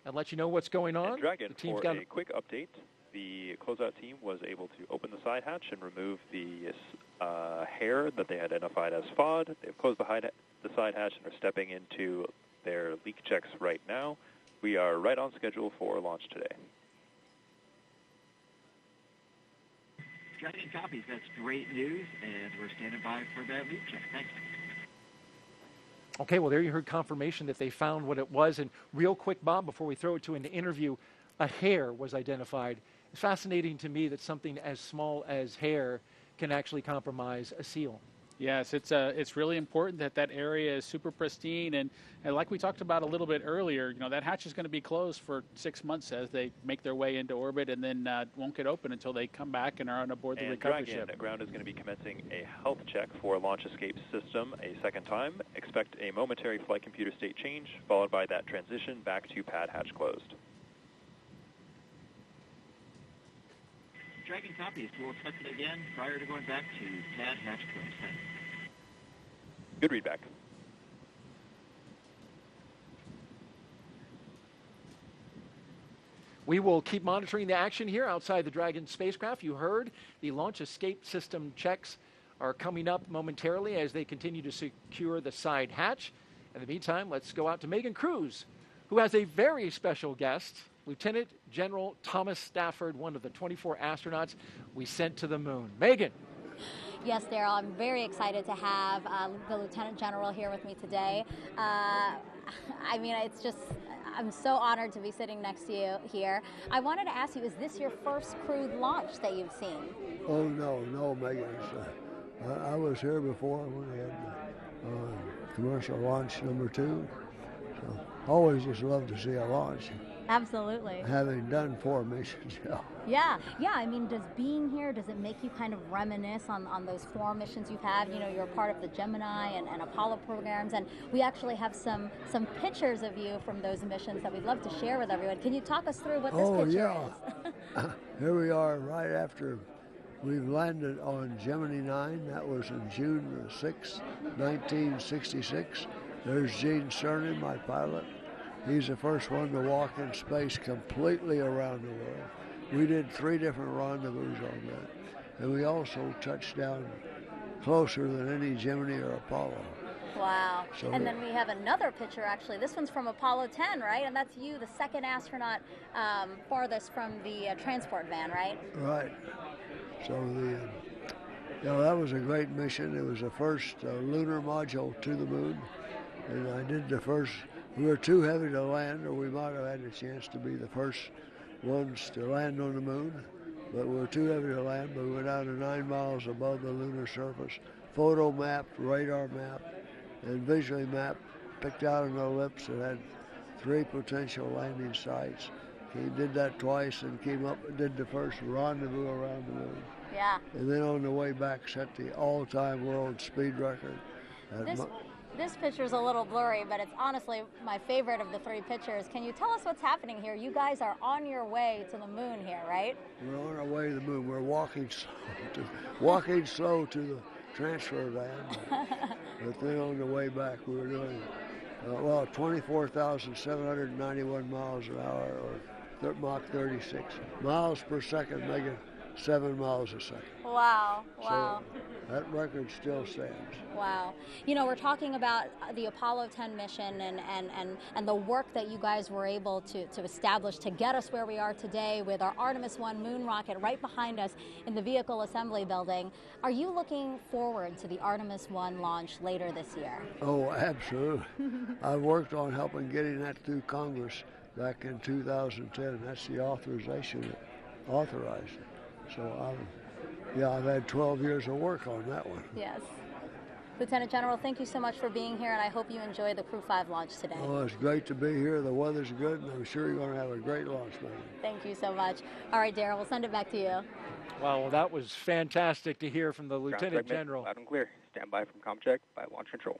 and let you know what's going on. And Dragon, for a quick update, the closeout team was able to open the side hatch and remove the hair that they identified as FOD. They've closed the side hatch and are stepping into their leak checks right now. We are right on schedule for launch today. Dragon copies. That's great news, and we're standing by for that lead check. Thanks. Okay, well, there you heard confirmation that they found what it was. And real quick, Bob, before we throw it to an interview, a hair was identified. It's fascinating to me that something as small as hair can actually compromise a seal. Yes, it's really important that that area is super pristine, and like we talked about a little bit earlier, that hatch is going to be closed for 6 months as they make their way into orbit, and then won't get open until they come back and are on aboard the recovery Dragon, ship. Ground is going to be commencing a health check for launch escape system a second time. Expect a momentary flight computer state change, followed by that transition back to pad hatch closed. Dragon copies. We'll expect it again prior to going back to pad hatch closed. Thanks. Good readback. We will keep monitoring the action here outside the Dragon spacecraft. You heard the launch escape system checks are coming up momentarily as they continue to secure the side hatch. In the meantime, let's go out to Megan Cruz, who has a very special guest, Lieutenant General Thomas Stafford, one of the 24 astronauts we sent to the moon. Megan. Yes, Daryl, I'm very excited to have the Lieutenant General here with me today. It's just, I'm so honored to be sitting next to you here. I wanted to ask you, is this your first crewed launch that you've seen? Oh, no, Megan. I was here before when we had commercial launch number 2. So always just love to see a launch. Absolutely. Having done 4 missions, Yeah. Does being here, does it make you kind of reminisce on those 4 missions you've had? You're a part of the Gemini and Apollo programs, and we actually have some pictures of you from those missions that we'd love to share with everyone. Can you talk us through what this picture is? Here we are right after we've landed on Gemini 9. That was in June 6, 1966. There's Gene Cernan, my pilot. He's the first one to walk in space completely around the world. We did 3 different rendezvous on that. And we also touched down closer than any Gemini or Apollo. Wow. And then we have another picture, actually. This one's from Apollo 10, right? And that's you, the second astronaut farthest from the transport van, right? Right. So that was a great mission. It was the first lunar module to the moon. And I did the first. We were too heavy to land, or we might have had a chance to be the first ones to land on the moon. But we were too heavy to land, but we went down to 9 miles above the lunar surface. Photo mapped, radar mapped, and visually mapped, picked out an ellipse that had 3 potential landing sites. He did that twice and came up and did the first rendezvous around the moon. Yeah. And then on the way back set the all-time world speed record. This picture's a little blurry, but it's honestly my favorite of the 3 pictures. Can you tell us what's happening here? You guys are on your way to the moon here, right? We're on our way to the moon. We're walking slow to the transfer van. But then on the way back, we were doing, 24,791 miles an hour, or Mach 36. Miles per second, making 7 miles a second. Wow. So that record still stands. Wow. We're talking about the Apollo 10 mission and the work that you guys were able to establish to get us where we are today with our Artemis 1 moon rocket right behind us in the vehicle assembly building. Are you looking forward to the Artemis 1 launch later this year? Oh, absolutely. I've worked on helping getting that through Congress back in 2010. That's the authorization that authorized it. So I've had 12 years of work on that one. Yes. Lieutenant General, thank you so much for being here, and I hope you enjoy the Crew-5 launch today. Oh, it's great to be here. The weather's good, and I'm sure you're going to have a great launch, man. Thank you so much. All right, Darryl, we'll send it back to you. Well, that was fantastic to hear from the Lieutenant General. Loud and clear. Stand by from Comm Check by Launch Control.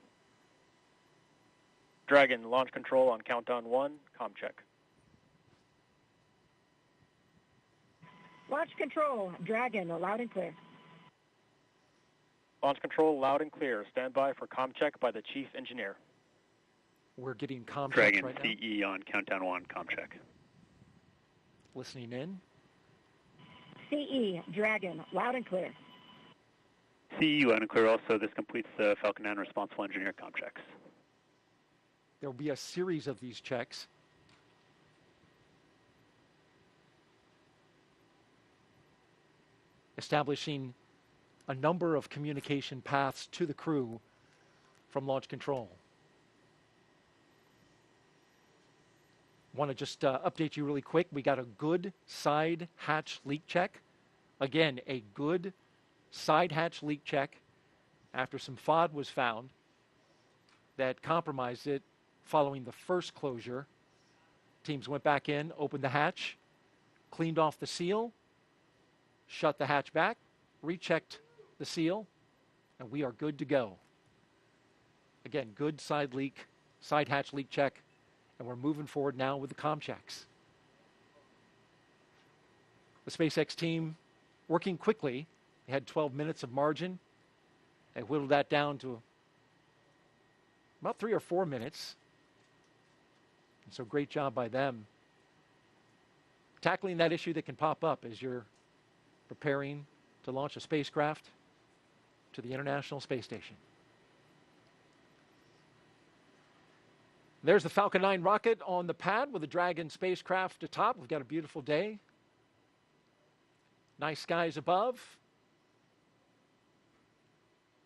Dragon, launch control on countdown 1, Comm Check. Launch control, Dragon, loud and clear. Launch control, loud and clear. Stand by for Comm Check by the Chief Engineer. We're getting Comm Checks Dragon, right now. CE on countdown 1, Comm Check. Listening in. CE, Dragon, loud and clear. CE, loud and clear also. This completes the Falcon 9 responsible engineer Comm Checks. There will be a series of these checks. establishing a number of communication paths to the crew from launch control. Want to just update you really quick. We got a good side hatch leak check. Again, a good side hatch leak check after some FOD was found that compromised it following the first closure. Teams went back in, opened the hatch, cleaned off the seal, shut the hatch back, rechecked the seal, and we are good to go. Again, good side hatch leak check, and we're moving forward now with the Comm Checks. The SpaceX team working quickly. They had 12 minutes of margin. They whittled that down to about 3 or 4 minutes. And so great job by them. Tackling that issue that can pop up as you're preparing to launch a spacecraft to the International Space Station. There's the Falcon 9 rocket on the pad with the Dragon spacecraft atop. We've got a beautiful day. Nice skies above.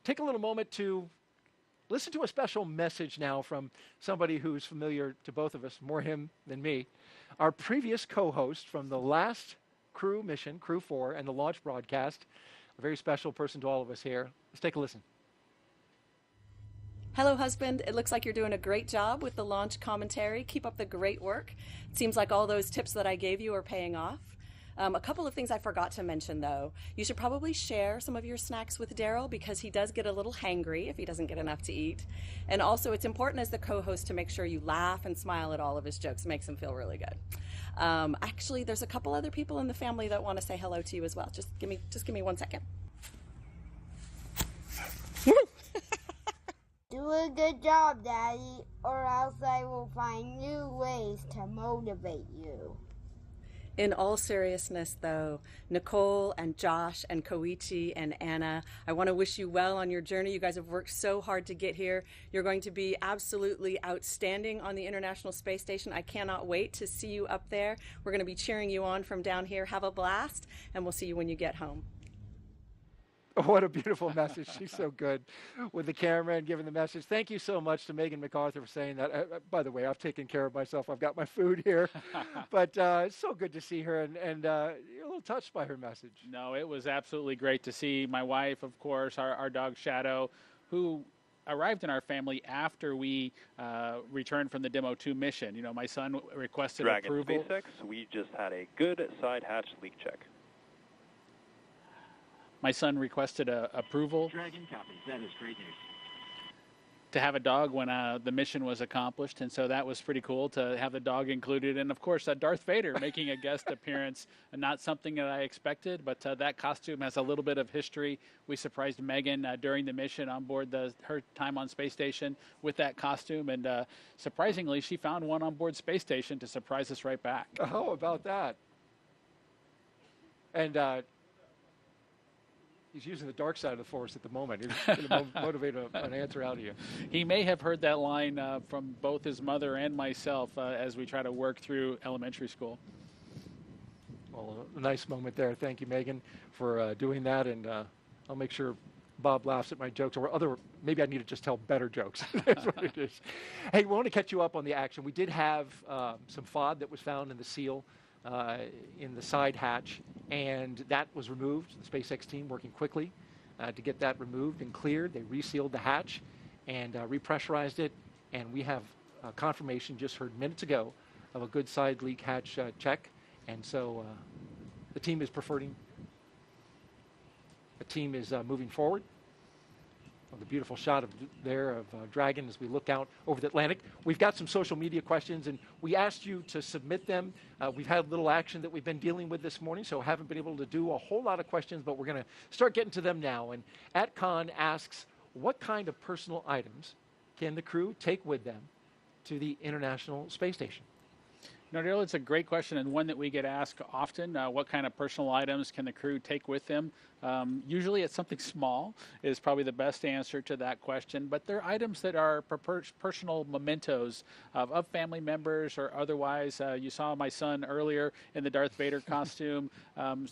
Take a little moment to listen to a special message now from somebody who's familiar to both of us, more him than me. Our previous co-host from the last crew mission, Crew-4, and the launch broadcast, a very special person to all of us here. Let's take a listen. Hello, husband. It looks like you're doing a great job with the launch commentary. Keep up the great work. It seems like all those tips that I gave you are paying off. A couple of things I forgot to mention, though. You should probably share some of your snacks with Daryl because he does get a little hangry if he doesn't get enough to eat. And also, it's important as the co-host to make sure you laugh and smile at all of his jokes. It makes him feel really good. Actually, there's a couple other people in the family that want to say hello to you as well. Just give me 1 second. Do a good job, Daddy, or else I will find new ways to motivate you. In all seriousness, though, Nicole and Josh and Koichi and Anna, I want to wish you well on your journey. You guys have worked so hard to get here. You're going to be absolutely outstanding on the International Space Station. I cannot wait to see you up there. We're going to be cheering you on from down here. Have a blast, and we'll see you when you get home. What a beautiful message. She's so good with the camera and giving the message. Thank you so much to Megan MacArthur for saying that. By the way, I've taken care of myself. I've got my food here. But it's so good to see her, and you're a little touched by her message. No, it was absolutely great to see my wife, of course, our dog Shadow, who arrived in our family after we returned from the Demo 2 mission. You know, my son requested Dragon approval. SpaceX, we just had a good side hatch leak check. My son requested approval. Dragon copies. That is great news. To have a dog when the mission was accomplished, and so that was pretty cool to have the dog included. And of course, Darth Vader making a guest appearance, not something that I expected, but that costume has a little bit of history. We surprised Megan during the mission on board her time on Space Station with that costume, and surprisingly, she found one on board Space Station to surprise us right back. How about that? And he's using the dark side of the Force at the moment. He's going to motivate an answer out of you. He may have heard that line from both his mother and myself as we try to work through elementary school. Well, a nice moment there. Thank you, Megan, for doing that. And I'll make sure Bob laughs at my jokes, or maybe I need to just tell better jokes. That's what it is. Hey, we want to catch you up on the action. We did have some FOD that was found in the seal in the side hatch, and that was removed. The SpaceX team working quickly to get that removed and cleared. They resealed the hatch and repressurized it, and we have confirmation just heard minutes ago of a good side leak hatch check, and so the team is moving forward. The beautiful shot of Dragon as we look out over the Atlantic. We've got some social media questions, and we asked you to submit them. We've had a little action that we've been dealing with this morning, so haven't been able to do a whole lot of questions, but we're going to start getting to them now. And @Con asks, what kind of personal items can the crew take with them to the International Space Station? No, Daryl, it's a great question and one that we get asked often. What kind of personal items can the crew take with them Usually it's something small is probably the best answer to that question, but they're items that are personal mementos of family members or otherwise. You saw my son earlier in the Darth Vader costume.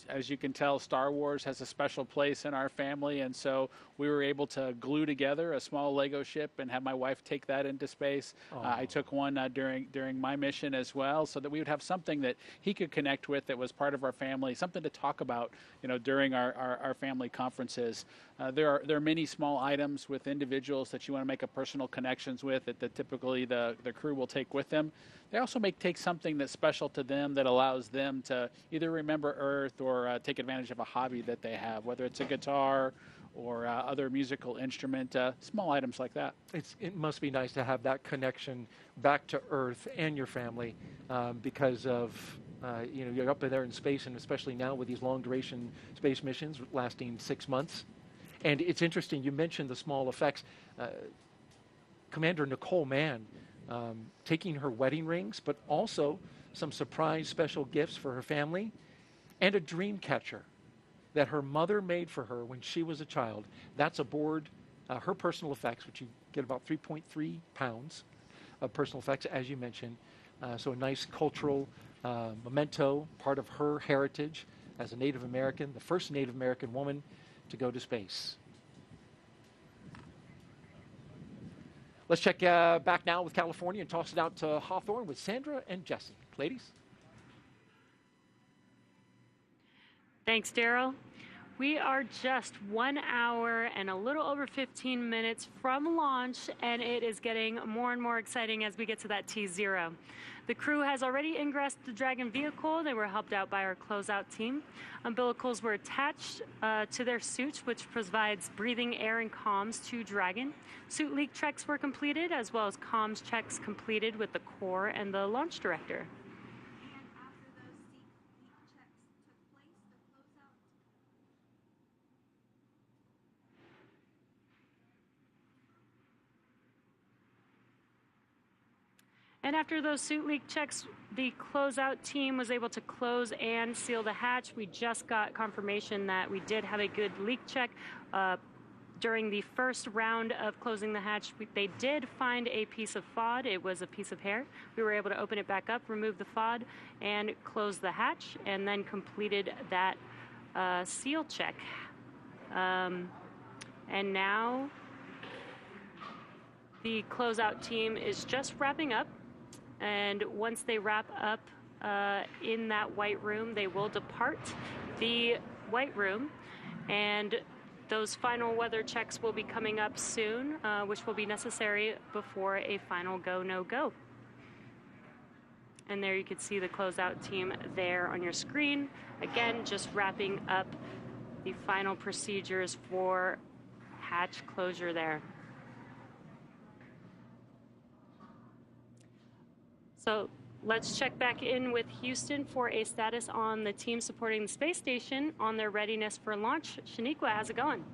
As you can tell, Star Wars has a special place in our family, and so we were able to glue together a small Lego ship and have my wife take that into space. I took one during my mission as well, so that we would have something that he could connect with that was part of our family, something to talk about, during our family conferences. There are many small items with individuals that you want to make a personal connections with that typically the crew will take with them. They also take something that's special to them that allows them to either remember Earth or take advantage of a hobby that they have, whether it's a guitar or other musical instrument, small items like that. It must be nice to have that connection back to Earth and your family because of, you're up there in space, and especially now with these long-duration space missions lasting 6 months. And it's interesting, you mentioned the small effects. Commander Nicole Mann taking her wedding rings, but also some surprise special gifts for her family, and a dream catcher that her mother made for her when she was a child. That's aboard her personal effects, which you get about 3.3 pounds of personal effects, as you mentioned. So a nice cultural memento, part of her heritage as a Native American, the first Native American woman to go to space. Let's check back now with California and toss it out to Hawthorne with Sandra and Jesse. Ladies? Thanks, Daryl. We are just 1 hour and a little over 15 minutes from launch, and it is getting more and more exciting as we get to that T0. The crew has already ingressed the Dragon vehicle. They were helped out by our closeout team. Umbilicals were attached to their suits, which provides breathing air and comms to Dragon. Suit leak checks were completed, as well as comms checks completed with the core and the launch director. And after those suit leak checks, the closeout team was able to close and seal the hatch. We just got confirmation that we did have a good leak check. During the first round of closing the hatch, they did find a piece of FOD. It was a piece of hair. We were able to open it back up, remove the FOD, and close the hatch, and then completed that seal check. And now the closeout team is just wrapping up. And once they wrap up in that white room, they will depart the white room. And those final weather checks will be coming up soon, which will be necessary before a final go, no go. And there you can see the closeout team there on your screen. Again, just wrapping up the final procedures for hatch closure there. So let's check back in with Houston for a status on the team supporting the space station on their readiness for launch. Shaniqua, how's it going?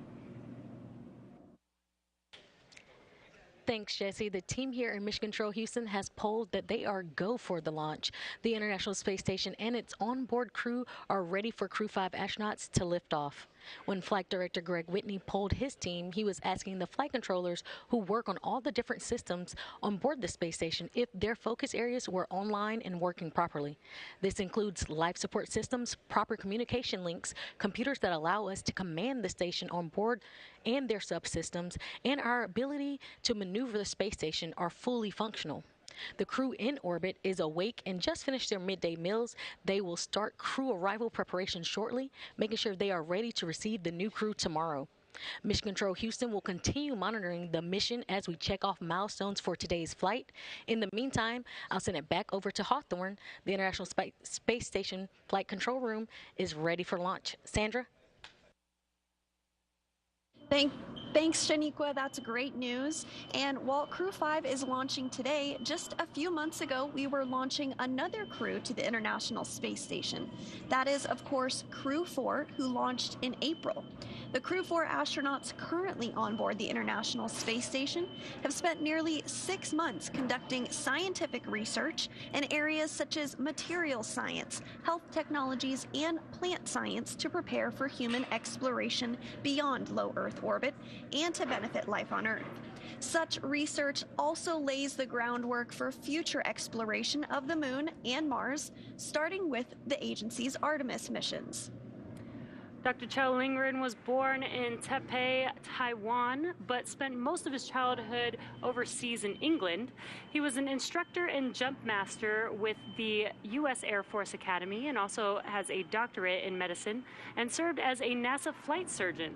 Thanks, Jesse. The team here in Mission Control Houston has polled that they are go for the launch. The International Space Station and its onboard crew are ready for Crew-5 astronauts to lift off. When Flight Director Greg Whitney polled his team, he was asking the flight controllers who work on all the different systems on board the space station if their focus areas were online and working properly. This includes life support systems, proper communication links, computers that allow us to command the station on board and their subsystems, and our ability to maneuver the space station are fully functional. The crew in orbit is awake and just finished their midday meals. They will start crew arrival preparation shortly, making sure they are ready to receive the new crew tomorrow. Mission Control Houston will continue monitoring the mission as we check off milestones for today's flight. In the meantime, I'll send it back over to Hawthorne. The International Space Station Flight Control Room is ready for launch. Sandra? Thanks, Shaniqua. That's great news. And while Crew-5 is launching today, just a few months ago, we were launching another crew to the International Space Station. That is, of course, Crew-4, who launched in April. The Crew-4 astronauts currently on board the International Space Station have spent nearly 6 months conducting scientific research in areas such as materials science, health technologies, and plant science to prepare for human exploration beyond low Earth orbit and to benefit life on Earth. Such research also lays the groundwork for future exploration of the Moon and Mars, starting with the agency's Artemis missions. Dr. Chow Lingren was born in Taipei, Taiwan, but spent most of his childhood overseas in England. He was an instructor and jump master with the U.S. Air Force Academy and also has a doctorate in medicine and served as a NASA flight surgeon.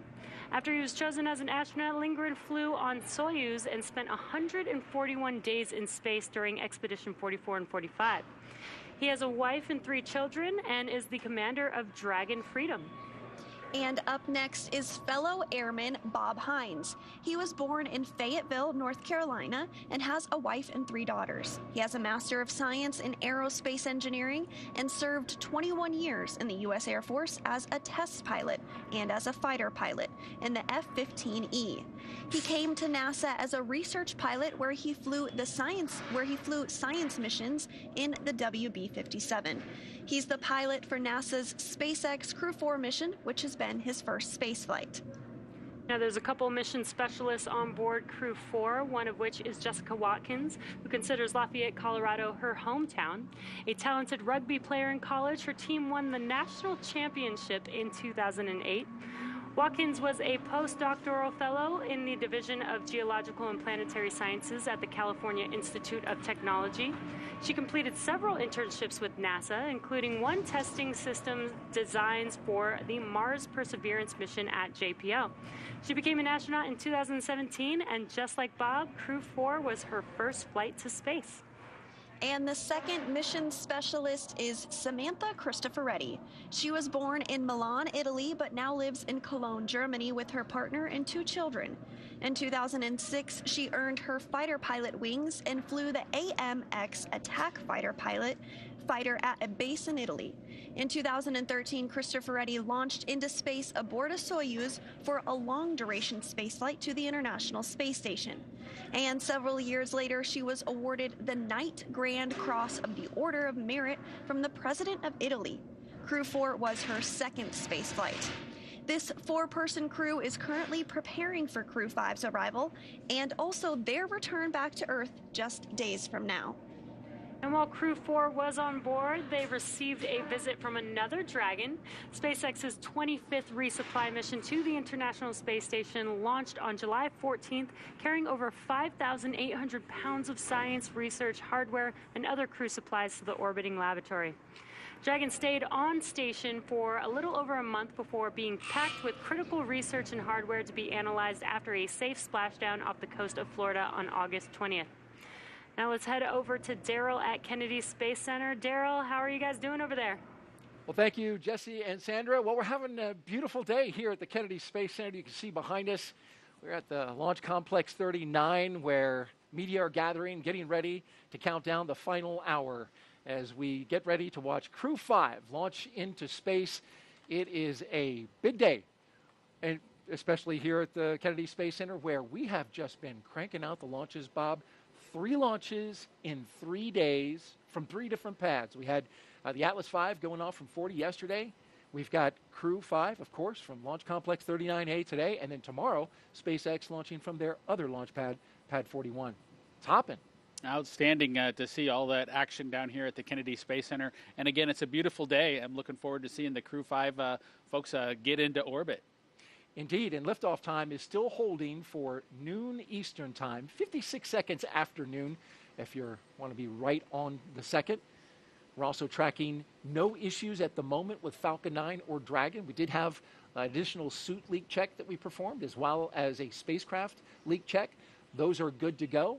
After he was chosen as an astronaut, Lingren flew on Soyuz and spent 141 days in space during Expedition 44 and 45. He has a wife and 3 children and is the commander of Dragon Freedom. And up next is fellow airman Bob Hines. He was born in Fayetteville, North Carolina, and has a wife and 3 daughters. He has a Master of Science in Aerospace Engineering and served 21 years in the U.S. Air Force as a test pilot and as a fighter pilot in the F-15E. He came to NASA as a research pilot where he flew science missions in the WB-57. He's the pilot for NASA's SpaceX Crew-4 mission, which has been his first space flight. Now, there's a couple mission specialists on board Crew-4, one of which is Jessica Watkins, who considers Lafayette, Colorado her hometown. A talented rugby player in college, her team won the national championship in 2008. Watkins was a postdoctoral fellow in the Division of Geological and Planetary Sciences at the California Institute of Technology. She completed several internships with NASA, including one testing system designs for the Mars Perseverance mission at JPL. She became an astronaut in 2017, and just like Bob, Crew-4 was her first flight to space. And the second mission specialist is Samantha Cristoforetti. She was born in Milan, Italy, but now lives in Cologne, Germany with her partner and 2 children. In 2006, she earned her fighter pilot wings and flew the AMX attack fighter at a base in Italy. In 2013, Cristoforetti launched into space aboard a Soyuz for a long-duration spaceflight to the International Space Station. And several years later, she was awarded the Knight Grand Cross of the Order of Merit from the President of Italy. Crew-4 was her second spaceflight. This 4-person crew is currently preparing for Crew-5's arrival and also their return back to Earth just days from now. And while Crew-4 was on board, they received a visit from another Dragon. SpaceX's 25th resupply mission to the International Space Station launched on July 14th, carrying over 5,800 pounds of science, research, hardware, and other crew supplies to the orbiting laboratory. Dragon stayed on station for a little over a month before being packed with critical research and hardware to be analyzed after a safe splashdown off the coast of Florida on August 20th. Now let's head over to Daryl at Kennedy Space Center. Daryl, how are you guys doing over there? Well, thank you, Jesse and Sandra. Well, we're having a beautiful day here at the Kennedy Space Center. You can see behind us, we're at the Launch Complex 39, where media are gathering, getting ready to count down the final hour as we get ready to watch Crew-5 launch into space. It is a big day, and especially here at the Kennedy Space Center, where we have just been cranking out the launches, Bob. 3 launches in 3 days from 3 different pads. We had the Atlas V going off from 40 yesterday. We've got Crew-5, of course, from Launch Complex 39A today, and then tomorrow, SpaceX launching from their other launch pad, Pad 41. It's hopping. Outstanding to see all that action down here at the Kennedy Space Center. And again, it's a beautiful day. I'm looking forward to seeing the Crew-5 folks get into orbit. Indeed, and liftoff time is still holding for noon Eastern time, 56 seconds after noon, if you want to be right on the second. We're also tracking no issues at the moment with Falcon 9 or Dragon. We did have an additional suit leak check that we performed, as well as a spacecraft leak check. Those are good to go.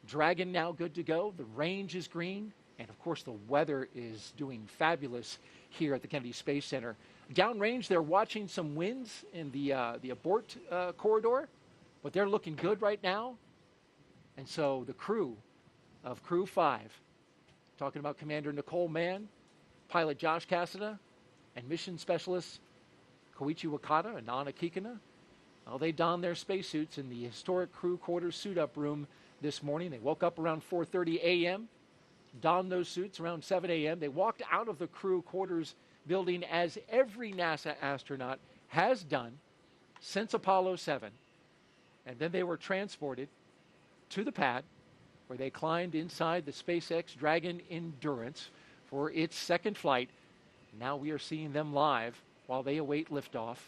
Dragon now good to go. The range is green. And, of course, the weather is doing fabulous here at the Kennedy Space Center. Downrange, they're watching some winds in the abort corridor, but they're looking good right now. And so the crew of Crew-5, talking about Commander Nicole Mann, pilot Josh Cassada, and mission specialist Koichi Wakata and Anna Kikina, well, they donned their spacesuits in the historic crew quarters suit-up room this morning. They woke up around 4:30 a.m., donned those suits around 7 a.m. They walked out of the crew quarters building as every NASA astronaut has done since Apollo 7. And then they were transported to the pad where they climbed inside the SpaceX Dragon Endurance for its second flight. Now we are seeing them live while they await liftoff.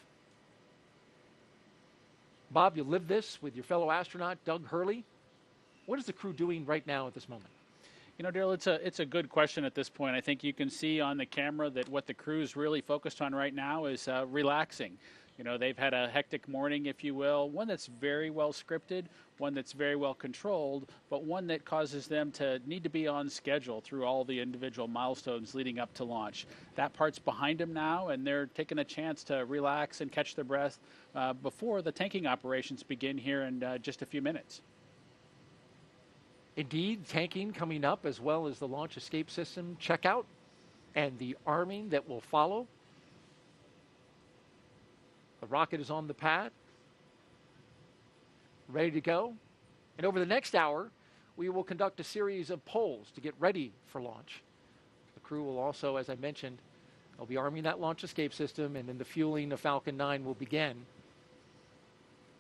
Bob, you lived this with your fellow astronaut, Doug Hurley. What is the crew doing right now at this moment? You know, Daryl, it's a good question at this point. I think you can see on the camera that what the crew is really focused on right now is relaxing. You know, they've had a hectic morning, if you will, one that's very well scripted, one that's very well controlled, but one that causes them to need to be on schedule through all the individual milestones leading up to launch. That part's behind them now, and they're taking a chance to relax and catch their breath before the tanking operations begin here in just a few minutes. Indeed, tanking coming up, as well as the launch escape system checkout and the arming that will follow. The rocket is on the pad, ready to go. And over the next hour, we will conduct a series of polls to get ready for launch. The crew will also, as I mentioned, they'll be arming that launch escape system, and then the fueling of Falcon 9 will begin.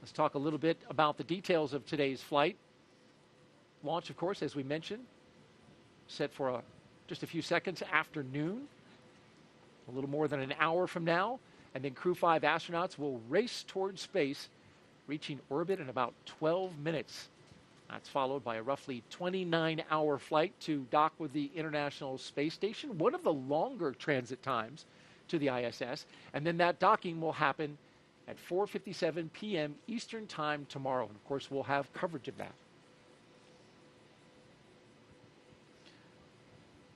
Let's talk a little bit about the details of today's flight. Launch, of course, as we mentioned, set for just a few seconds after noon, a little more than an hour from now. And then Crew-5 astronauts will race towards space, reaching orbit in about 12 minutes. That's followed by a roughly 29-hour flight to dock with the International Space Station, one of the longer transit times to the ISS. And then that docking will happen at 4:57 p.m. Eastern Time tomorrow. And, of course, we'll have coverage of that.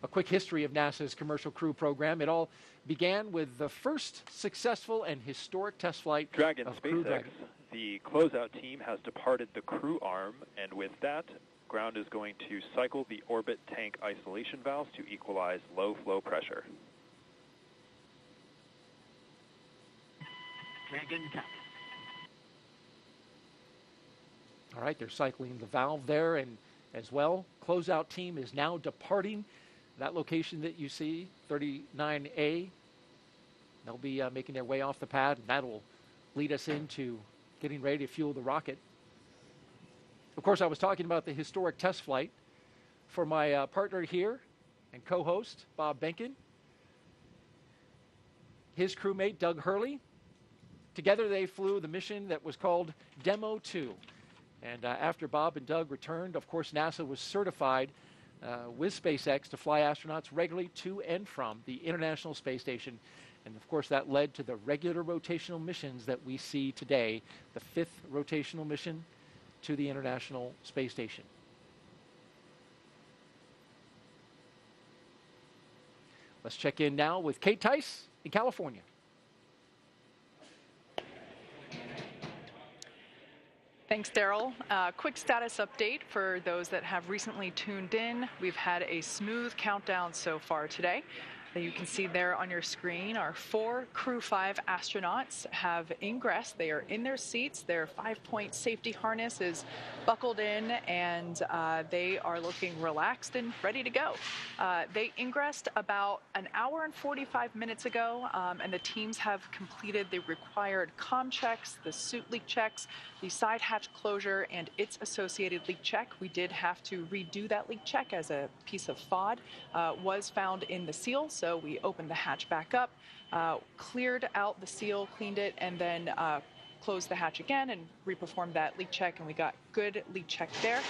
A quick history of NASA's Commercial Crew program. It all began with the first successful and historic test flight of Crew Dragon. The closeout team has departed the crew arm, and with that, ground is going to cycle the orbit tank isolation valves to equalize low flow pressure. Dragon copy. All right, they're cycling the valve there, and as well, closeout team is now departing that location that you see, 39A. They'll be making their way off the pad, and that'll lead us into getting ready to fuel the rocket. Of course, I was talking about the historic test flight for my partner here and co-host, Bob Benkin. His crewmate, Doug Hurley. Together they flew the mission that was called Demo 2. And after Bob and Doug returned, of course, NASA was certified with SpaceX to fly astronauts regularly to and from the International Space Station. And of course, that led to the regular rotational missions that we see today, the 5th rotational mission to the International Space Station. Let's check in now with Kate Tice in California. Thanks, Daryl. Quick status update for those that have recently tuned in. We've had a smooth countdown so far today. You can see there on your screen, our 4 Crew-5 astronauts have ingress. They are in their seats. Their 5-point safety harness is buckled in, and they are looking relaxed and ready to go. They ingressed about an hour and 45 minutes ago, and the teams have completed the required comm checks, the suit leak checks, the side hatch closure, and its associated leak check. We did have to redo that leak check as a piece of FOD was found in the seal, so we opened the hatch back up, cleared out the seal, cleaned it, and then closed the hatch again and reperformed that leak check, and we got good leak check there.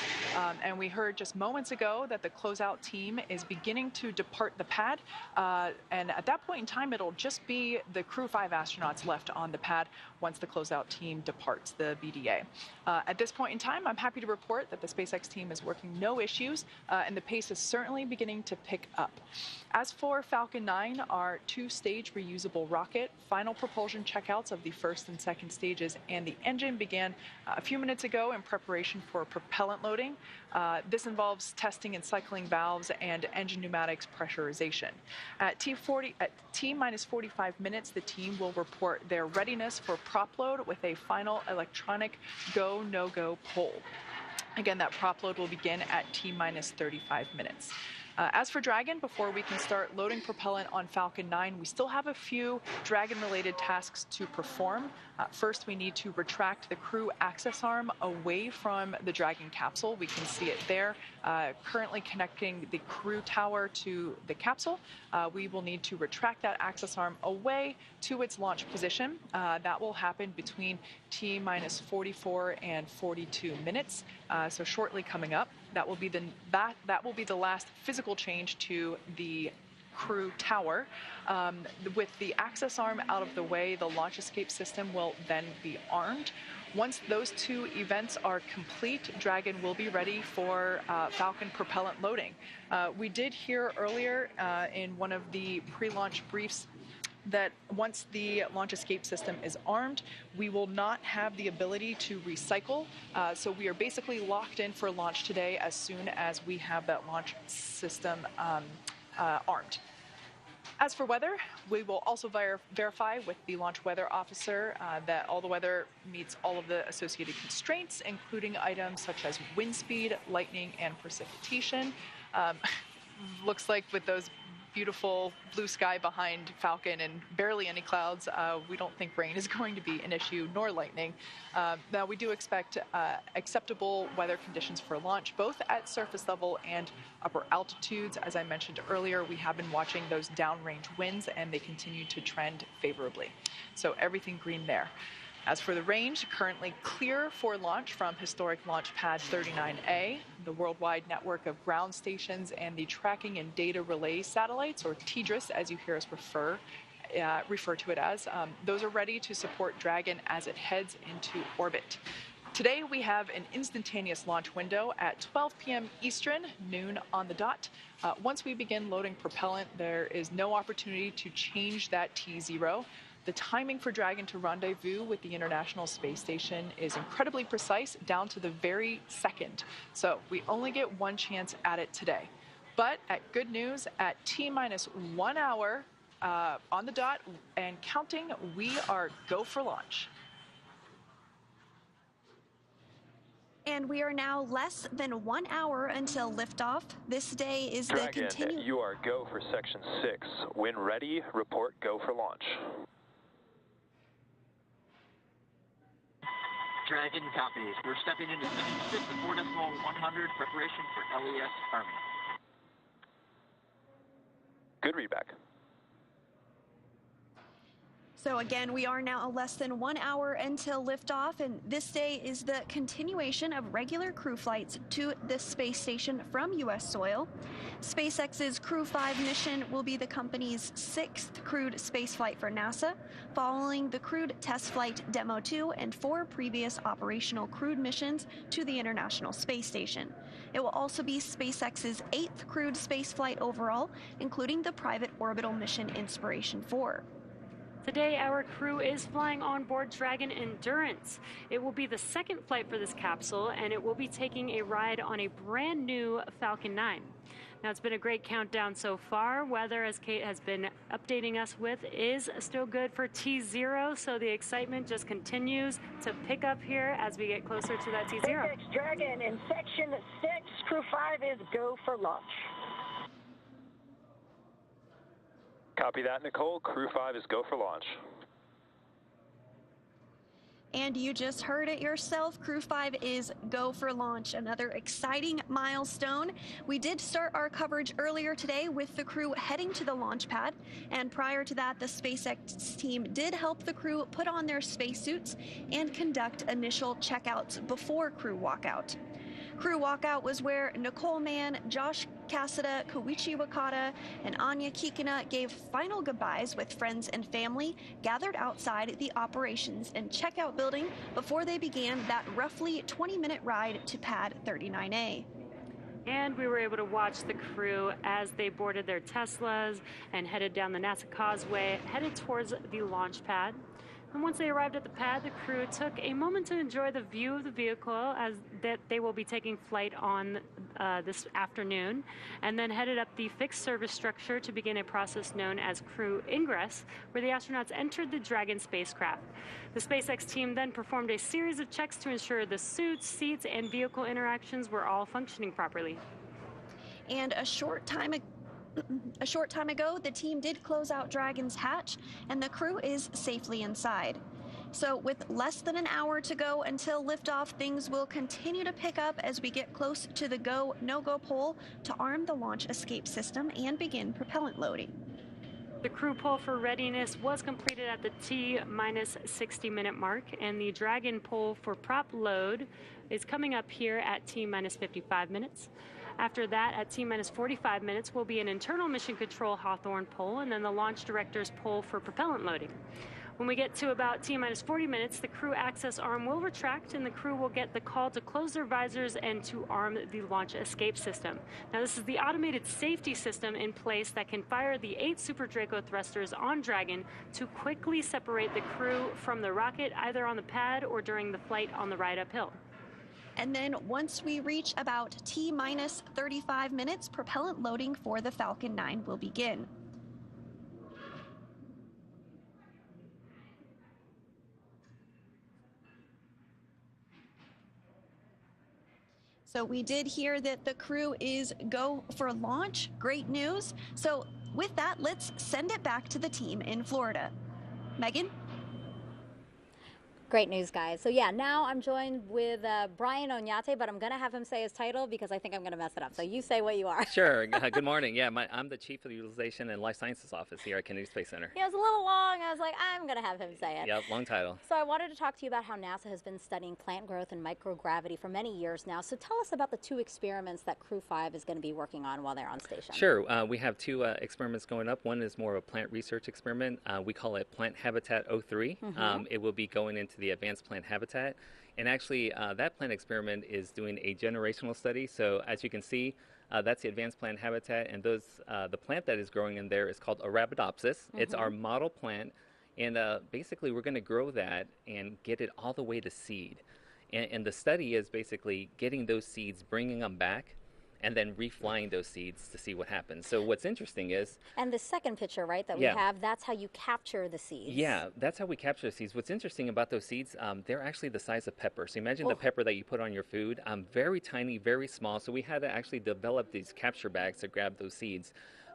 And we heard just moments ago that the closeout team is beginning to depart the pad. And at that point in time, it'll just be the Crew-5 astronauts left on the pad once the closeout team departs the BDA. At this point in time, I'm happy to report that the SpaceX team is working no issues, and the pace is certainly beginning to pick up. As for Falcon 9, our 2-stage reusable rocket, final propulsion checkouts of the first and second stage stages, and the engine began a few minutes ago in preparation for propellant loading. This involves testing and cycling valves and engine pneumatics pressurization. At T-minus 45 minutes, the team will report their readiness for prop load with a final electronic go, no-go poll. Again, that prop load will begin at T-minus 35 minutes. As for Dragon, before we can start loading propellant on Falcon 9, we still have a few Dragon-related tasks to perform. First, we need to retract the crew access arm away from the Dragon capsule. We can see it there, currently connecting the crew tower to the capsule. We will need to retract that access arm away to its launch position. That will happen between T-minus 44 and 42 minutes, so shortly coming up. That will be the last physical change to the crew tower. With the access arm out of the way, the launch escape system will then be armed. Once those two events are complete, Dragon will be ready for Falcon propellant loading. We did hear earlier in one of the pre-launch briefs that once the launch escape system is armed, we will not have the ability to recycle. So we are basically locked in for launch today as soon as we have that launch system armed. As for weather, we will also verify with the launch weather officer that all the weather meets all of the associated constraints, including items such as wind speed, lightning, and precipitation. Looks like with those beautiful blue sky behind Falcon and barely any clouds, we don't think rain is going to be an issue, nor lightning. Now, we do expect acceptable weather conditions for launch, both at surface level and upper altitudes. As I mentioned earlier, we have been watching those downrange winds, and they continue to trend favorably. So everything green there. As for the range, currently clear for launch from historic launch pad 39A, the worldwide network of ground stations, and the tracking and data relay satellites, or TDRS as you hear us refer to it as. Those are ready to support Dragon as it heads into orbit. Today we have an instantaneous launch window at 12 p.m. Eastern, noon on the dot. Once we begin loading propellant, there is no opportunity to change that T0. The timing for Dragon to rendezvous with the International Space Station is incredibly precise, down to the very second. So we only get one chance at it today. But at good news, at T-minus 1 hour on the dot and counting, we are go for launch. And we are now less than 1 hour until liftoff. This day is the Dragon, you are go for Section 6. When ready, report go for launch. Dragon copies. We're stepping into Section 6 at 4.100, preparation for LES Army. Good readback. So again, we are now less than 1 hour until liftoff, and this day is the continuation of regular crew flights to the space station from U.S. soil. SpaceX's Crew-5 mission will be the company's 6th crewed spaceflight for NASA, following the crewed test flight Demo 2 and 4 previous operational crewed missions to the International Space Station. It will also be SpaceX's 8th crewed spaceflight overall, including the private orbital mission Inspiration 4. Today, our crew is flying on board Dragon Endurance. It will be the second flight for this capsule, and it will be taking a ride on a brand new Falcon 9. Now, it's been a great countdown so far. Weather, as Kate has been updating us with, is still good for T0, so the excitement just continues to pick up here as we get closer to that T0. SpaceX Dragon in Section 6, Crew-5 is go for launch. Copy that, Nicole. Crew-5 is go for launch. And you just heard it yourself, Crew-5 is go for launch. Another exciting milestone. We did start our coverage earlier today with the crew heading to the launch pad. And prior to that, the SpaceX team did help the crew put on their spacesuits and conduct initial checkouts before crew walkout. Crew walkout was where Nicole, Mann, Josh, Cassada, Koichi, Wakata, and Anya Kikina gave final goodbyes with friends and family gathered outside the operations and checkout building before they began that roughly 20-minute ride to pad 39A. And we were able to watch the crew as they boarded their Teslas and headed down the NASA Causeway, headed towards the launch pad. And once they arrived at the pad, the crew took a moment to enjoy the view of the vehicle as that they will be taking flight on this afternoon, and then headed up the fixed service structure to begin a process known as Crew Ingress, where the astronauts entered the Dragon spacecraft. The SpaceX team then performed a series of checks to ensure the suits, seats, and vehicle interactions were all functioning properly. And a short time ago, the team did close out Dragon's hatch, and the crew is safely inside. So with less than an hour to go until liftoff, things will continue to pick up as we get close to the go, no-go pole to arm the launch escape system and begin propellant loading. The crew pull for readiness was completed at the T-minus 60-minute mark, and the Dragon pull for prop load is coming up here at T-minus 55 minutes. After that, at T-minus 45 minutes, will be an internal mission control Hawthorne pull, and then the launch director's pull for propellant loading. When we get to about T-minus 40 minutes, the crew access arm will retract, and the crew will get the call to close their visors and to arm the launch escape system. Now, this is the automated safety system in place that can fire the 8 Super Draco thrusters on Dragon to quickly separate the crew from the rocket, either on the pad or during the flight on the ride uphill. And then once we reach about T-minus 35 minutes, propellant loading for the Falcon 9 will begin. So we did hear that the crew is go for launch. Great news. So with that, let's send it back to the team in Florida. Megan? Great news, guys. So yeah, now I'm joined with Brian Onyate, but I'm going to have him say his title because I think I'm going to mess it up. So you say what you are. Sure. Good morning. Yeah, I'm the Chief of the Utilization and Life Sciences Office here at Kennedy Space Center. Yeah, it was a little long. I was like, I'm going to have him say it. Yep, long title. So I wanted to talk to you about how NASA has been studying plant growth and microgravity for many years now. So tell us about the 2 experiments that Crew-5 is going to be working on while they're on station. Sure. We have 2 experiments going up. One is more of a plant research experiment. We call it Plant Habitat 03. It will be going into the Advanced Plant Habitat. And actually, that plant experiment is doing a generational study. So as you can see, that's the advanced plant habitat, and the plant that is growing in there is called Arabidopsis. It's our model plant, and basically we're going to grow that and get it all the way to seed. And the study is basically getting those seeds, bringing them back, and then reflying those seeds to see what happens. So what's interesting is... And the second picture, right, that we have, that's how you capture the seeds. Yeah, that's how we capture the seeds. What's interesting about those seeds, they're actually the size of pepper. So imagine the pepper that you put on your food, very tiny, very small. So we had to actually develop these capture bags to grab those seeds.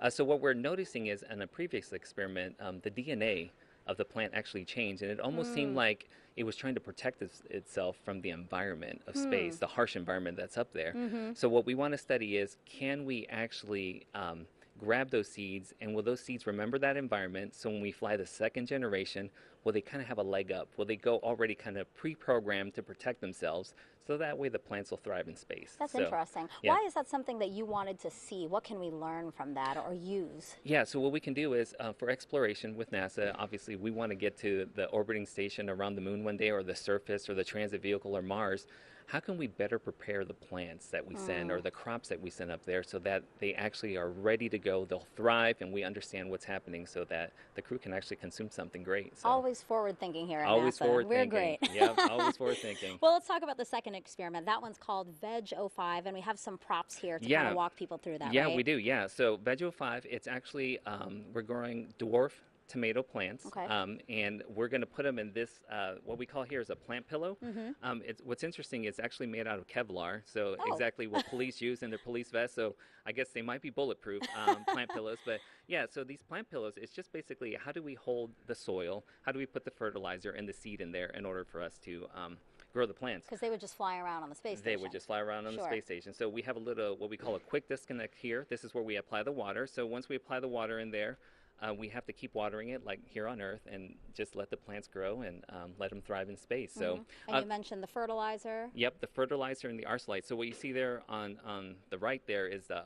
So what we're noticing is in a previous experiment, the DNA of the plant actually changed, and it almost seemed like it was trying to protect itself from the environment of space, the harsh environment that's up there. So what we want to study is, can we actually grab those seeds, and will those seeds remember that environment? So when we fly the second generation, will they kind of have a leg up? Will they go already kind of pre-programmed to protect themselves, so that way the plants will thrive in space? That's interesting. Yeah. Why is that something that you wanted to see? What can we learn from that or use? Yeah, so what we can do is, for exploration with NASA, obviously we want to get to the orbiting station around the moon one day, or the surface, or the transit vehicle, or Mars. How can we better prepare the plants that we send, or the crops that we send up there, so that they actually are ready to go, they'll thrive, and we understand what's happening, so that the crew can actually consume something great. So. Always forward thinking here at always NASA. Forward We're thinking. great. Yeah, always forward thinking. Well, let's talk about the second experiment. That one's called Veg-05, and we have some props here to kind of walk people through that, Yeah, right? we do, yeah. So Veg-05, it's actually, we're growing dwarf tomato plants, and we're going to put them in this, what we call here is a plant pillow. What's interesting, it's actually made out of Kevlar, so exactly what police use in their police vests, so I guess they might be bulletproof, plant pillows, but yeah, so these plant pillows, it's just basically, how do we hold the soil, how do we put the fertilizer and the seed in there in order for us to grow the plants? Because they would just fly around on the space station. They would just fly around on the space station. So we have a little, what we call a quick disconnect here. This is where we apply the water. So once we apply the water in there, we have to keep watering it like here on Earth, and just let the plants grow and let them thrive in space. So, and you mentioned the fertilizer. Yep, the fertilizer and the arsenite. So what you see there on the right there is the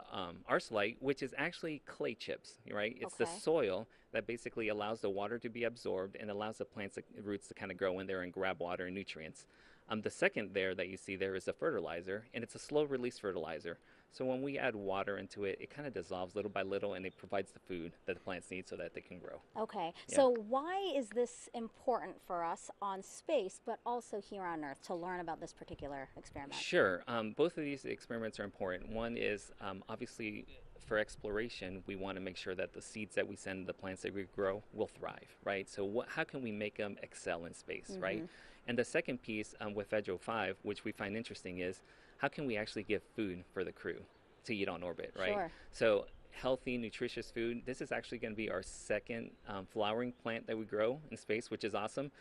arsenite, which is actually clay chips, right? It's the soil that basically allows the water to be absorbed and allows the plants, roots to kind of grow in there and grab water and nutrients. The second there that you see there is a fertilizer, and it's a slow release fertilizer. So when we add water into it, it kind of dissolves little by little, and it provides the food that the plants need so that they can grow. Okay, Yeah. so why is this important for us on space, but also here on Earth, to learn about this particular experiment? Sure. Both of these experiments are important. One is obviously for exploration, we want to make sure that the seeds that we send, the plants that we grow, will thrive, right? So how can we make them excel in space, right? And the second piece with Veg-05, which we find interesting, is how can we actually give food for the crew to eat on orbit, right? Sure. So healthy, nutritious food. This is actually going to be our second flowering plant that we grow in space, which is awesome.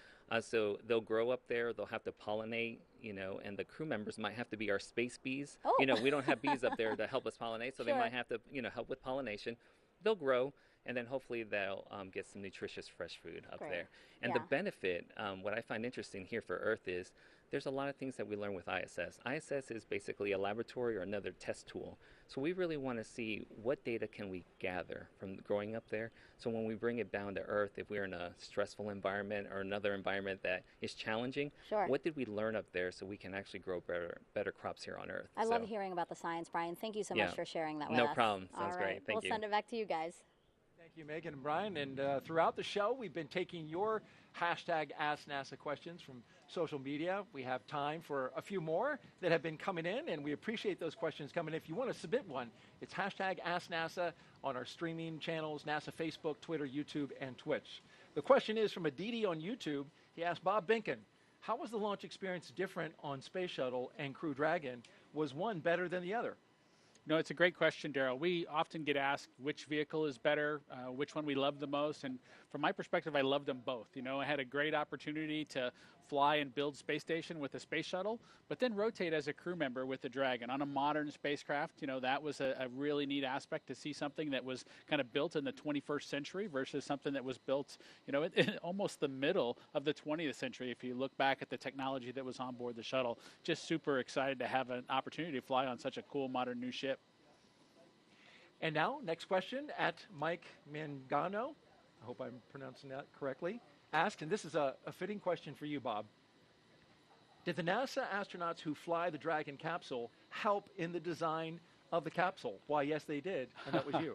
So they'll grow up there, they'll have to pollinate, and the crew members might have to be our space bees. Oh. We don't have bees up there to help us pollinate, so Sure. they might have to, help with pollination. They'll grow, and then hopefully they'll get some nutritious fresh food up Great. there. And Yeah. the benefit, what I find interesting here for Earth is there's a lot of things that we learn with ISS. ISS is basically a laboratory or another test tool. So we really want to see what data can we gather from growing up there. So when we bring it down to Earth, if we're in a stressful environment or another environment that is challenging, Sure. what did we learn up there so we can actually grow better crops here on Earth? I So- love hearing about the science, Brian. Thank you so much Yeah. for sharing that with No us. problem. Sounds All right. great. Thank we'll you. send it back to you guys. Thank you, Megan and Brian. And throughout the show, we've been taking your hashtag Ask NASA questions from social media. We have time for a few more that have been coming in, and we appreciate those questions coming in. If you want to submit one, it's hashtag Ask NASA on our streaming channels, NASA Facebook, Twitter, YouTube, and Twitch. The question is from Aditi on YouTube. He asked Bob Binkin, how was the launch experience different on Space Shuttle and Crew-Dragon? Was one better than the other? No, it's a great question, Daryl. We often get asked which vehicle is better, which one we love the most. And from my perspective, I loved them both. I had a great opportunity to fly and build space station with the space shuttle, but then rotate as a crew member with the Dragon on a modern spacecraft. That was a really neat aspect to see something that was kind of built in the 21st century versus something that was built, in almost the middle of the 20th century. If you look back at the technology that was on board the shuttle, just super excited to have an opportunity to fly on such a cool modern new ship. And now, next question at Mike Mangano, I hope I'm pronouncing that correctly, asked, and this is a fitting question for you, Bob. Did the NASA astronauts who fly the Dragon capsule help in the design of the capsule? Why, yes, they did, and that was you.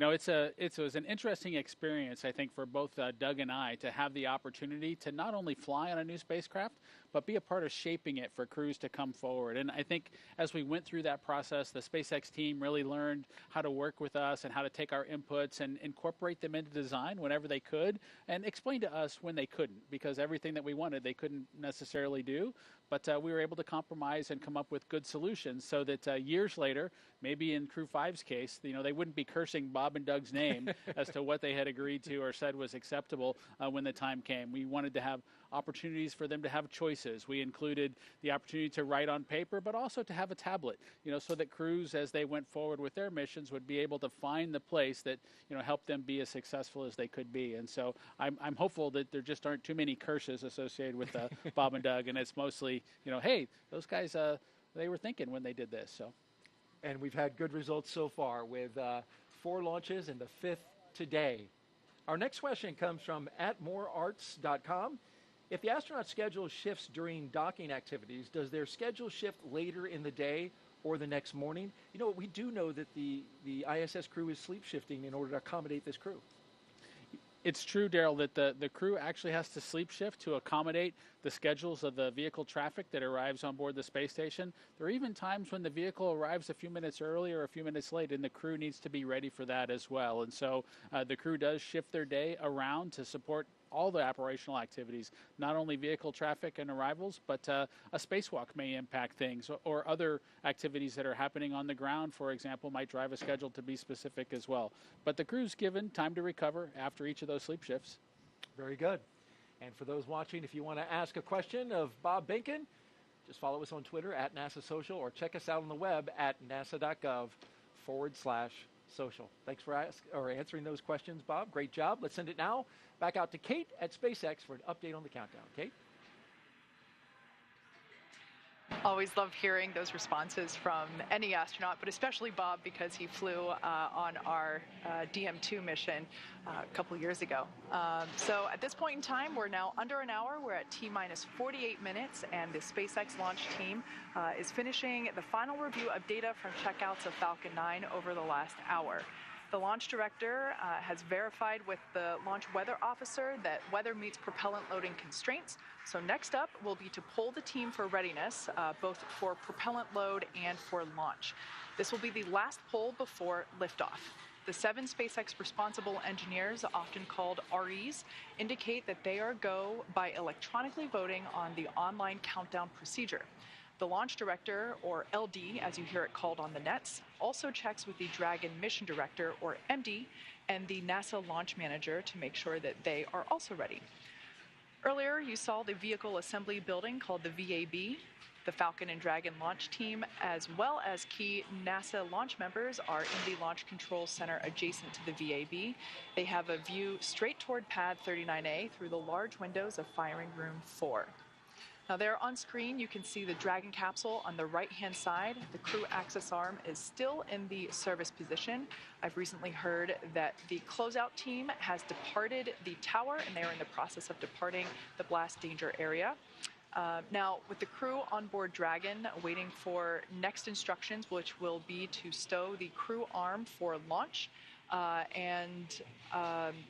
It was an interesting experience, I think, for both Doug and I to have the opportunity to not only fly on a new spacecraft, but be a part of shaping it for crews to come forward. And I think as we went through that process, the SpaceX team really learned how to work with us and how to take our inputs and incorporate them into design whenever they could, and explain to us when they couldn't, because everything that we wanted they couldn't necessarily do. But we were able to compromise and come up with good solutions so that years later, maybe in Crew-5's case, they wouldn't be cursing Bob and Doug's name as to what they had agreed to or said was acceptable when the time came. We wanted to have opportunities for them to have choices. We included the opportunity to write on paper, but also to have a tablet, so that crews, as they went forward with their missions, would be able to find the place that, helped them be as successful as they could be. And so I'm hopeful that there just aren't too many curses associated with Bob and Doug, and it's mostly, hey, those guys, they were thinking when they did this. So. And we've had good results so far with 4 launches and the 5th today. Our next question comes from @morearts.com. If the astronaut schedule shifts during docking activities, does their schedule shift later in the day or the next morning? We do know that the ISS crew is sleep shifting in order to accommodate this crew. It's true, Daryl, that the crew actually has to sleep shift to accommodate the schedules of the vehicle traffic that arrives on board the space station. There are even times when the vehicle arrives a few minutes early or a few minutes late, and the crew needs to be ready for that as well. And so the crew does shift their day around to support all the operational activities, not only vehicle traffic and arrivals, but a spacewalk may impact things, or other activities that are happening on the ground, for example, might drive a schedule to be specific as well. But the crew's given time to recover after each of those sleep shifts. Very good. And for those watching, if you want to ask a question of Bob Binkin, just follow us on Twitter @NASA Social, or check us out on the web at nasa.gov/social. Thanks for answering those questions, Bob. Great job. Let's send it now back out to Kate at SpaceX for an update on the countdown. Kate? Always love hearing those responses from any astronaut, but especially Bob because he flew on our DM2 mission a couple years ago. So at this point in time, we're now under an hour. We're at T-minus 48 minutes, and the SpaceX launch team is finishing the final review of data from checkouts of Falcon 9 over the last hour. The launch director has verified with the launch weather officer that weather meets propellant loading constraints. So next up will be to poll the team for readiness, both for propellant load and for launch. This will be the last poll before liftoff. The 7 SpaceX responsible engineers, often called REs, indicate that they are go by electronically voting on the online countdown procedure. The launch director, or LD, as you hear it called on the nets, also checks with the Dragon mission director, or MD, and the NASA launch manager to make sure that they are also ready. Earlier, you saw the vehicle assembly building called the VAB. The Falcon and Dragon launch team, as well as key NASA launch members, are in the Launch Control Center adjacent to the VAB. They have a view straight toward Pad 39A through the large windows of Firing Room 4. Now there on screen, you can see the Dragon capsule on the right-hand side. The crew access arm is still in the service position. I've recently heard that the closeout team has departed the tower, and they are in the process of departing the blast danger area. Now, with the crew on board Dragon waiting for next instructions, which will be to stow the crew arm for launch, and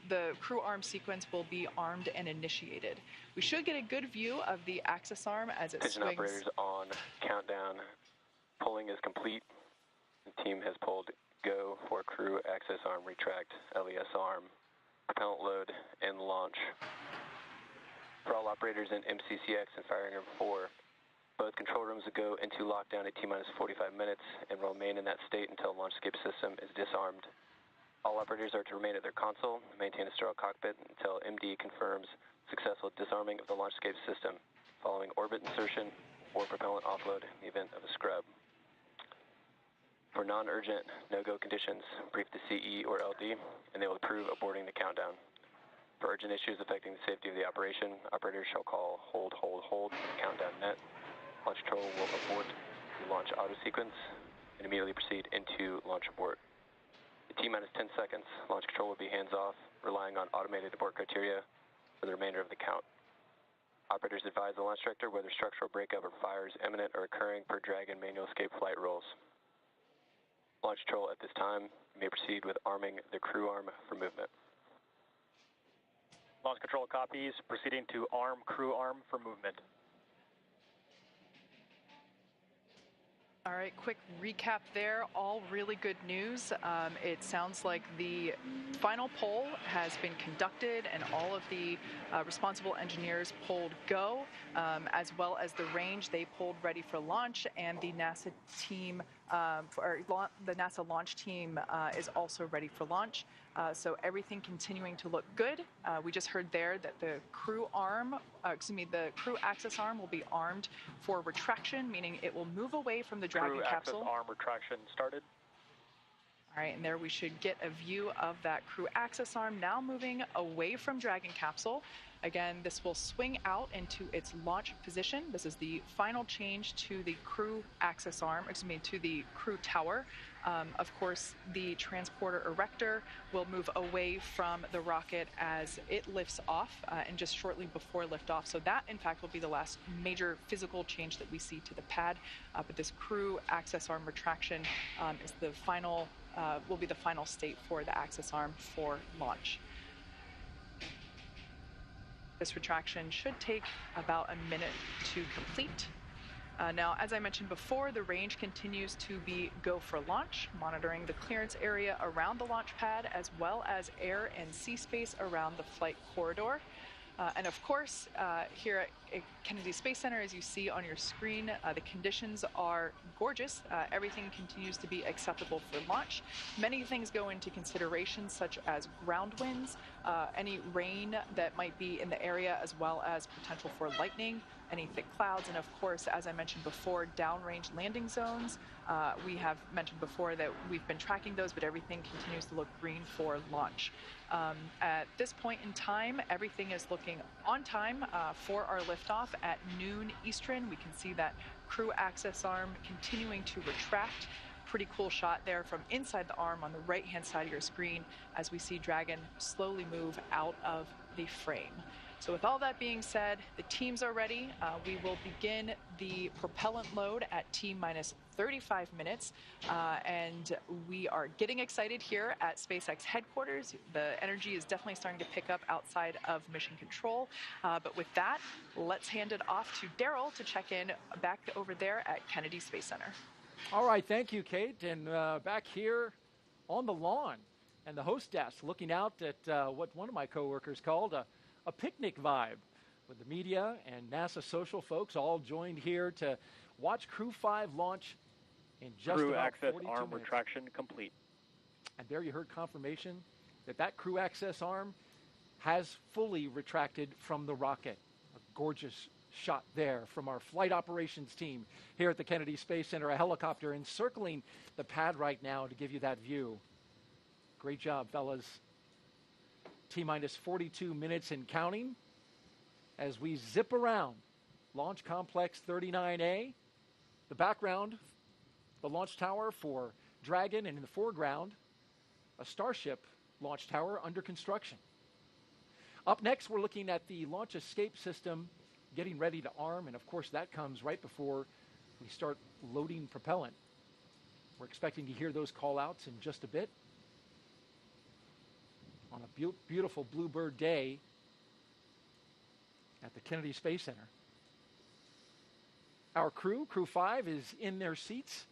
the crew arm sequence will be armed and initiated. We should get a good view of the access arm as it Engine swings. operators on countdown. Polling is complete. The team has pulled go for crew access arm retract, LES arm, propellant load, and launch. For all operators in MCCX and Firing Room 4, both control rooms will go into lockdown at T-minus 45 minutes and will remain in that state until the launch escape system is disarmed. All operators are to remain at their console, maintain a sterile cockpit until MD confirms successful disarming of the launch escape system, following orbit insertion or propellant offload in the event of a scrub. For non-urgent no-go conditions, brief the CE or LD, and they will approve aborting the countdown. For urgent issues affecting the safety of the operation, operators shall call hold, hold, hold to the countdown net. Launch control will abort the launch auto sequence and immediately proceed into launch abort. At T-minus 10 seconds, launch control will be hands-off, relying on automated abort criteria for the remainder of the count. Operators advise the launch director whether structural breakup or fire is imminent or occurring per Dragon manual escape flight rules. Launch control at this time may proceed with arming the crew arm for movement. Launch control copies, proceeding to arm crew arm for movement. All right, quick recap there. All really good news. It sounds like the final poll has been conducted and all of the responsible engineers polled go, as well as the range they polled ready for launch, and the NASA team, the NASA launch team is also ready for launch. So everything continuing to look good. We just heard there that the crew arm, the crew access arm will be armed for retraction, meaning it will move away from the Dragon capsule. Crew access arm retraction started. All right, and there we should get a view of that crew access arm now moving away from Dragon capsule. Again, this will swing out into its launch position. This is the final change to the crew access arm, to the crew tower. Of course, the transporter erector will move away from the rocket as it lifts off and just shortly before liftoff. So that, in fact, will be the last major physical change that we see to the pad. But this crew access arm retraction is the final, will be the final state for the access arm for launch. This retraction should take about a minute to complete. Now, as I mentioned before, the range continues to be go for launch, monitoring the clearance area around the launch pad, as well as air and sea space around the flight corridor. And of course, here at Kennedy Space Center, as you see on your screen, the conditions are gorgeous. Everything continues to be acceptable for launch. Many things go into consideration, such as ground winds, any rain that might be in the area, as well as potential for lightning, any thick clouds, and of course, as I mentioned before, downrange landing zones. We have mentioned before that we've been tracking those, but everything continues to look green for launch. At this point in time, everything is looking on time for our liftoff at noon Eastern. We can see that crew access arm continuing to retract. Pretty cool shot there from inside the arm on the right-hand side of your screen as we see Dragon slowly move out of the frame. So with all that being said, the teams are ready. We will begin the propellant load at T-minus 35 minutes, and we are getting excited here at SpaceX headquarters. The energy is definitely starting to pick up outside of mission control, but with that, let's hand it off to Daryl to check in back over there at Kennedy Space Center. All right, thank you, Kate. And back here on the lawn and the host desk, looking out at what one of my coworkers called a picnic vibe, with the media and NASA social folks all joined here to watch Crew-5 launch in just Crew about access 42 arm minutes. retraction complete. And there you heard confirmation that crew access arm has fully retracted from the rocket. A gorgeous shot there from our flight operations team here at the Kennedy Space Center, a helicopter encircling the pad right now to give you that view. Great job, fellas. T-minus 42 minutes and counting as we zip around Launch Complex 39A. The background, the launch tower for Dragon, and in the foreground, a Starship launch tower under construction. Up next, we're looking at the launch escape system getting ready to arm, and of course that comes right before we start loading propellant. We're expecting to hear those call-outs in just a bit. On a beautiful bluebird day at the Kennedy Space Center. Our Crew-5 is in their seats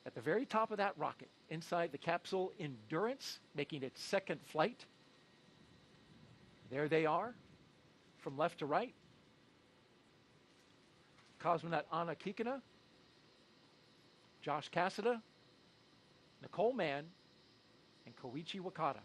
at the very top of that rocket, inside the capsule Endurance, making its second flight. There they are, from left to right. Cosmonaut Kikina, Josh Cassada, Nicole Mann, and Koichi Wakata.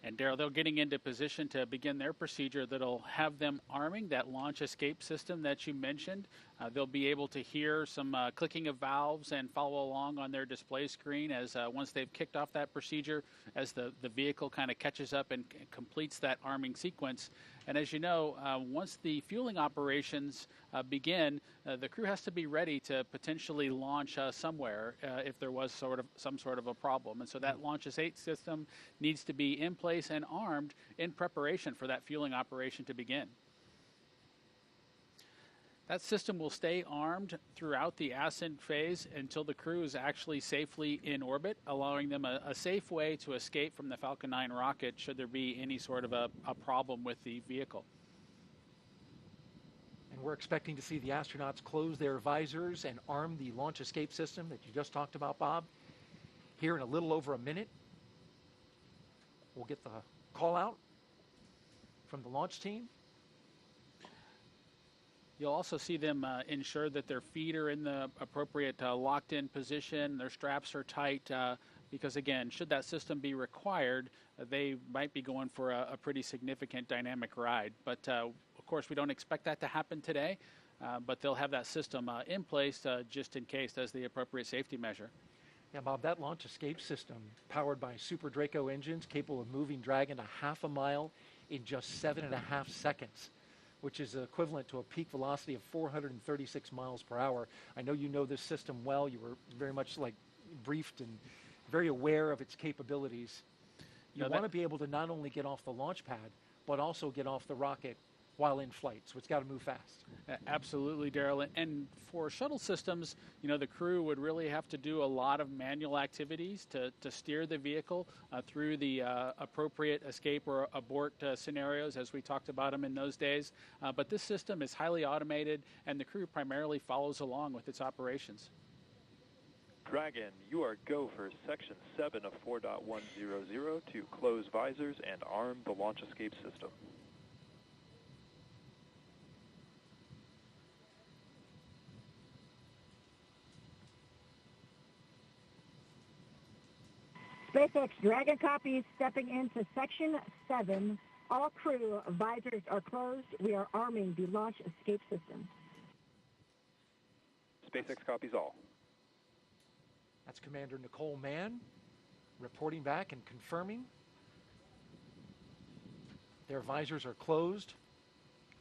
And Daryl, they're getting into position to begin their procedure that'll have them arming that launch escape system that you mentioned. They'll be able to hear some clicking of valves and follow along on their display screen as once they've kicked off that procedure, as the vehicle kind of catches up and completes that arming sequence. And as you know, once the fueling operations begin, the crew has to be ready to potentially launch somewhere if there was some sort of a problem. And so that launch escape system needs to be in place and armed in preparation for that fueling operation to begin. That system will stay armed throughout the ascent phase until the crew is actually safely in orbit, allowing them a safe way to escape from the Falcon 9 rocket should there be any sort of a problem with the vehicle. And we're expecting to see the astronauts close their visors and arm the launch escape system that you just talked about, Bob, here in a little over a minute. We'll get the call out from the launch team. You'll also see them ensure that their feet are in the appropriate locked-in position, their straps are tight, because again, should that system be required, they might be going for a pretty significant dynamic ride. But of course, we don't expect that to happen today, but they'll have that system in place just in case as the appropriate safety measure. Yeah, Bob, that launch escape system, powered by Super Draco engines, capable of moving Dragon a half a mile in just 7.5 seconds. Which is equivalent to a peak velocity of 436 miles per hour. I know you know this system well. You were very much briefed and very aware of its capabilities. You want to be able to not only get off the launch pad, but also get off the rocket while in flight. So it's got to move fast. Absolutely, Daryl. And for shuttle systems, the crew would really have to do a lot of manual activities to steer the vehicle through the appropriate escape or abort scenarios, as we talked about them in those days. But this system is highly automated, and the crew primarily follows along with its operations. Dragon, you are go for Section 7 of 4.100 to close visors and arm the launch escape system. SpaceX Dragon copies stepping into Section 7. All crew visors are closed. We are arming the launch escape system. SpaceX copies all. That's Commander Nicole Mann reporting back and confirming their visors are closed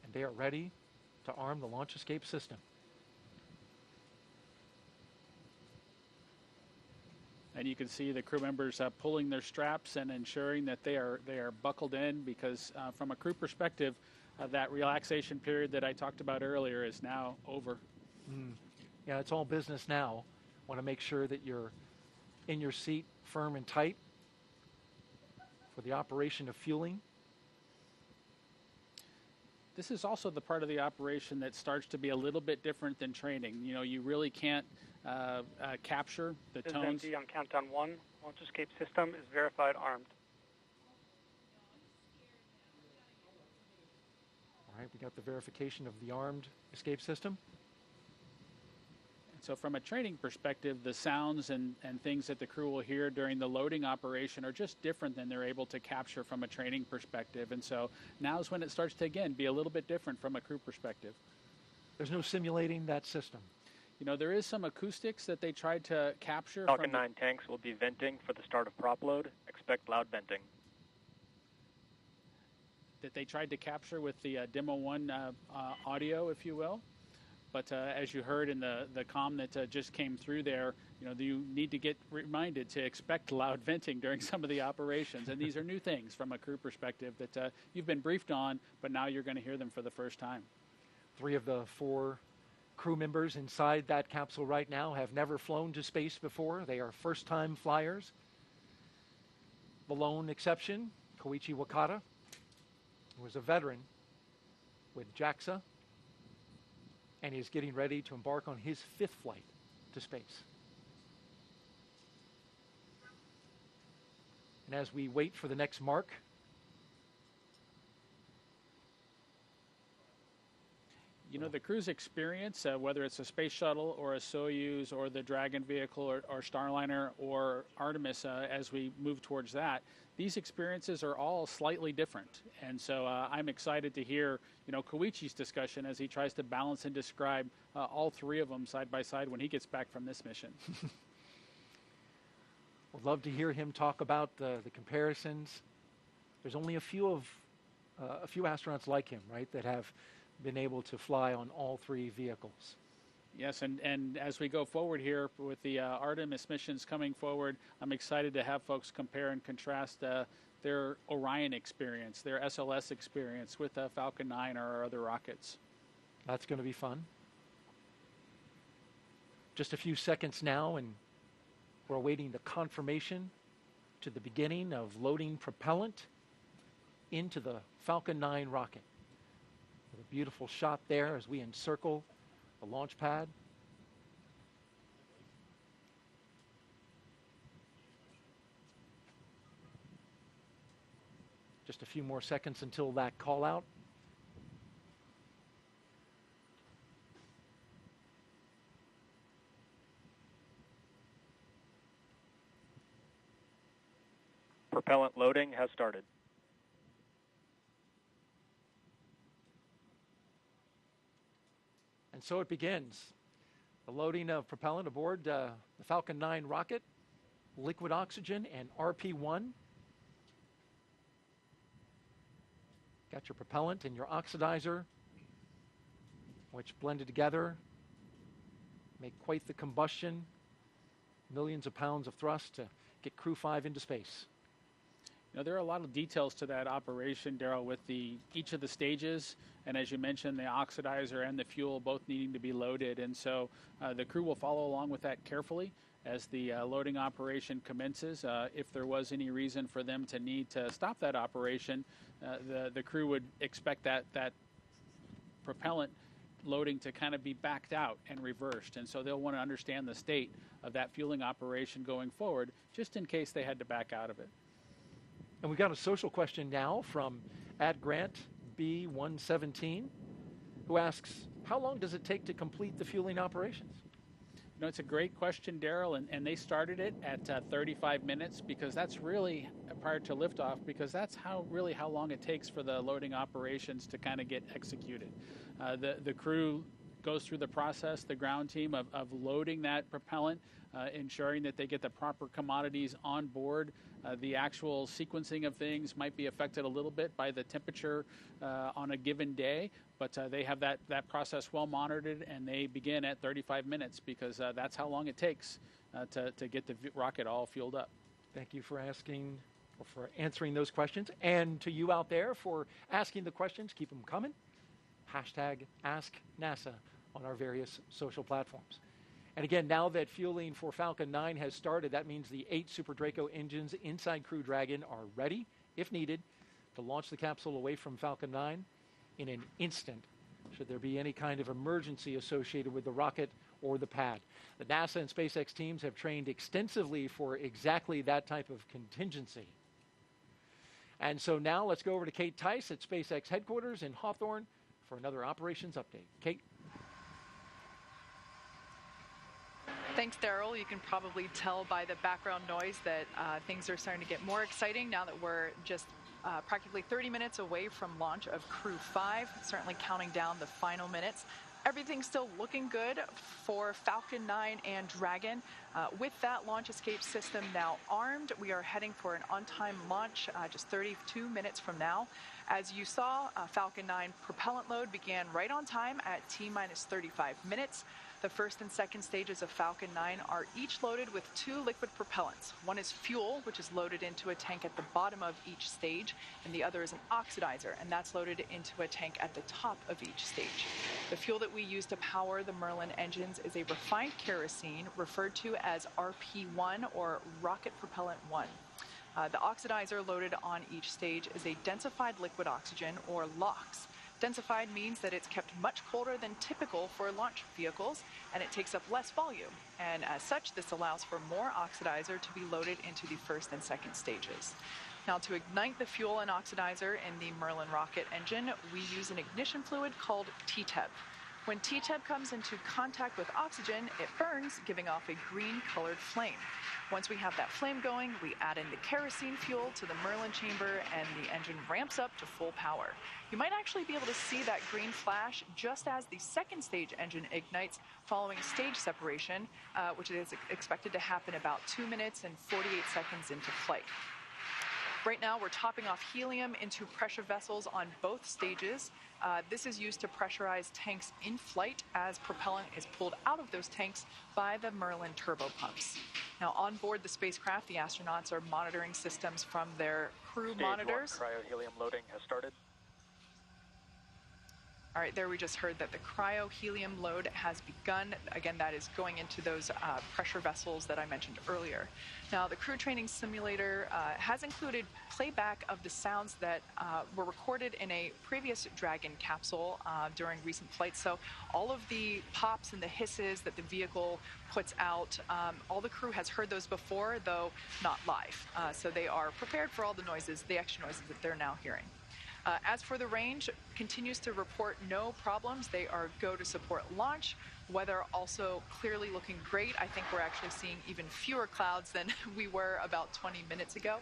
and they are ready to arm the launch escape system. And you can see the crew members pulling their straps and ensuring that they are buckled in, because from a crew perspective, that relaxation period that I talked about earlier is now over. Yeah, it's all business now. Want to make sure that you're in your seat firm and tight for the operation of fueling. This is also the part of the operation that starts to be a little bit different than training. You know, you really can't capture the This tones. is MD on countdown 1. Launch escape system is verified armed. All right, we got the verification of the armed escape system. So from a training perspective, the sounds and things that the crew will hear during the loading operation are just different than they're able to capture from a training perspective. And so now is when it starts to, again, be a little bit different from a crew perspective. There's no simulating that system. You know, there is some acoustics that they tried to capture. Falcon 9 tanks will be venting for the start of prop load. Expect loud venting. That they tried to capture with the Demo 1 audio, if you will. But as you heard in the comm that just came through there, you know, you need to get reminded to expect loud venting during some of the operations. And these are new things from a crew perspective that you've been briefed on, but now you're going to hear them for the first time. 3 of the 4 crew members inside that capsule right now have never flown to space before. They are first-time flyers. The lone exception, Koichi Wakata, who was a veteran with JAXA, and he is getting ready to embark on his 5th flight to space. And as we wait for the next mark, you know, the crew's experience, whether it's a space shuttle or a Soyuz or the Dragon vehicle or Starliner or Artemis, as we move towards that, these experiences are all slightly different. And so I'm excited to hear, you know, Koichi's discussion as he tries to balance and describe all 3 of them side by side when he gets back from this mission. Would love to hear him talk about the comparisons. There's only a few astronauts like him, right, that have been able to fly on all 3 vehicles. Yes, and as we go forward here with the Artemis missions coming forward, I'm excited to have folks compare and contrast their Orion experience, their SLS experience with Falcon 9 or our other rockets. That's going to be fun. Just a few seconds now, and we're awaiting the confirmation to the beginning of loading propellant into the Falcon 9 rocket. With a beautiful shot there as we encircle the launch pad. Just a few more seconds until that call out. Propellant loading has started. And so it begins. The loading of propellant aboard the Falcon 9 rocket, liquid oxygen and RP-1. Got your propellant and your oxidizer, which blended together make quite the combustion. Millions of pounds of thrust to get Crew-5 into space. You know, there are a lot of details to that operation, Daryl, with each of the stages, and as you mentioned, the oxidizer and the fuel both needing to be loaded, and so the crew will follow along with that carefully as the loading operation commences. If there was any reason for them to need to stop that operation, the crew would expect that propellant loading to kind of be backed out and reversed, and so they'll want to understand the state of that fueling operation going forward, just in case they had to back out of it. And we got a social question now from @Grant B117, who asks, how long does it take to complete the fueling operations? know, it's a great question, Daryl, and they started it at 35 minutes because that's really prior to liftoff, because that's how long it takes for the loading operations to kind of get executed. The crew goes through the process, the ground team, of loading that propellant, ensuring that they get the proper commodities on board. The actual sequencing of things might be affected a little bit by the temperature on a given day, but they have that process well monitored, and they begin at 35 minutes because that's how long it takes to get the rocket all fueled up. Thank you for asking, or for answering those questions, and to you out there for asking the questions. Keep them coming. #AskNASA on our various social platforms. And again, now that fueling for Falcon 9 has started, that means the 8 Super Draco engines inside Crew-Dragon are ready, if needed, to launch the capsule away from Falcon 9 in an instant, should there be any kind of emergency associated with the rocket or the pad. The NASA and SpaceX teams have trained extensively for exactly that type of contingency. And so now let's go over to Kate Tice at SpaceX headquarters in Hawthorne for another operations update. Kate? Thanks, Daryl. You can probably tell by the background noise that things are starting to get more exciting now that we're just practically 30 minutes away from launch of Crew-5, certainly counting down the final minutes. Everything's still looking good for Falcon 9 and Dragon. With that launch escape system now armed, we are heading for an on-time launch just 32 minutes from now. As you saw, Falcon 9 propellant load began right on time at T-minus 35 minutes. The first and second stages of Falcon 9 are each loaded with 2 liquid propellants. One is fuel, which is loaded into a tank at the bottom of each stage, and the other is an oxidizer, and that's loaded into a tank at the top of each stage. The fuel that we use to power the Merlin engines is a refined kerosene referred to as RP1, or Rocket Propellant 1. The oxidizer loaded on each stage is a densified liquid oxygen, or LOX. Densified means that it's kept much colder than typical for launch vehicles, and it takes up less volume. And as such, this allows for more oxidizer to be loaded into the first and second stages. Now, to ignite the fuel and oxidizer in the Merlin rocket engine, we use an ignition fluid called TTEB. When TTEB comes into contact with oxygen, it burns, giving off a green-colored flame. Once we have that flame going, we add in the kerosene fuel to the Merlin chamber, and the engine ramps up to full power. You might actually be able to see that green flash just as the second stage engine ignites following stage separation, which is expected to happen about 2 minutes and 48 seconds into flight. Right now, we're topping off helium into pressure vessels on both stages. This is used to pressurize tanks in flight as propellant is pulled out of those tanks by the Merlin turbo pumps. Now, on board the spacecraft, the astronauts are monitoring systems from their crew monitors. Stage 1 cryo-helium loading has started. All right, there we just heard that the cryo-helium load has begun. Again, that is going into those pressure vessels that I mentioned earlier. Now, the crew training simulator has included playback of the sounds that were recorded in a previous Dragon capsule during recent flights. So all of the pops and the hisses that the vehicle puts out, all the crew has heard those before, though not live. So they are prepared for all the noises, the extra noises that they're now hearing. As for the range, continues to report no problems. They are go to support launch. Weather also clearly looking great. I think we're actually seeing even fewer clouds than we were about 20 minutes ago.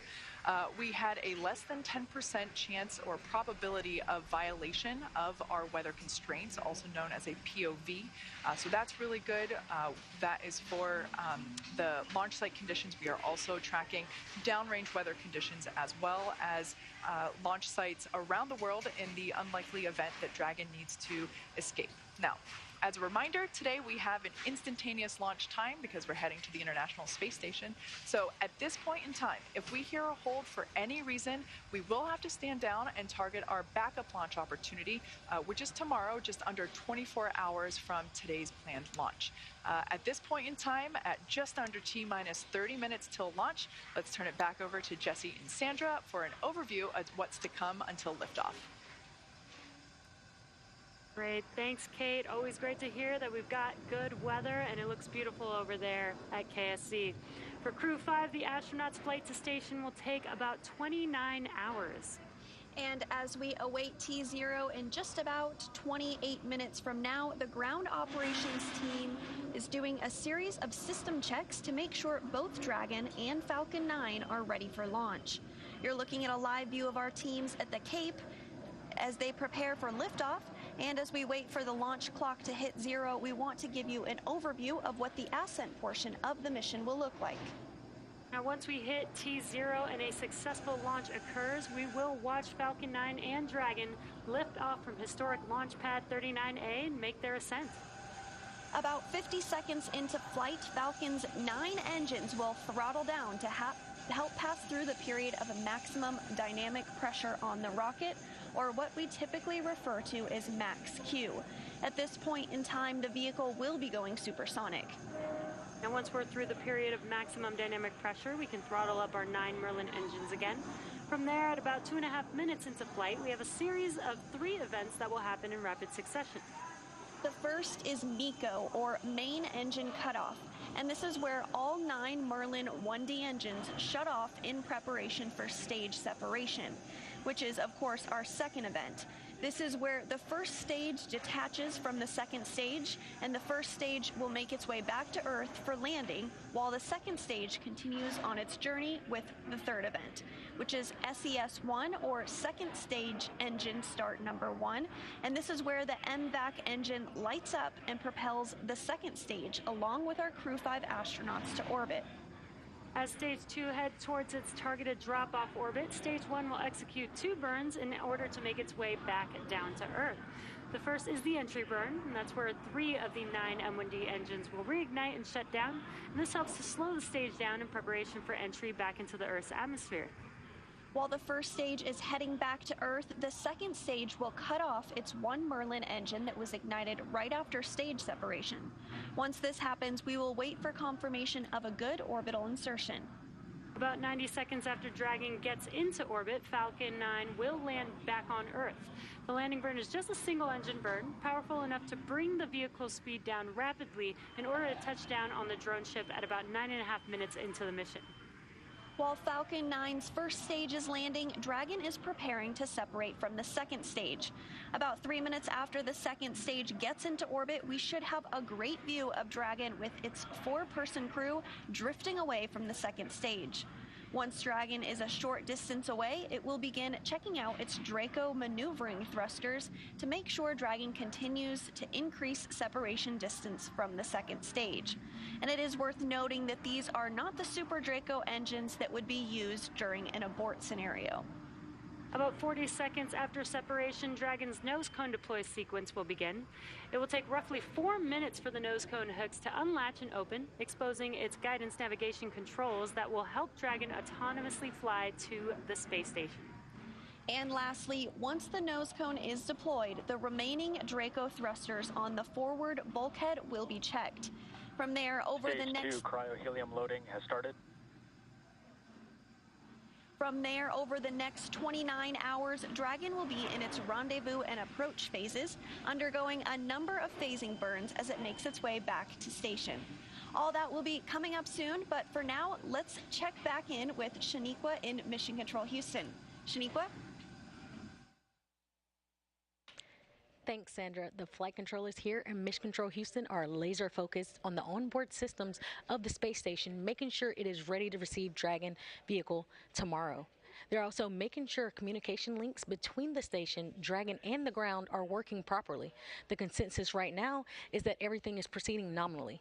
We had a less than 10% chance or probability of violation of our weather constraints, also known as a POV. So that's really good. That is for the launch site conditions. We are also tracking downrange weather conditions as well as launch sites around the world in the unlikely event that Dragon needs to escape. Now, as a reminder, today we have an instantaneous launch time because we're heading to the International Space Station. So at this point in time, if we hear a hold for any reason, we will have to stand down and target our backup launch opportunity, which is tomorrow, just under 24 hours from today's planned launch. At this point in time, at just under T-minus 30 minutes till launch, let's turn it back over to Jesse and Sandra for an overview of what's to come until liftoff. Great. Thanks, Kate. Always great to hear that we've got good weather and it looks beautiful over there at KSC. For Crew-5, the astronauts' flight to station will take about 29 hours. And as we await T0 in just about 28 minutes from now, the ground operations team is doing a series of system checks to make sure both Dragon and Falcon 9 are ready for launch. You're looking at a live view of our teams at the Cape as they prepare for liftoff. And as we wait for the launch clock to hit 0, we want to give you an overview of what the ascent portion of the mission will look like. Now, once we hit T0 and a successful launch occurs, we will watch Falcon 9 and Dragon lift off from historic launch pad 39A and make their ascent. About 50 seconds into flight, Falcon's 9 engines will throttle down to help pass through the period of maximum dynamic pressure on the rocket, or what we typically refer to as max Q. At this point in time, the vehicle will be going supersonic. Now, once we're through the period of maximum dynamic pressure, we can throttle up our 9 Merlin engines again. From there, at about 2.5 minutes into flight, we have a series of 3 events that will happen in rapid succession. The first is MECO, or main engine cutoff, and this is where all 9 Merlin 1D engines shut off in preparation for stage separation, which is, of course, our second event. This is where the first stage detaches from the second stage, and the first stage will make its way back to Earth for landing, while the second stage continues on its journey with the third event, which is SES-1, or second stage engine start number 1, and this is where the MVAC engine lights up and propels the second stage along with our Crew-5 astronauts to orbit. As Stage 2 heads towards its targeted drop-off orbit, Stage 1 will execute 2 burns in order to make its way back down to Earth. The first is the entry burn, and that's where 3 of the 9 M1D engines will reignite and shut down, and this helps to slow the stage down in preparation for entry back into the Earth's atmosphere. While the first stage is heading back to Earth, the second stage will cut off its 1 Merlin engine that was ignited right after stage separation. Once this happens, we will wait for confirmation of a good orbital insertion. About 90 seconds after Dragon gets into orbit, Falcon 9 will land back on Earth. The landing burn is just a single engine burn, powerful enough to bring the vehicle's speed down rapidly in order to touch down on the drone ship at about 9.5 minutes into the mission. While Falcon 9's first stage is landing, Dragon is preparing to separate from the second stage. About 3 minutes after the second stage gets into orbit, we should have a great view of Dragon with its 4-person crew drifting away from the second stage. Once Dragon is a short distance away, it will begin checking out its Draco maneuvering thrusters to make sure Dragon continues to increase separation distance from the second stage. And it is worth noting that these are not the Super Draco engines that would be used during an abort scenario. About 40 seconds after separation, Dragon's nose cone deploy sequence will begin. It will take roughly 4 minutes for the nose cone hooks to unlatch and open, exposing its guidance navigation controls that will help Dragon autonomously fly to the space station. And lastly, once the nose cone is deployed, the remaining Draco thrusters on the forward bulkhead will be checked. From there, over the next... Stage 2 cryohelium loading has started. From there, over the next 29 hours, Dragon will be in its rendezvous and approach phases, undergoing a number of phasing burns as it makes its way back to station. All that will be coming up soon, but for now, let's check back in with Shaniqua in Mission Control Houston. Shaniqua? Thanks, Sandra. The flight controllers here in Mission Control Houston are laser focused on the onboard systems of the space station, making sure it is ready to receive Dragon vehicle tomorrow. They're also making sure communication links between the station, Dragon, and the ground are working properly. The consensus right now is that everything is proceeding nominally.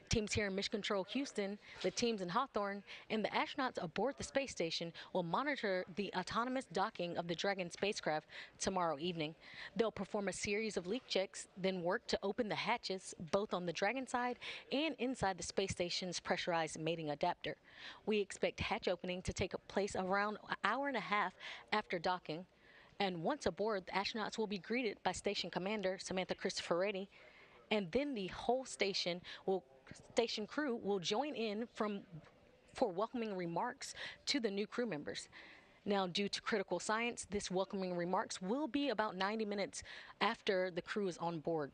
Teams here in Mission Control Houston, the teams in Hawthorne, and the astronauts aboard the space station will monitor the autonomous docking of the Dragon spacecraft tomorrow evening. They'll perform a series of leak checks, then work to open the hatches both on the Dragon side and inside the space station's pressurized mating adapter. We expect hatch opening to take place around an hour and a half after docking. And once aboard, the astronauts will be greeted by Station Commander Samantha Cristoforetti, and then the whole station crew will join in for welcoming remarks to the new crew members. Now, due to critical science, this welcoming remarks will be about 90 minutes after the crew is on board.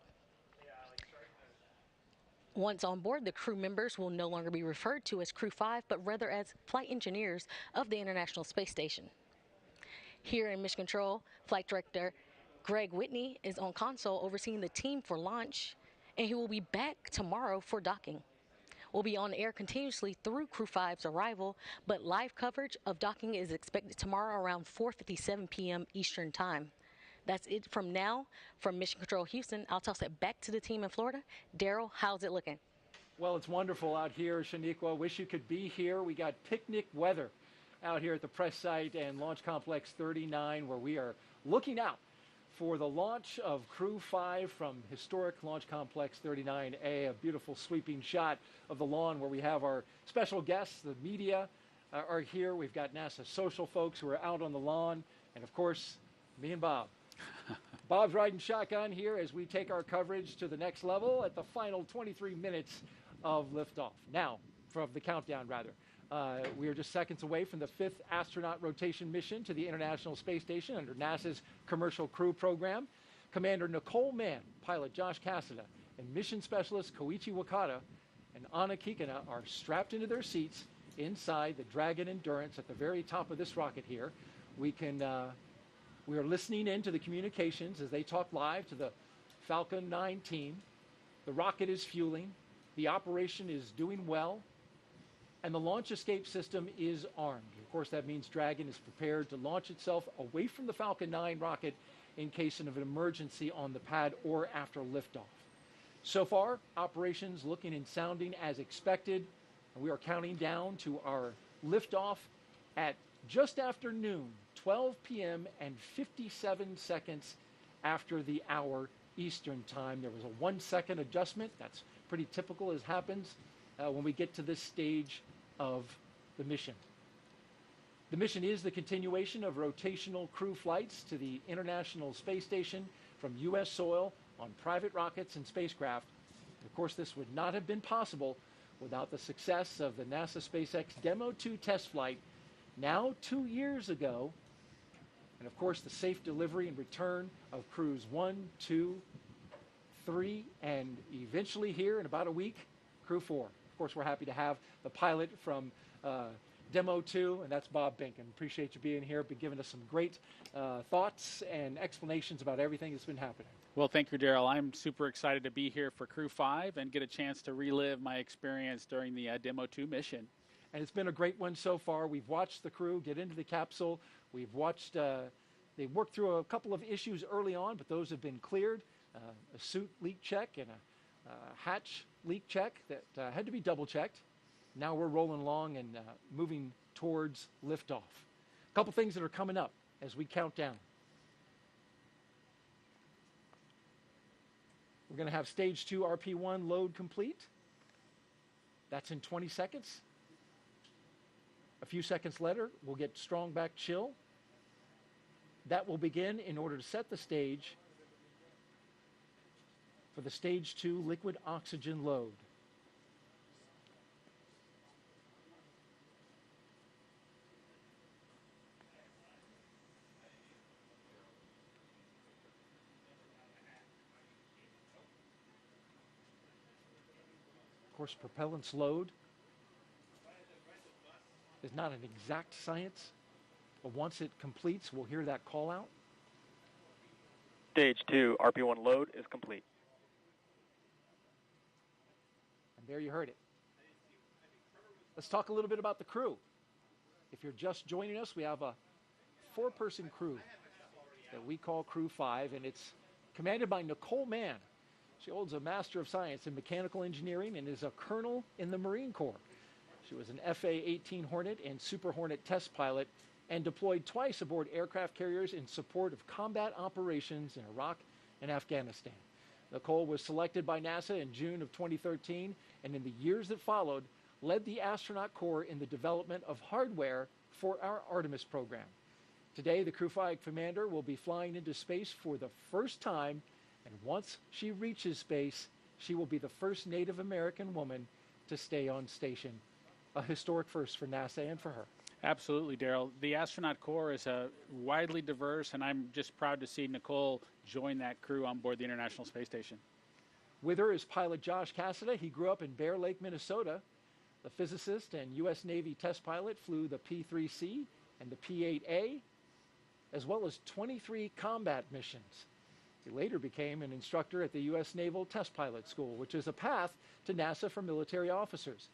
Once on board, the crew members will no longer be referred to as Crew-5, but rather as flight engineers of the International Space Station. Here in Mission Control, Flight Director Greg Whitney is on console overseeing the team for launch, and he will be back tomorrow for docking. We'll be on air continuously through Crew-5's arrival, but live coverage of docking is expected tomorrow around 4:57 p.m. Eastern Time. That's it from now. From Mission Control Houston, I'll toss it back to the team in Florida. Daryl, how's it looking? Well, it's wonderful out here, Shaniqua. Wish you could be here. We got picnic weather out here at the press site and Launch Complex 39, where we are looking out for the launch of Crew-5 from historic Launch Complex 39A, a beautiful sweeping shot of the lawn where we have our special guests. The media are here. We've got NASA social folks who are out on the lawn, and of course, me and Bob. Bob's riding shotgun here as we take our coverage to the next level at the final 23 minutes of liftoff. Now, from the countdown, rather. We are just seconds away from the 5th astronaut rotation mission to the International Space Station under NASA's Commercial Crew Program. Commander Nicole Mann, pilot Josh Cassada, and mission specialist Koichi Wakata and Anna Kikina are strapped into their seats inside the Dragon Endurance at the very top of this rocket here. We are listening in to the communications as they talk live to the Falcon 9 team. The rocket is fueling. The operation is doing well. And the launch escape system is armed. Of course, that means Dragon is prepared to launch itself away from the Falcon 9 rocket in case of an emergency on the pad or after liftoff. So far, operations looking and sounding as expected. And we are counting down to our liftoff at just after noon, 12 p.m. and 57 seconds after the hour Eastern Time. There was a 1-second adjustment. That's pretty typical as happens when we get to this stage of the mission. The mission is the continuation of rotational crew flights to the International Space Station from U.S. soil on private rockets and spacecraft. Of course, this would not have been possible without the success of the NASA SpaceX Demo 2 test flight now 2 years ago, and of course the safe delivery and return of crews 1, 2, 3, and eventually here in about a week, Crew 4. Of course, we're happy to have the pilot from Demo 2, and that's Bob Binken. Appreciate you being here, been giving us some great thoughts and explanations about everything that's been happening. Well, thank you, Daryl. I'm super excited to be here for Crew-5 and get a chance to relive my experience during the Demo 2 mission. And it's been a great one so far. We've watched the crew get into the capsule. We've watched, they worked through a couple of issues early on, but those have been cleared. A suit leak check and a hatch leak check that had to be double checked. Now we're rolling along and moving towards liftoff. A couple things that are coming up as we count down. We're going to have stage 2 RP1 load complete. That's in 20 seconds. A few seconds later, we'll get strong back chill. That will begin in order to set the stage for the stage 2 liquid oxygen load. Of course, propellants load is not an exact science, but once it completes, we'll hear that call out. Stage 2 RP1 load is complete. And there you heard it. Let's talk a little bit about the crew. If you're just joining us, we have a 4-person crew that we call Crew-5, and it's commanded by Nicole Mann. She holds a Master of Science in Mechanical Engineering and is a colonel in the Marine Corps. She was an FA-18 Hornet and Super Hornet test pilot and deployed twice aboard aircraft carriers in support of combat operations in Iraq and Afghanistan. Nicole was selected by NASA in June of 2013, and in the years that followed, led the astronaut corps in the development of hardware for our Artemis program. Today, the Crew-5 commander will be flying into space for the first time, and once she reaches space, she will be the first Native American woman to stay on station. A historic first for NASA and for her. Absolutely, Daryl. The astronaut corps is widely diverse, and I'm just proud to see Nicole join that crew on board the International Space Station. With her is pilot Josh Cassada. He grew up in Bear Lake, Minnesota. The physicist and U.S. Navy test pilot flew the P-3C and the P-8A. as well as 23 combat missions. He later became an instructor at the U.S. Naval Test Pilot School, which is a path to NASA for military officers.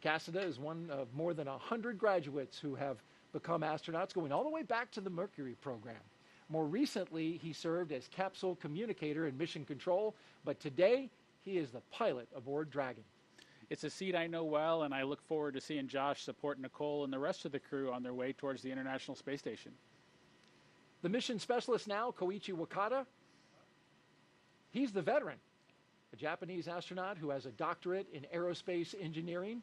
Cassada is one of more than 100 graduates who have become astronauts, going all the way back to the Mercury program. More recently, he served as capsule communicator and mission control, but today he is the pilot aboard Dragon. It's a seat I know well, and I look forward to seeing Josh support Nicole and the rest of the crew on their way towards the International Space Station. The mission specialist now, Koichi Wakata, he's the veteran, a Japanese astronaut who has a doctorate in aerospace engineering.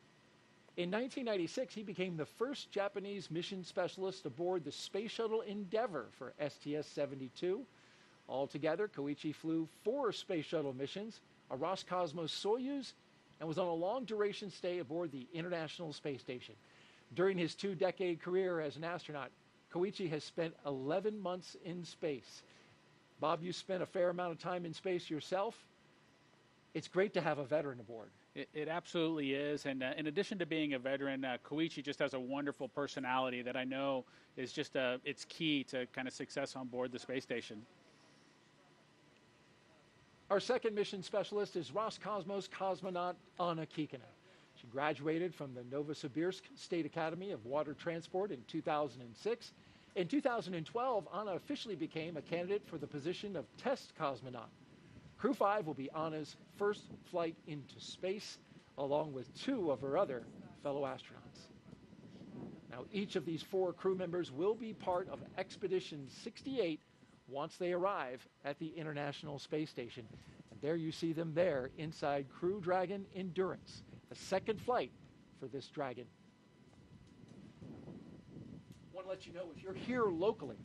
In 1996, he became the first Japanese mission specialist aboard the Space Shuttle Endeavour for STS-72. Altogether, Koichi flew 4 Space Shuttle missions, a Roscosmos Soyuz, and was on a long-duration stay aboard the International Space Station. During his 2-decade career as an astronaut, Koichi has spent 11 months in space. Bob, you spent a fair amount of time in space yourself. It's great to have a veteran aboard. It absolutely is, and in addition to being a veteran, Koichi just has a wonderful personality that I know is just it's key to kind of success on board the space station. Our second mission specialist is Roscosmos cosmonaut Anna Kikina. She graduated from the Novosibirsk State Academy of Water Transport in 2006. In 2012, Anna officially became a candidate for the position of test cosmonaut. Crew-5 will be Anna's first flight into space, along with 2 of her other fellow astronauts. Now, each of these 4 crew members will be part of Expedition 68 once they arrive at the International Space Station. And there you see them there inside Crew Dragon Endurance, the second flight for this Dragon. I want to let you know, if you're here locally,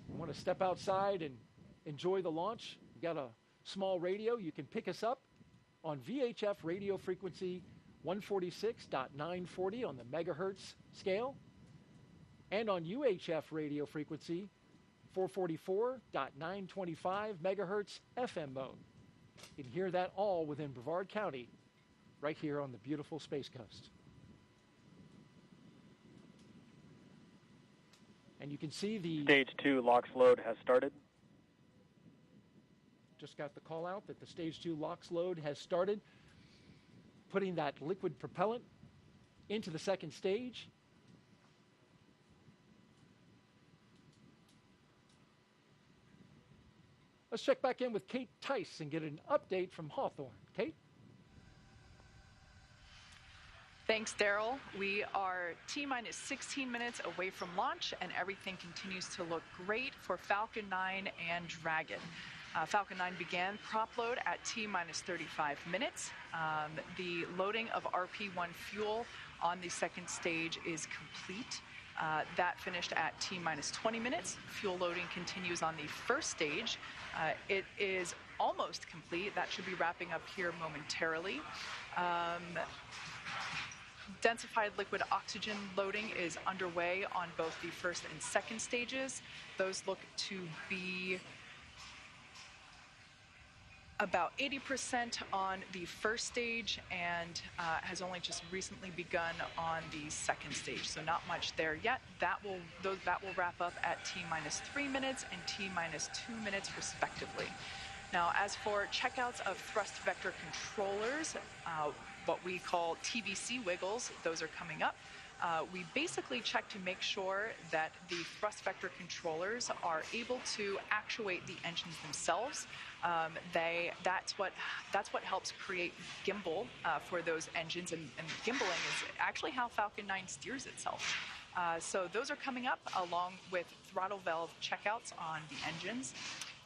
you want to step outside and enjoy the launch, you got a small radio, you can pick us up on VHF radio frequency 146.940 on the megahertz scale, and on UHF radio frequency 444.925 megahertz FM mode. You can hear that all within Brevard County, right here on the beautiful Space Coast. And you can see the Stage 2 LOX load has started. Just got the call out that the Stage 2 LOX load has started, putting that liquid propellant into the second stage. Let's check back in with Kate Tice and get an update from Hawthorne. Kate? Thanks, Daryl. We are T-minus 16 minutes away from launch, and everything continues to look great for Falcon 9 and Dragon. Falcon 9 began prop load at T-minus 35 minutes. The loading of RP-1 fuel on the second stage is complete. That finished at T-minus 20 minutes. Fuel loading continues on the first stage. It is almost complete. That should be wrapping up here momentarily. Densified liquid oxygen loading is underway on both the first and second stages. Those look to be about 80% on the first stage, and has only just recently begun on the second stage, so not much there yet. That will wrap up at T-minus 3 minutes and T-minus 2 minutes respectively. Now, as for checkouts of thrust vector controllers, what we call TVC wiggles, those are coming up. We basically check to make sure that the thrust vector controllers are able to actuate the engines themselves. That's what helps create gimbal for those engines, and gimbaling is actually how Falcon 9 steers itself. So those are coming up, along with throttle valve checkouts on the engines.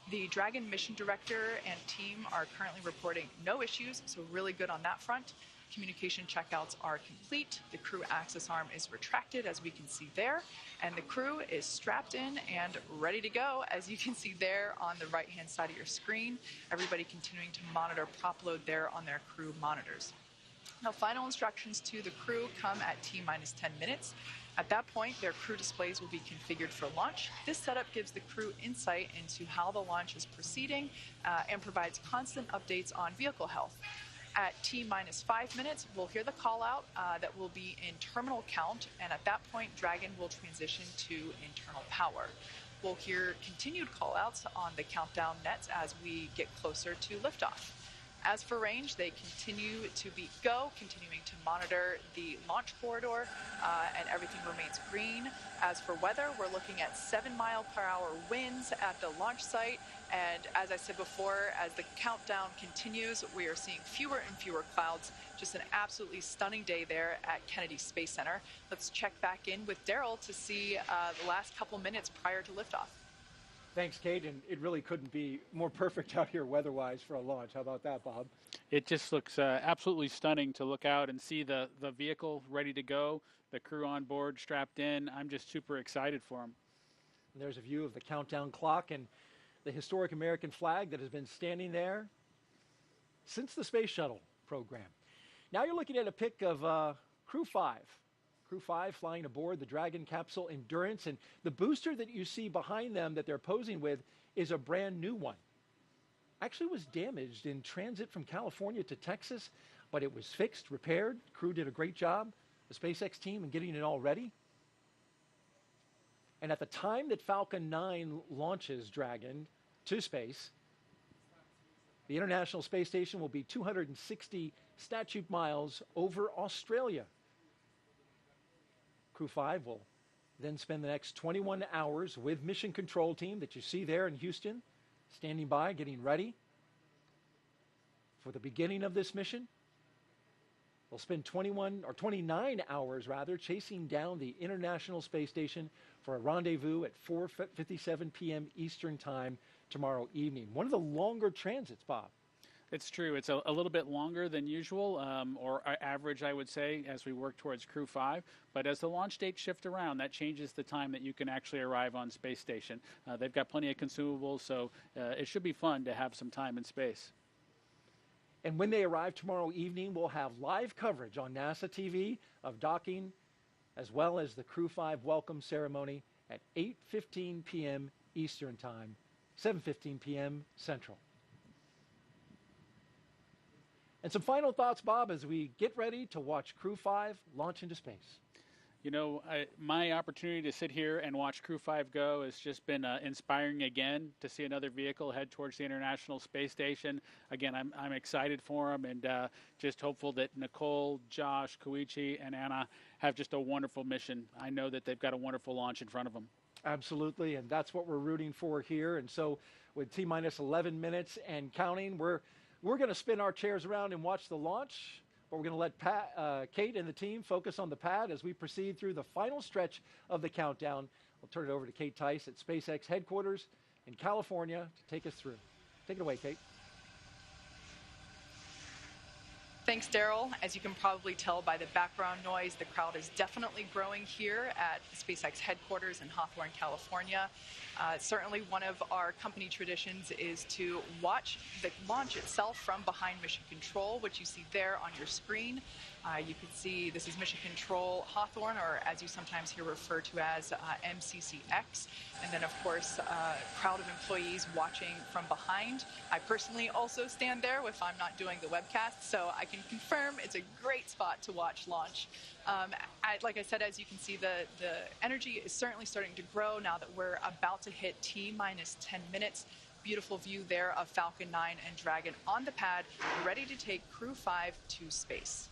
The Dragon mission director and team are currently reporting no issues, so really good on that front. Communication checkouts are complete. The crew access arm is retracted, as we can see there, and the crew is strapped in and ready to go, as you can see there on the right-hand side of your screen. Everybody continuing to monitor prop load there on their crew monitors. Now, final instructions to the crew come at T-minus 10 minutes. At that point, their crew displays will be configured for launch. This setup gives the crew insight into how the launch is proceeding and provides constant updates on vehicle health. At T-minus 5 minutes, we'll hear the call out that will be in terminal count, and at that point, Dragon will transition to internal power. We'll hear continued call-outs on the countdown nets as we get closer to liftoff. As for range, they continue to be go, continuing to monitor the launch corridor, and everything remains green. As for weather, we're looking at 7-mile-per-hour winds at the launch site. And as I said before, as the countdown continues, we are seeing fewer and fewer clouds. Just an absolutely stunning day there at Kennedy Space Center. Let's check back in with Daryl to see the last couple minutes prior to liftoff. Thanks, Kate, and it really couldn't be more perfect out here weather-wise for a launch. How about that, Bob? It just looks absolutely stunning to look out and see the vehicle ready to go, the crew on board strapped in. I'm just super excited for them. And there's a view of the countdown clock and the historic American flag that has been standing there since the space shuttle program. Now you're looking at a pic of Crew-5. Crew-5 flying aboard the Dragon capsule Endurance, and the booster that you see behind them that they're posing with is a brand new one. Actually was damaged in transit from California to Texas, but it was fixed, repaired. Crew did a great job, the SpaceX team, in getting it all ready. And at the time that Falcon 9 launches Dragon to space, the International Space Station will be 260 statute miles over Australia. Crew-5 will then spend the next 21 hours with Mission Control Team that you see there in Houston, standing by, getting ready for the beginning of this mission. They'll spend 29 hours chasing down the International Space Station for a rendezvous at 4:57 p.m. Eastern Time tomorrow evening. One of the longer transits, Bob. It's true. It's a little bit longer than usual, or average, I would say, as we work towards Crew-5. But as the launch dates shift around, that changes the time that you can actually arrive on space station. They've got plenty of consumables, so it should be fun to have some time in space. And when they arrive tomorrow evening, we'll have live coverage on NASA TV of docking, as well as the Crew-5 welcome ceremony at 8:15 p.m. Eastern Time, 7:15 p.m. Central. And some final thoughts, Bob, as we get ready to watch Crew-5 launch into space. You know, my opportunity to sit here and watch Crew-5 go has just been inspiring again to see another vehicle head towards the International Space Station. Again, I'm excited for them and just hopeful that Nicole, Josh, Koichi, and Anna have just a wonderful mission. I know that they've got a wonderful launch in front of them. Absolutely, and that's what we're rooting for here. And so with T-minus 11 minutes and counting, we're going to spin our chairs around and watch the launch, but we're going to let Kate and the team focus on the pad as we proceed through the final stretch of the countdown. We'll turn it over to Kate Tice at SpaceX headquarters in California to take us through. Take it away, Kate. Thanks, Daryl. As you can probably tell by the background noise, the crowd is definitely growing here at SpaceX headquarters in Hawthorne, California. Certainly one of our company traditions is to watch the launch itself from behind Mission Control, which you see there on your screen. You can see this is Mission Control Hawthorne, or as you sometimes hear referred to as MCCX. And then, of course, a crowd of employees watching from behind. I personally also stand there if I'm not doing the webcast, so I can confirm it's a great spot to watch launch. Like I said, as you can see, the energy is certainly starting to grow now that we're about to hit T-minus 10 minutes. Beautiful view there of Falcon 9 and Dragon on the pad, ready to take Crew-5 to space.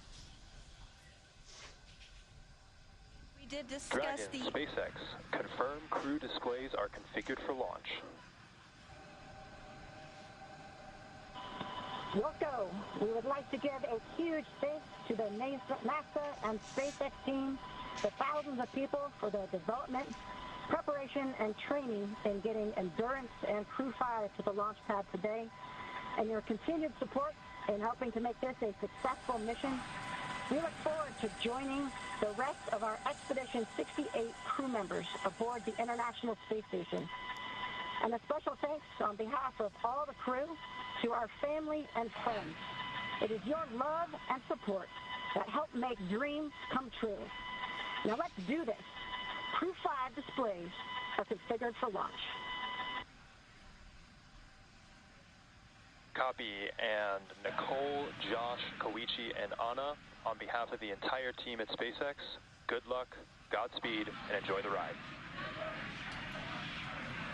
We did discuss Dragon, SpaceX, confirm crew displays are configured for launch. Welcome. We would like to give a huge thanks to the NASA and SpaceX team, the thousands of people for their development, preparation, and training in getting Endurance and Crew-5 to the launch pad today, and your continued support in helping to make this a successful mission. We look forward to joining the rest of our Expedition 68 crew members aboard the International Space Station. And a special thanks on behalf of all the crew to our family and friends. It is your love and support that help make dreams come true. Now let's do this. Crew-5 displays are configured for launch. Copy. And Nicole, Josh, Koichi, and Anna, on behalf of the entire team at SpaceX, good luck, Godspeed, and enjoy the ride.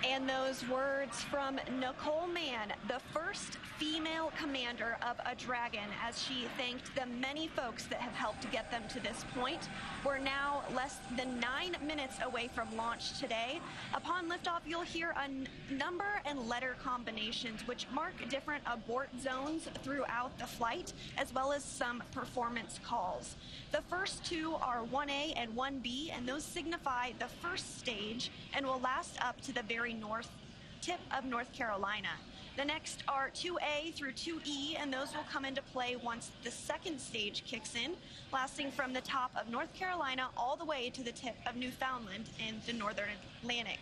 And those words from Nicole Mann, the first female commander of a Dragon, as she thanked the many folks that have helped get them to this point. We're now less than 9 minutes away from launch today. Upon liftoff, you'll hear a number and letter combinations which mark different abort zones throughout the flight, as well as some performance calls. The first two are 1A and 1B, and those signify the first stage and will last up to the very north tip of North Carolina. The next are 2A through 2E, and those will come into play once the second stage kicks in, lasting from the top of North Carolina all the way to the tip of Newfoundland in the northern Atlantic.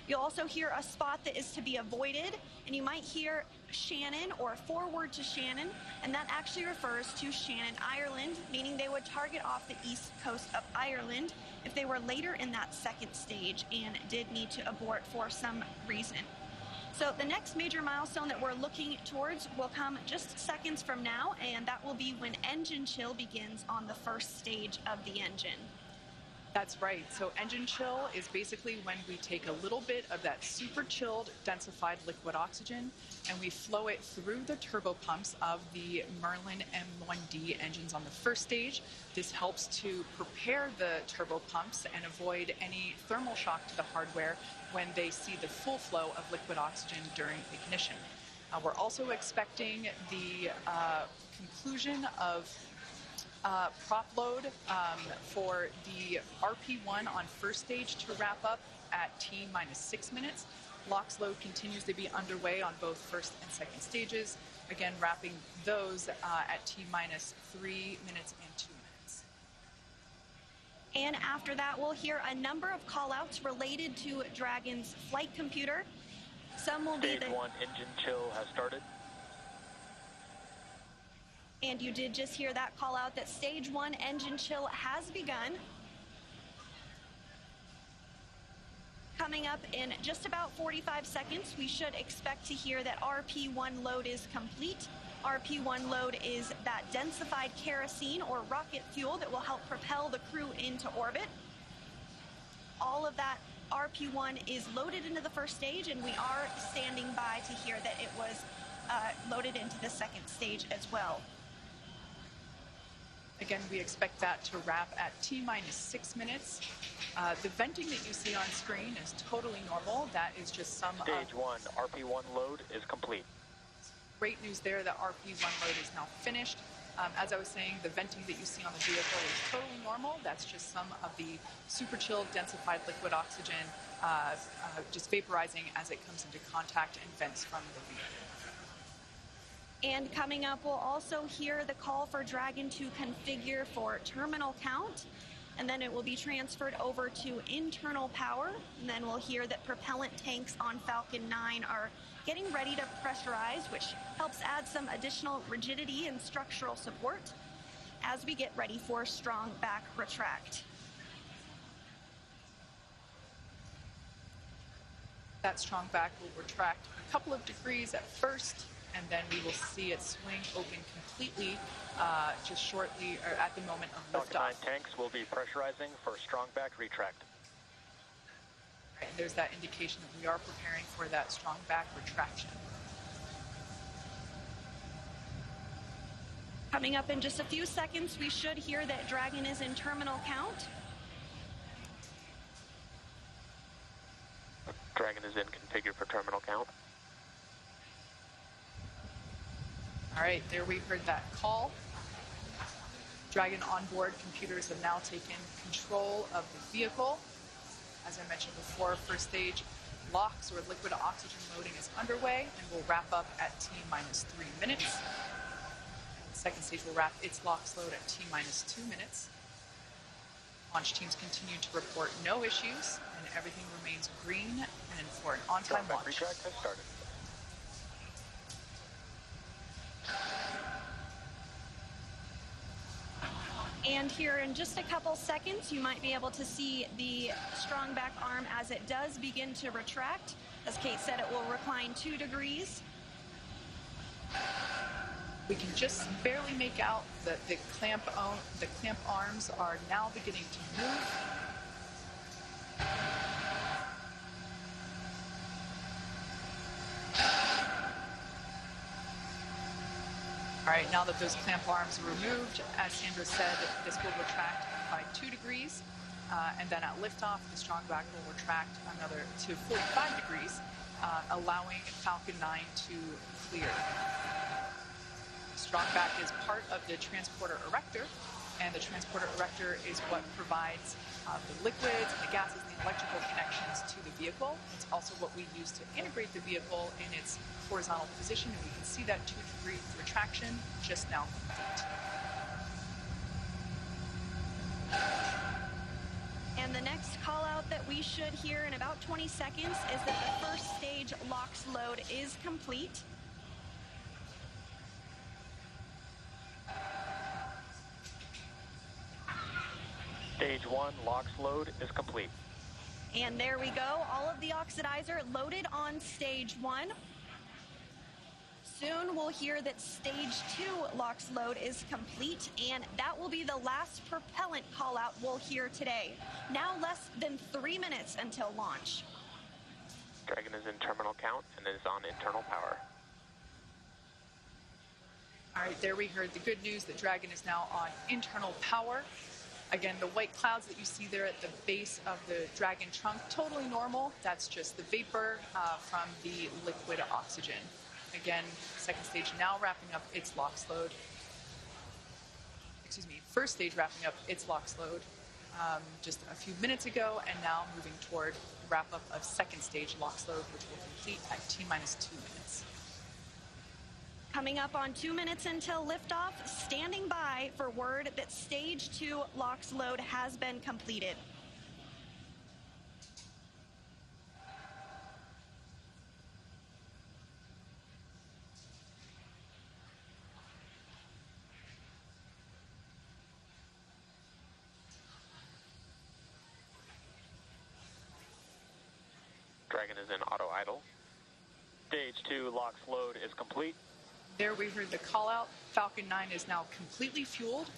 You'll also hear a spot that is to be avoided, and you might hear Shannon or forward to Shannon, and that actually refers to Shannon, Ireland, meaning they would target off the east coast of Ireland if they were later in that second stage and did need to abort for some reason. So the next major milestone that we're looking towards will come just seconds from now, and that will be when engine chill begins on the first stage of the engine. That's right. So engine chill is basically when we take a little bit of that super chilled densified liquid oxygen and we flow it through the turbopumps of the Merlin M1D engines on the first stage. This helps to prepare the turbopumps and avoid any thermal shock to the hardware when they see the full flow of liquid oxygen during ignition. We're also expecting the conclusion of prop load for the RP1 on first stage to wrap up at T-minus 6 minutes. LOX load continues to be underway on both first and second stages, again wrapping those at T-minus 3 minutes and 2 minutes. And after that, we'll hear a number of call-outs related to Dragon's flight computer. Some will be Stage 1 engine chill has started. And you did just hear that call out that stage 1 engine chill has begun. Coming up in just about 45 seconds, we should expect to hear that RP1 load is complete. RP1 load is that densified kerosene or rocket fuel that will help propel the crew into orbit. All of that RP1 is loaded into the first stage, and we are standing by to hear that it was loaded into the second stage as well. Again, we expect that to wrap at T-minus 6 minutes. The venting that you see on screen is totally normal. That is just some Stage 1, RP1 load is complete. Great news there that RP1 load is now finished. As I was saying, the venting that you see on the vehicle is totally normal. That's just some of the super chilled densified liquid oxygen just vaporizing as it comes into contact and vents from the vehicle. And coming up, we'll also hear the call for Dragon to configure for terminal count, and then it will be transferred over to internal power, and then we'll hear that propellant tanks on Falcon 9 are getting ready to pressurize, which helps add some additional rigidity and structural support as we get ready for strong back retract. That strong back will retract a couple of degrees at first, and then we will see it swing open completely just shortly, or at the moment of liftoff. Falcon 9 tanks will be pressurizing for strong back retract. Right, and there's that indication that we are preparing for that strong back retraction. Coming up in just a few seconds, we should hear that Dragon is in terminal count. Dragon is in configure for terminal count. All right, there we heard that call. Dragon onboard computers have now taken control of the vehicle. As I mentioned before, first stage LOX or liquid oxygen loading is underway and will wrap up at T-minus 3 minutes. The second stage will wrap its LOX load at T-minus 2 minutes. Launch teams continue to report no issues and everything remains green and for an on-time launch. Retract has started. And here in just a couple seconds, you might be able to see the strong back arm as it does begin to retract. As Kate said, it will recline 2 degrees. We can just barely make out that the clamp arms are now beginning to move. All right, now that those clamp arms are removed, as Sandra said, this will retract by 2 degrees, and then at liftoff, the strong back will retract another to 45 degrees, allowing Falcon 9 to clear. The strong back is part of the transporter erector, and the transporter erector is what provides the liquids, the gases, and the electrical connections to the vehicle. It's also what we use to integrate the vehicle in its horizontal position, and we can see that 2-degree retraction just now complete. And the next call out that we should hear in about 20 seconds is that the first stage LOX load is complete. Stage 1 LOX load is complete. And there we go, all of the oxidizer loaded on stage 1. Soon we'll hear that stage 2 LOX load is complete, and that will be the last propellant call out we'll hear today. Now less than 3 minutes until launch. Dragon is in terminal count and is on internal power. All right, there we heard the good news that Dragon is now on internal power. Again, the white clouds that you see there at the base of the Dragon trunk, totally normal. That's just the vapor from the liquid oxygen. Again, second stage now wrapping up its LOX load. Excuse me, first stage wrapping up its LOX load just a few minutes ago, and now moving toward wrap up of second stage LOX load, which will complete at T-minus 2 minutes. Coming up on 2 minutes until liftoff, standing by for word that stage 2 LOX load has been completed. Dragon is in auto idle. Stage 2 LOX load is complete. There we heard the call out. Falcon 9 is now completely fueled.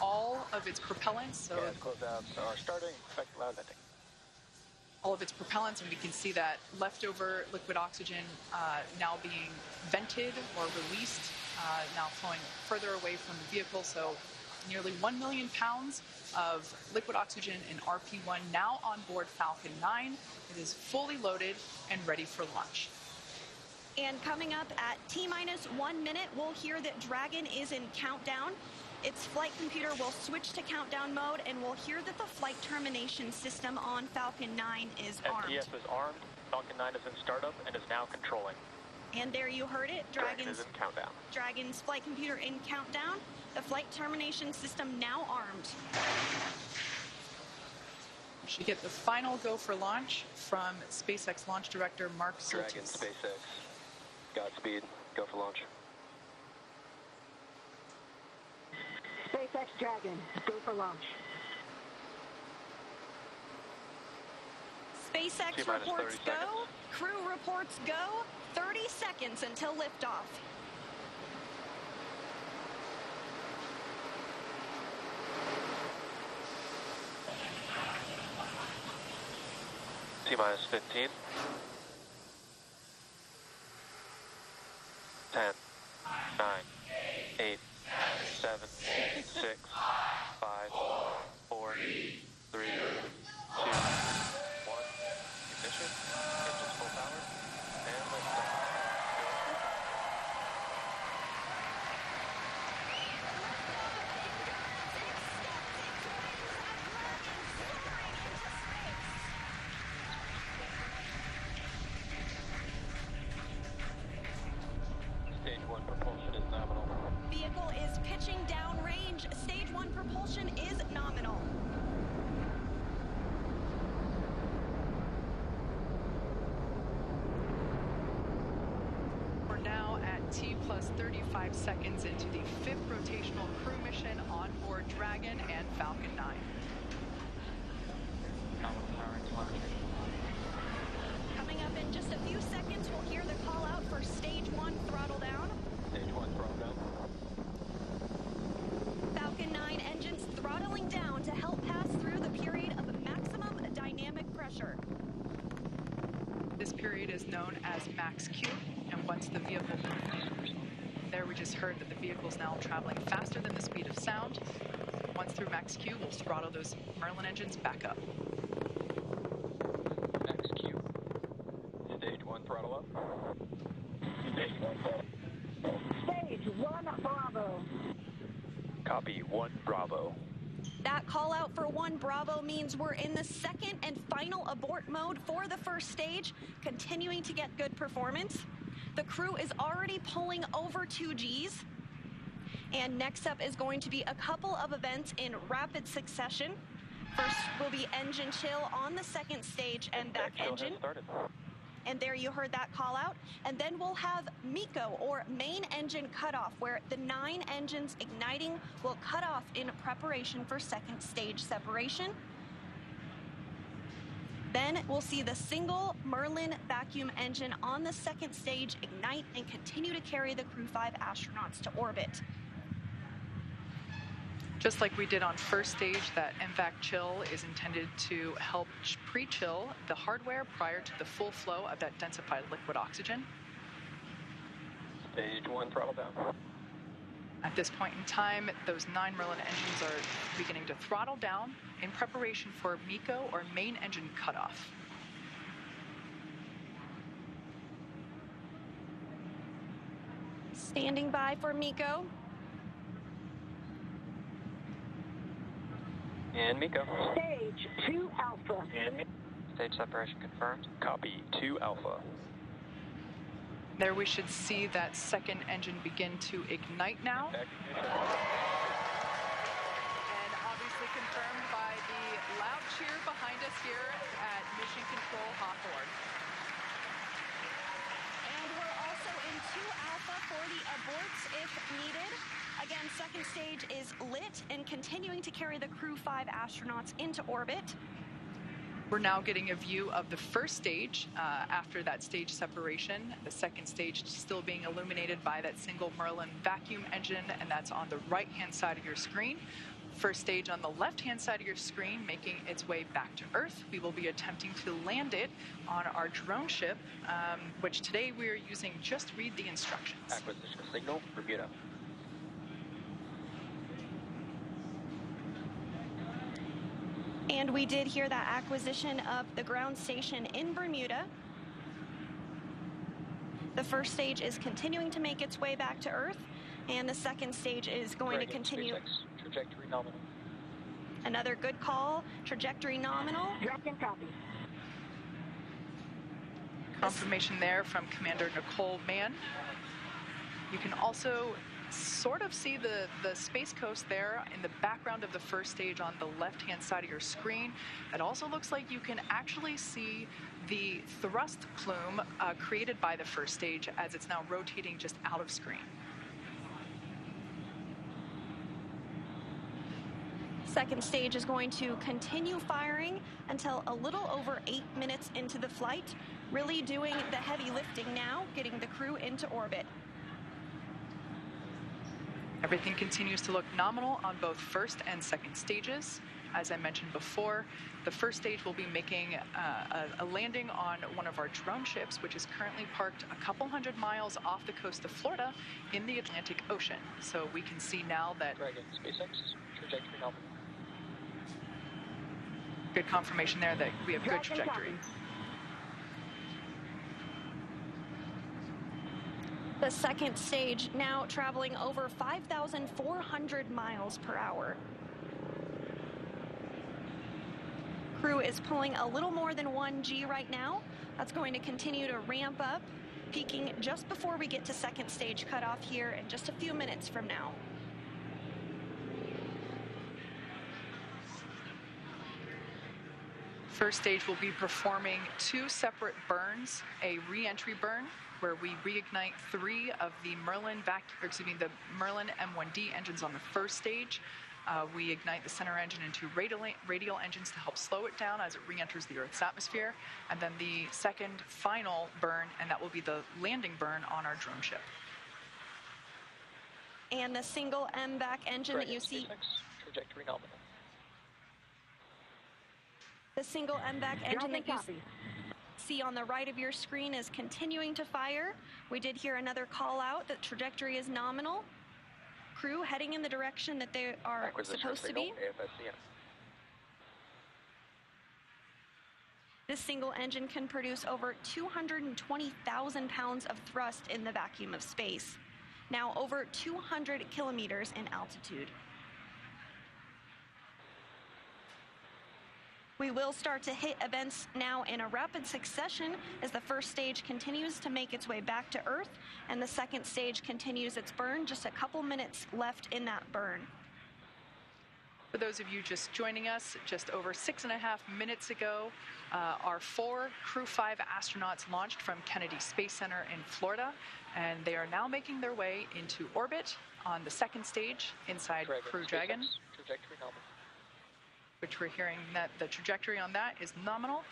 All of its propellants. So gas closeouts are starting. Expect loud landing. All of its propellants, and we can see that leftover liquid oxygen now being vented or released, now flowing further away from the vehicle. So nearly 1 million pounds of liquid oxygen in RP1 now on board Falcon 9. It is fully loaded and ready for launch. And coming up at T-minus 1 minute, we'll hear that Dragon is in countdown. Its flight computer will switch to countdown mode, and we'll hear that the flight termination system on Falcon 9 is armed. STS is armed. Falcon 9 is in startup and is now controlling. And there you heard it. Dragon is in countdown. Dragon's flight computer in countdown. The flight termination system now armed. We should get the final go for launch from SpaceX Launch Director Mark Surtees. Dragon, SpaceX. Godspeed. Go for launch. SpaceX Dragon, go for launch. SpaceX reports go. Crew reports go. 30 seconds until liftoff. T-minus 15. 10, 9, 8, 7, 6, 5, 4, 3, 2, 1. Ignition. Engines full power. And liftoff. Stage 1 propulsion is nominal. Vehicle is pitching downrange. Stage 1 propulsion is nominal. We're now at T+35 seconds into the 5th rotational crew mission on board Dragon and Falcon 9. Coming up in just a few seconds, we'll hear the call out for stage 1 throttle down. Stage 1 throttle down. Falcon 9 engines throttling down to help pass through the period of maximum dynamic pressure. This period is known as max Q, and once the vehicle... There we just heard that the vehicle is now traveling faster than the speed of sound. Once through max Q, we'll throttle those Merlin engines back up. Max Q. Stage 1 throttle up. Stage 1 throttle. Stage 1 Bravo. Copy, 1 Bravo. That call out for 1 Bravo means we're in the second and final abort mode for the first stage, continuing to get good performance. The crew is already pulling over 2 Gs. And next up is going to be a couple of events in rapid succession. First will be engine chill on the second stage and back engine. And there you heard that call out. And then we'll have MECO, or main engine cutoff, where the 9 engines igniting will cut off in preparation for second stage separation. Then we'll see the single Merlin vacuum engine on the second stage ignite and continue to carry the Crew-5 astronauts to orbit. Just like we did on first stage, that MVAC chill is intended to help pre-chill the hardware prior to the full flow of that densified liquid oxygen. Stage 1 throttle down. At this point in time, those 9 Merlin engines are beginning to throttle down in preparation for MECO, or main engine cutoff. Standing by for MECO. And MECO. Stage 2 Alpha. And stage separation confirmed. Copy, 2 Alpha. There we should see that second engine begin to ignite now. And obviously confirmed by the loud cheer behind us here at Mission Control Hawthorne. And we're also in 2 Alpha for the aborts if needed. Again, second stage is lit and continuing to carry the Crew-5 astronauts into orbit. We're now getting a view of the first stage after that stage separation. The second stage still being illuminated by that single Merlin vacuum engine, and that's on the right-hand side of your screen. First stage on the left-hand side of your screen making its way back to Earth. We will be attempting to land it on our drone ship, which today we are using just read the instructions. Acquisition signal, Bermuda. And we did hear that acquisition of the ground station in Bermuda. The first stage is continuing to make its way back to Earth, and the second stage is going to continue. SpaceX, trajectory nominal. Another good call, trajectory nominal. Dragon copy. Confirmation there from Commander Nicole Mann. You can also sort of see the Space Coast there in the background of the first stage on the left-hand side of your screen. It also looks like you can actually see the thrust plume created by the first stage as it's now rotating just out of screen. Second stage is going to continue firing until a little over 8 minutes into the flight, really doing the heavy lifting now, getting the crew into orbit. Everything continues to look nominal on both first and second stages. As I mentioned before, the first stage will be making a landing on one of our drone ships, which is currently parked a couple hundred miles off the coast of Florida in the Atlantic Ocean. So we can see now that... Dragon, SpaceX, trajectory nominal. Good confirmation there that we have good trajectory. The second stage now traveling over 5,400 miles per hour. Crew is pulling a little more than 1 G right now. That's going to continue to ramp up, peaking just before we get to second stage cutoff here in just a few minutes from now. First stage will be performing 2 separate burns, a re-entry burn where we reignite 3 of the Merlin the Merlin M1D engines on the first stage. We ignite the center engine into radial engines to help slow it down as it re-enters the Earth's atmosphere. And then the second final burn, and that will be the landing burn on our drone ship. And the single MVAC engine that you see. Trajectory nominal. The single MVAC engine that you see. see on the right of your screen is continuing to fire. We did hear another call out that trajectory is nominal. Crew heading in the direction that they are supposed to be. This single engine can produce over 220,000 pounds of thrust in the vacuum of space, now over 200 kilometers in altitude. We will start to hit events now in a rapid succession as the first stage continues to make its way back to Earth and the second stage continues its burn. Just a couple minutes left in that burn. For those of you just joining us, just over 6.5 minutes ago, our 4 Crew-5 astronauts launched from Kennedy Space Center in Florida, and they are now making their way into orbit on the second stage inside Crew-Dragon. Which we're hearing that the trajectory on that is nominal.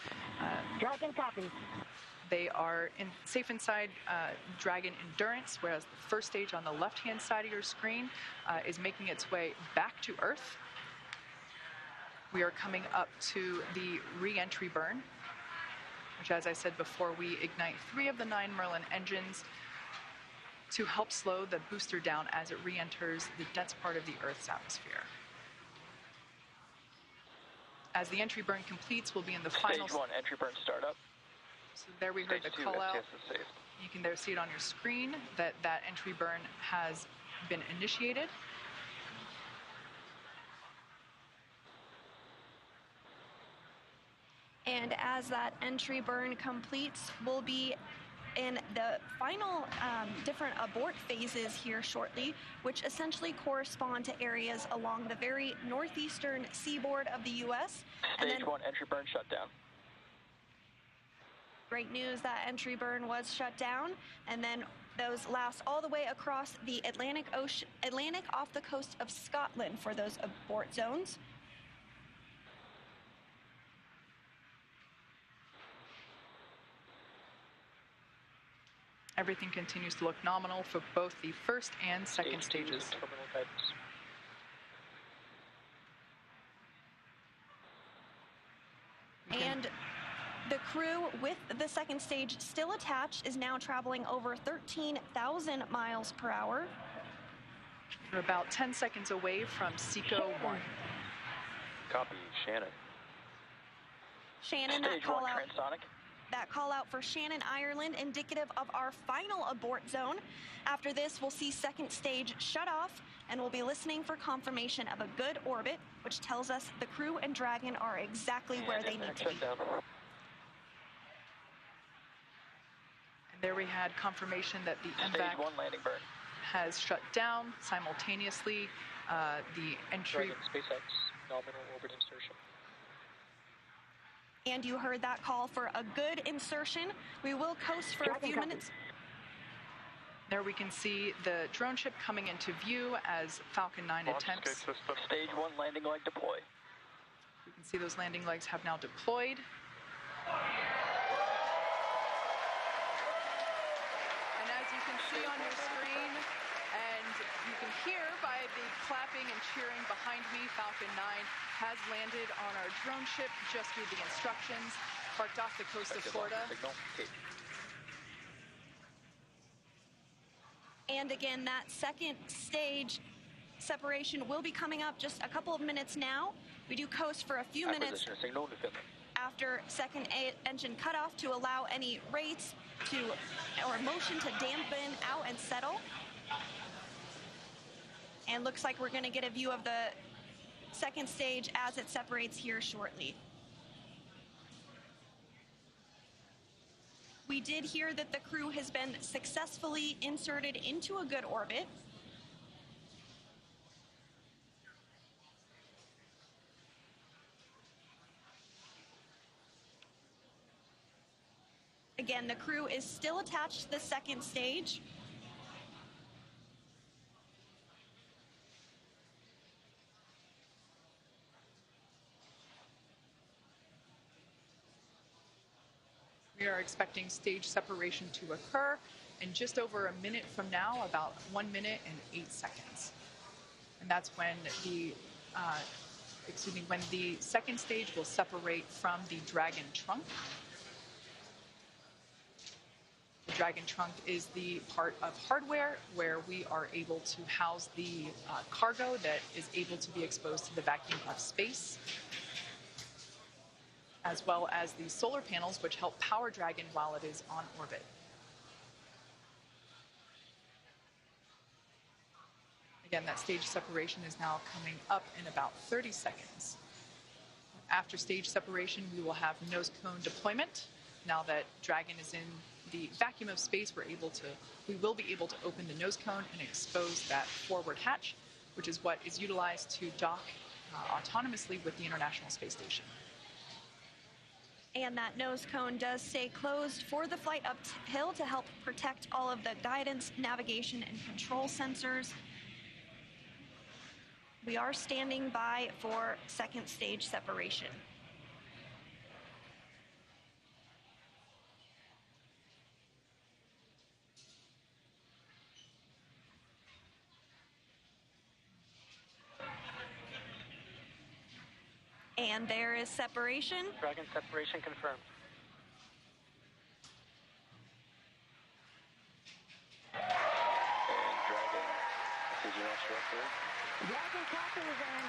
Dragon copy. They are safe inside Dragon Endurance, whereas the first stage on the left-hand side of your screen is making its way back to Earth. We are coming up to the re-entry burn, which, as I said before, we ignite 3 of the 9 Merlin engines to help slow the booster down as it re-enters the dense part of the Earth's atmosphere. As the entry burn completes, we'll be in the final... Stage 1, entry burn startup. So there we heard the call out. You can there see it on your screen that that entry burn has been initiated. And as that entry burn completes, we'll be in the final different abort phases here shortly, which essentially correspond to areas along the very northeastern seaboard of the U.S. Stage 1, entry burn shut down. Great news, that entry burn was shut down, and then those last all the way across the Atlantic off the coast of Scotland for those abort zones. Everything continues to look nominal for both the first and second stages. And the crew with the second stage still attached is now traveling over 13,000 miles per hour. We're about 10 seconds away from SECO 1. Copy, Shannon. Shannon, Stage 1, transonic. That call out for Shannon, Ireland, indicative of our final abort zone. After this, we'll see second stage shut off, and we'll be listening for confirmation of a good orbit, which tells us the crew and Dragon are exactly where they need to be. And there we had confirmation that the Stage 1 landing burn has shut down simultaneously. The entry... Dragon SpaceX nominal orbit insertion. And you heard that call for a good insertion. We will coast for a few minutes. There we can see the drone ship coming into view as Falcon 9 attempts. Stage 1 landing leg deploy. You can see those landing legs have now deployed. And as you can see on your screen, and you can hear by the clapping and cheering behind me, Falcon 9 has landed on our drone ship just through the instructions, parked off the coast of Florida. And again, that second stage separation will be coming up just a couple of minutes now. We do coast for a few minutes after second engine cutoff to allow any rates or motion to dampen out and settle. And looks like we're going to get a view of the second stage as it separates here shortly. We did hear that the crew has been successfully inserted into a good orbit. Again, the crew is still attached to the second stage. We are expecting stage separation to occur in just over a minute from now, about 1 minute and 8 seconds. And that's when when the second stage will separate from the Dragon trunk. Dragon trunk is the part of hardware where we are able to house the cargo that is able to be exposed to the vacuum of space, as well as the solar panels which help power Dragon while it is on orbit. Again, that stage separation is now coming up in about 30 seconds. After stage separation, we will have nose cone deployment. Now that Dragon is in the vacuum of space, we will be able to open the nose cone and expose that forward hatch, which is what is utilized to dock autonomously with the International Space Station. And that nose cone does stay closed for the flight uphill to help protect all of the guidance, navigation, and control sensors. We are standing by for second stage separation. And there is separation. Dragon separation confirmed. And Dragon, this is your launch director. Dragon copies and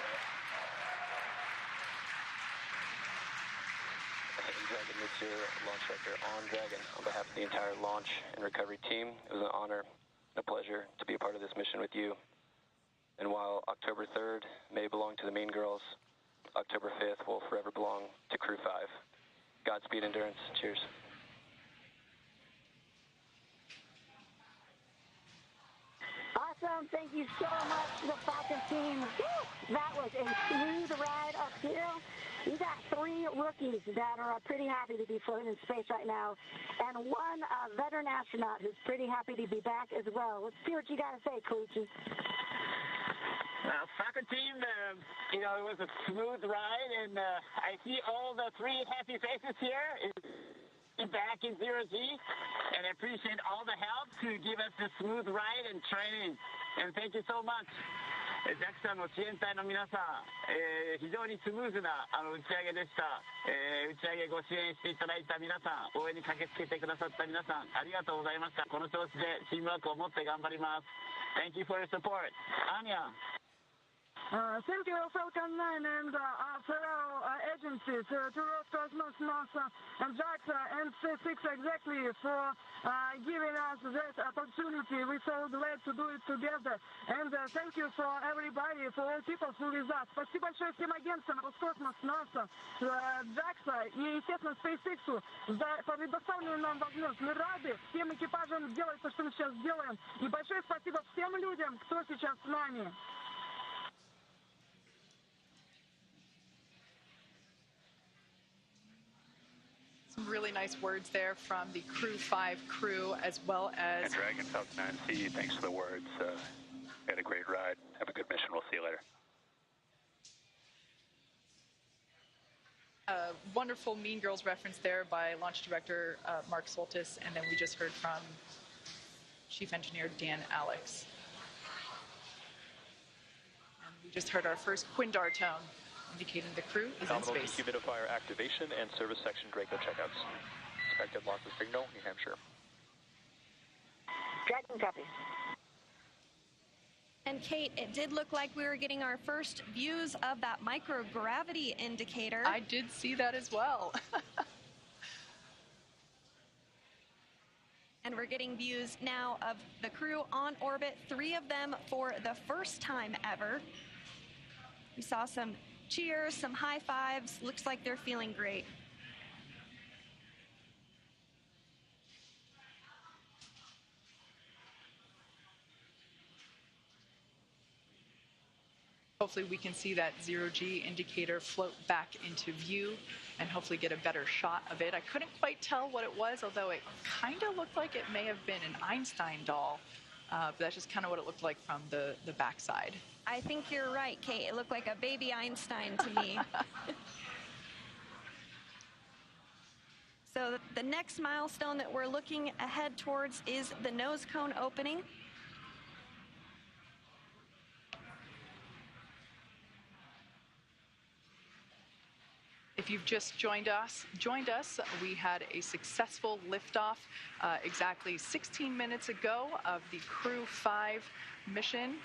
Dragon, this is your launch director on Dragon. On behalf of the entire launch and recovery team, it was an honor, a pleasure to be a part of this mission with you. And while October 3rd may belong to the Mean Girls, October 5th will forever belong to Crew-5. Godspeed, Endurance. Cheers. awesome. Thank you so much to the Falcon team. Woo! That was a smooth ride uphill. You got 3 rookies that are pretty happy to be floating in space right now, and 1 veteran astronaut who's pretty happy to be back as well. Let's see what you got to say, Koichi. Falcon team, it was a smooth ride, and I see all the 3 happy faces here back in 0G, and I appreciate all the help to give us a smooth ride and training, and thank you so much. JAXA の支援隊の皆さん、非常にスムーズな打ち上げでした。打ち上げご支援していただいた皆さん、応援に駆けつけてくださった皆さん、ありがとうございました。この調子でチームワークを持って頑張ります。Thank you for your support. Anya. Thank you, Falcon 9 and fellow agencies, to Roscosmos, NASA, and JAXA, and SpaceX exactly for giving us this opportunity. We're so glad to do it together. And thank you for everybody, for all people who with us. Спасибо большое всем агентствам Roscosmos, NASA, JAXA и, естественно, SpaceX за предоставленную нам возможность. Мы рады всем экипажам делать то, что мы сейчас делаем. И большое спасибо всем людям, кто сейчас с нами. Really nice words there from the Crew-5 crew, as well as... And Dragon, Falcon 9, see you. Thanks for the words. Had a great ride. Have a good mission. We'll see you later. A wonderful Mean Girls reference there by Launch Director Mark Soltis, and then we just heard from Chief Engineer Dan Alex. And we just heard our first Quindar tone, indicating the crew is in space. Dehumidifier activation and service section Draco checkouts. Expected loss of signal, New Hampshire. Dragon copy. And Kate, it did look like we were getting our first views of that microgravity indicator. I did see that as well. And we're getting views now of the crew on orbit, 3 of them for the first time ever. We saw some cheers, some high fives. Looks like they're feeling great. Hopefully we can see that 0G indicator float back into view and hopefully get a better shot of it. I couldn't quite tell what it was, although it kind of looked like it may have been an Einstein doll. But that's just kind of what it looked like from the backside. I think you're right, Kate. It looked like a baby Einstein to me. So the next milestone that we're looking ahead towards is the nose cone opening. If If you've just joined us, we had a successful liftoff exactly 16 minutes ago of the Crew-5 mission.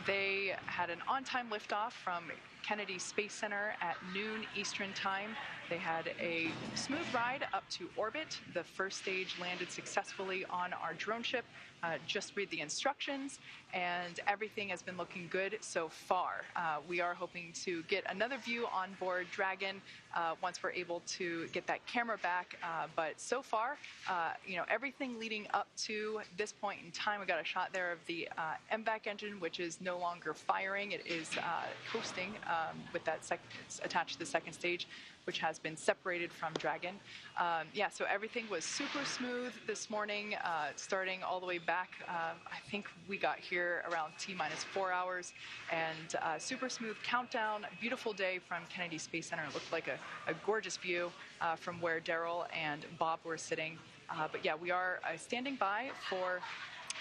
They had an on-time liftoff from Kennedy Space Center at noon Eastern Time. They had a smooth ride up to orbit. The first stage landed successfully on our drone ship. Just read the instructions, and everything has been looking good so far. We are hoping to get another view on board Dragon once we're able to get that camera back. But so far, everything leading up to this point in time, we got a shot there of the MVAC engine, which is no longer firing. It is coasting with that it's attached to the second stage, which has been separated from Dragon. So everything was super smooth this morning, starting all the way back. I think we got here around T-4 hours, and super smooth countdown. Beautiful day from Kennedy Space Center. It looked like a gorgeous view from where Daryl and Bob were sitting. But yeah, we are standing by for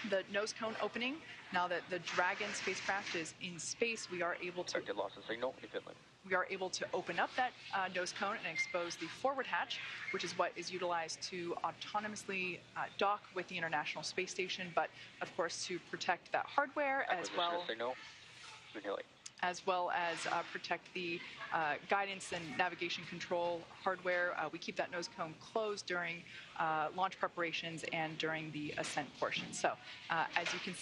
the nose cone opening. Now that the Dragon spacecraft is in space, we are able to loss of signal in Finland. We are able to open up that nose cone and expose the forward hatch, which is what is utilized to autonomously dock with the International Space Station, but of course to protect that hardware as well as protect the guidance and navigation control hardware. We keep that nose cone closed during launch preparations and during the ascent portion. So as you can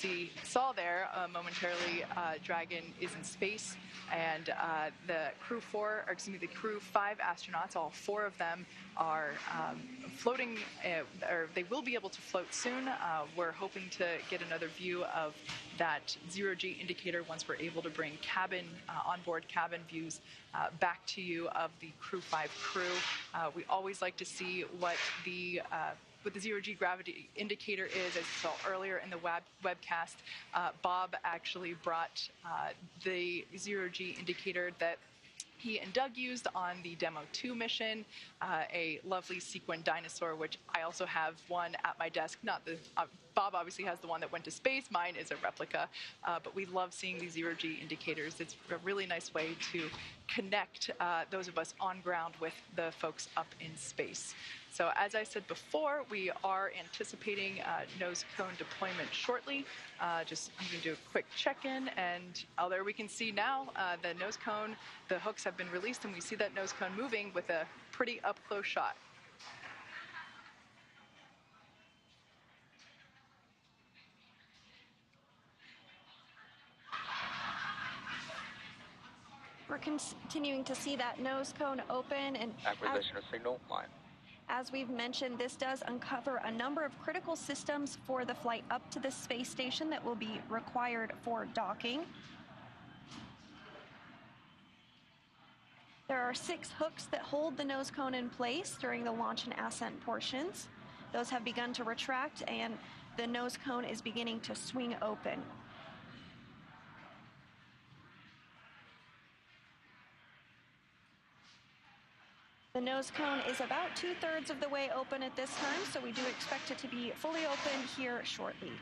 saw there momentarily, Dragon is in space, and the Crew-5 astronauts, all 4 of them, are floating, or they will be able to float soon. We're hoping to get another view of that zero-G indicator once we're able to bring onboard cabin views back to you of the Crew-5 crew. We always like to see what the zero-G gravity indicator is. As you saw earlier in the webcast, Bob actually brought the zero-G indicator that he and Doug used on the Demo 2 mission, a lovely sequin dinosaur, which I also have one at my desk. Bob obviously has the one that went to space. Mine is a replica, but we love seeing these zero-G indicators. It's a really nice way to connect those of us on ground with the folks up in space. So as I said before, we are anticipating nose cone deployment shortly. I'm going to do a quick check-in, and there we can see now the nose cone, the hooks have been released, and we see that nose cone moving with a pretty up-close shot. We're continuing to see that nose cone open, and acquisition of signal line. As we've mentioned, this does uncover a number of critical systems for the flight up to the space station that will be required for docking. There are 6 hooks that hold the nose cone in place during the launch and ascent portions. Those have begun to retract, and the nose cone is beginning to swing open. The nose cone is about 2/3 of the way open at this time, so we do expect it to be fully open here shortly.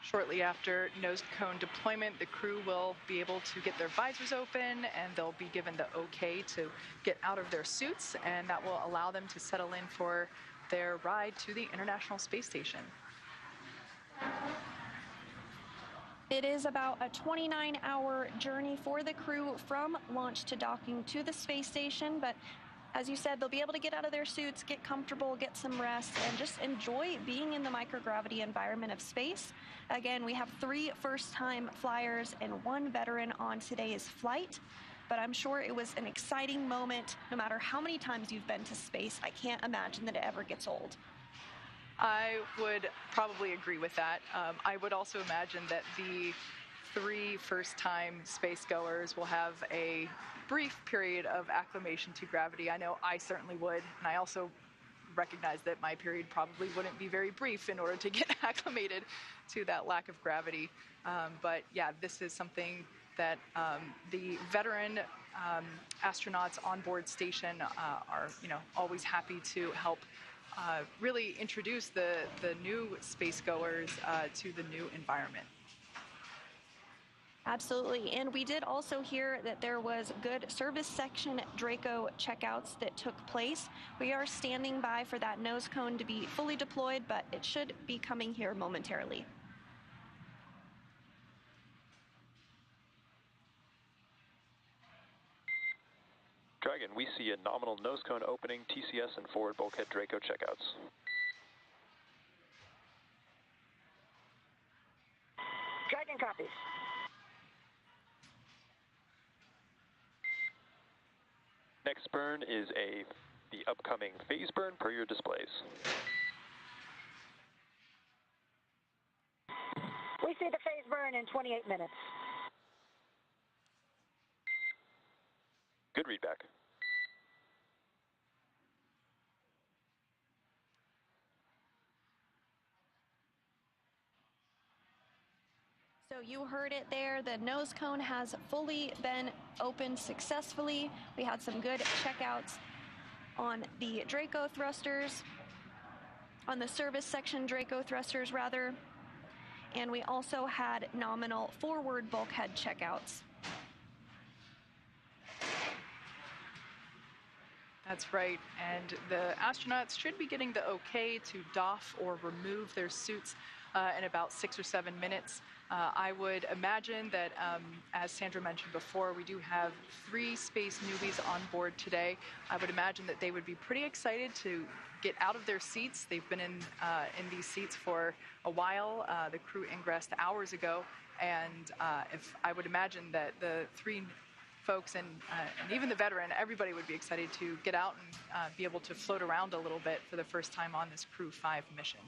Shortly after nose cone deployment, the crew will be able to get their visors open, and they'll be given the okay to get out of their suits, and that will allow them to settle in for their ride to the International Space Station. It is about a 29-hour journey for the crew from launch to docking to the space station, but as you said, they'll be able to get out of their suits, get comfortable, get some rest, and just enjoy being in the microgravity environment of space. Again, we have 3 first-time flyers and 1 veteran on today's flight, but I'm sure it was an exciting moment. No matter how many times you've been to space, I can't imagine that it ever gets old. I would probably agree with that. I would also imagine that the 3 first-time space goers will have a brief period of acclimation to gravity. I know I certainly would, and I also recognize that my period probably wouldn't be very brief in order to get acclimated to that lack of gravity. But yeah, this is something that the veteran astronauts on board station are, always happy to help really introduce the new space goers to the new environment. Absolutely. And we did also hear that there was good service section Draco checkouts that took place. We are standing by for that nose cone to be fully deployed, but it should be coming here momentarily. Dragon, we see a nominal nose cone opening, TCS and forward bulkhead Draco checkouts. Dragon copies. Next burn is the upcoming phase burn per your displays. We see the phase burn in 28 minutes. Good readback. So you heard it there. The nose cone has fully been opened successfully. We had some good checkouts on the Draco thrusters, on the service section Draco thrusters rather, and we also had nominal forward bulkhead checkouts. That's right, and the astronauts should be getting the okay to doff or remove their suits in about 6 or 7 minutes. I would imagine that, as Sandra mentioned before, we do have 3 space newbies on board today. I would imagine that they would be pretty excited to get out of their seats. They've been in these seats for a while. The crew ingressed hours ago, and I would imagine that the 3 folks and even the veteran, everybody would be excited to get out and be able to float around a little bit for the first time on this Crew-5 mission.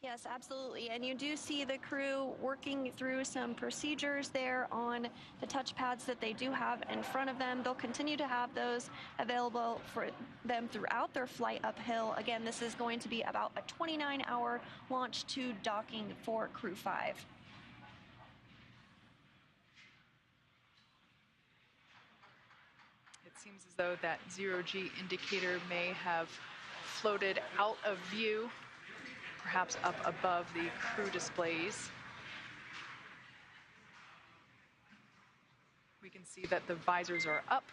Yes, absolutely. And you do see the crew working through some procedures there on the touchpads that they do have in front of them. They'll continue to have those available for them throughout their flight uphill. Again, this is going to be about a 29-hour launch to docking for Crew-5. It seems as though that zero-G indicator may have floated out of view, perhaps up above the crew displays. We can see that the visors are up.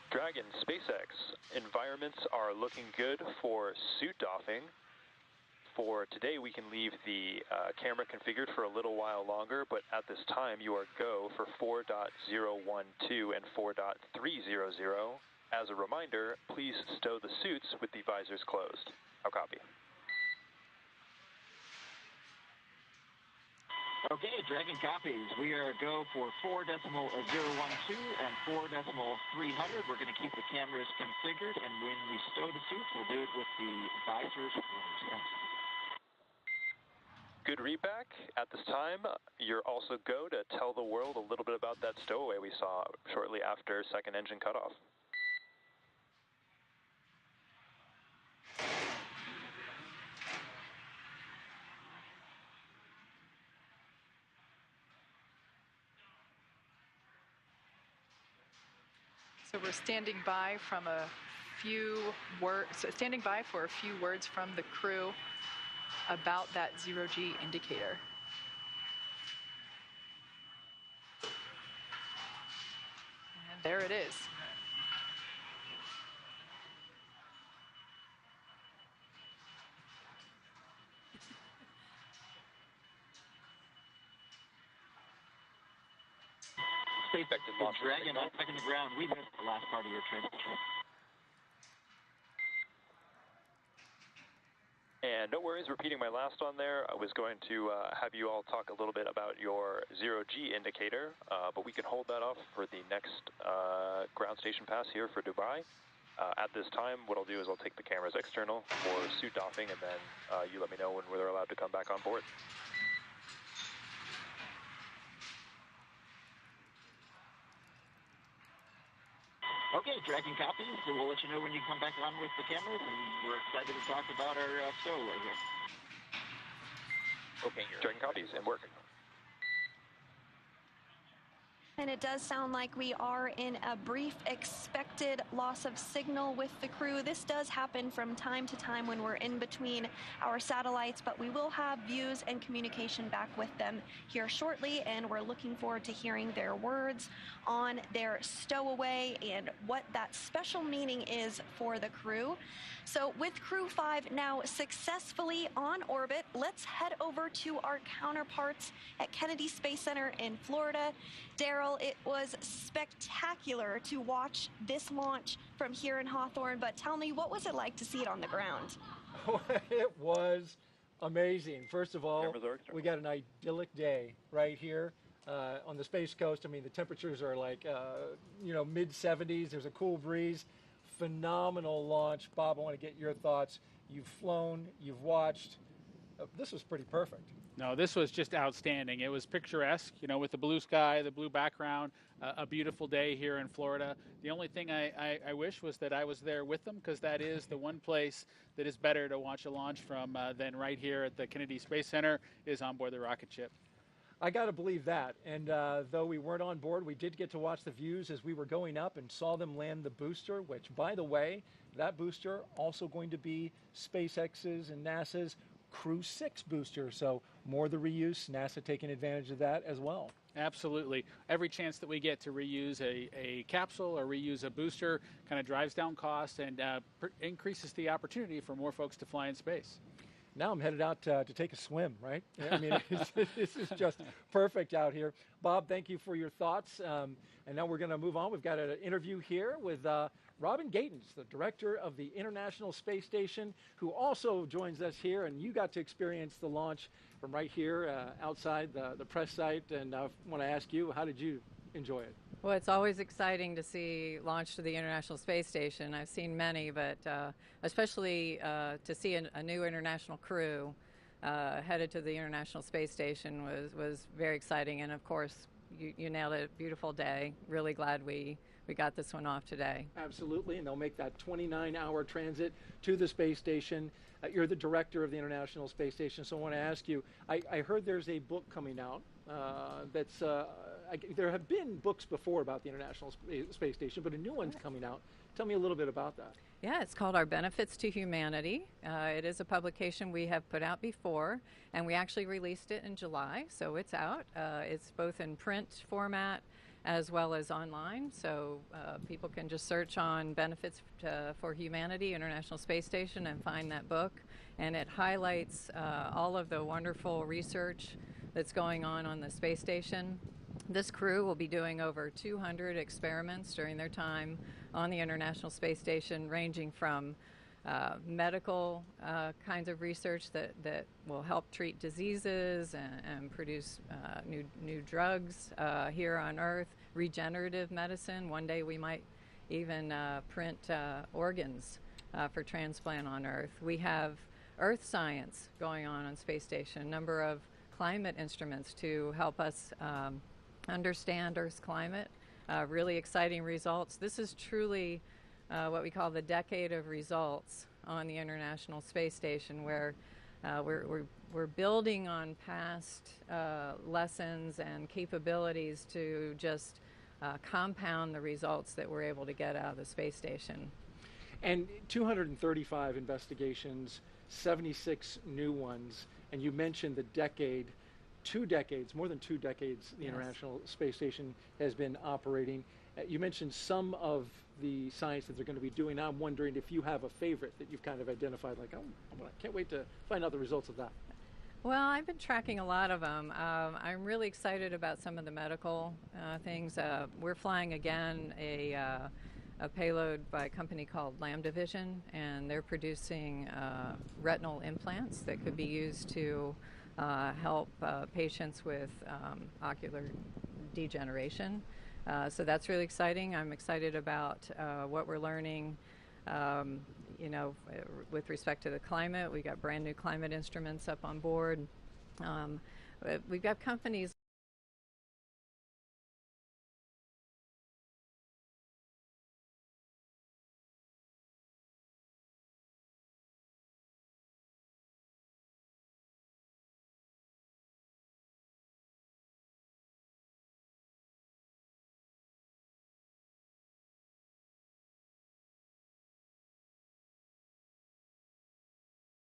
Dragon, SpaceX, environments are looking good for suit doffing. For today, we can leave the camera configured for a little while longer, but at this time, you are go for 4.012 and 4.300. As a reminder, please stow the suits with the visors closed. I'll copy. Okay, Dragon copies. We are go for 4.012 and 4.300. We're going to keep the cameras configured, and when we stow the suits, we'll do it with the visors closed. Good readback. At this time, you're also go to tell the world a little bit about that stowaway we saw shortly after second engine cutoff. So we're standing by for a few words from the crew about that zero-G indicator. And there it is. SpaceX Dragon back in the ground. We missed the last part of your transmission. And no worries, repeating my last one there. I was going to have you all talk a little bit about your zero-G indicator, but we can hold that off for the next ground station pass here for Dubai. At this time, what I'll do is I'll take the cameras external for suit doffing, and then you let me know when they're allowed to come back on board. Okay, Dragon copies. So we'll let you know when you come back on with the cameras, and we're excited to talk about our stowaway here. Okay, Dragon copies and work. And it does sound like we are in a brief expected loss of signal with the crew. This does happen from time to time when we're in between our satellites, but we will have views and communication back with them here shortly, and we're looking forward to hearing their words on their stowaway and what that special meaning is for the crew. So with Crew-5 now successfully on orbit, let's head over to our counterparts at Kennedy Space Center in Florida. Daryl, it was spectacular to watch this launch from here in Hawthorne, but tell me, what was it like to see it on the ground? It was amazing. First of all, we got an idyllic day right here on the Space Coast. I mean, the temperatures are like, mid 70s. There's a cool breeze. Phenomenal launch. Bob, I want to get your thoughts. You've flown, you've watched. This was pretty perfect. No, this was just outstanding. It was picturesque, with the blue sky, the blue background, a beautiful day here in Florida. The only thing I wish was that I was there with them, because that is the one place that is better to watch a launch from than right here at the Kennedy Space Center is on board the rocket ship. I got to believe that. And though we weren't on board, we did get to watch the views as we were going up and saw them land the booster, which, by the way, that booster also going to be SpaceX's and NASA's Crew-6 booster. So more the reuse, NASA taking advantage of that as well. Absolutely. Every chance that we get to reuse a capsule or reuse a booster kind of drives down costs and increases the opportunity for more folks to fly in space. Now I'm headed out to take a swim, right? I mean, this is just perfect out here. Bob, thank you for your thoughts. And now we're going to move on. We've got an interview here with Robin Gatens, the director of the International Space Station, who also joins us here. And you got to experience the launch from right here outside the press site. And I want to ask you, how did you enjoy it? Well, it's always exciting to see launch to the International Space Station. I've seen many, but especially to see a new international crew headed to the International Space Station was very exciting. And of course, you nailed it. Beautiful day. Really glad we got this one off today. Absolutely, and they'll make that 29-hour transit to the space station. You're the director of the International Space Station, so I want to ask you, I heard there's a book coming out that's there have been books before about the International Space Station, but a new one's coming out. Tell me a little bit about that. Yeah, it's called Our Benefits to Humanity. It is a publication we have put out before, and we actually released it in July, so it's out. It's both in print format as well as online, so people can just search on Benefits for Humanity, International Space Station, and find that book. And it highlights all of the wonderful research that's going on the space station. This crew will be doing over 200 experiments during their time on the International Space Station, ranging from medical kinds of research that will help treat diseases and produce new drugs here on Earth, regenerative medicine. One day we might even print organs for transplant on Earth. We have Earth science going on Space Station, a number of climate instruments to help us understand Earth's climate. Really exciting results. This is truly what we call the decade of results on the International Space Station, where we're building on past lessons and capabilities to just compound the results that we're able to get out of the space station. And 235 investigations, 76 new ones, and you mentioned the decade. 2 decades, more than 2 decades, the International Space Station has been operating. You mentioned some of the science that they're going to be doing. I'm wondering if you have a favorite that you've kind of identified, like, oh, I can't wait to find out the results of that. Well, I've been tracking a lot of them. I'm really excited about some of the medical things. We're flying again a payload by a company called Lambda Vision, and they're producing retinal implants that could be used to help patients with ocular degeneration. So that's really exciting. I'm excited about what we're learning, with respect to the climate. We got brand new climate instruments up on board. We've got companies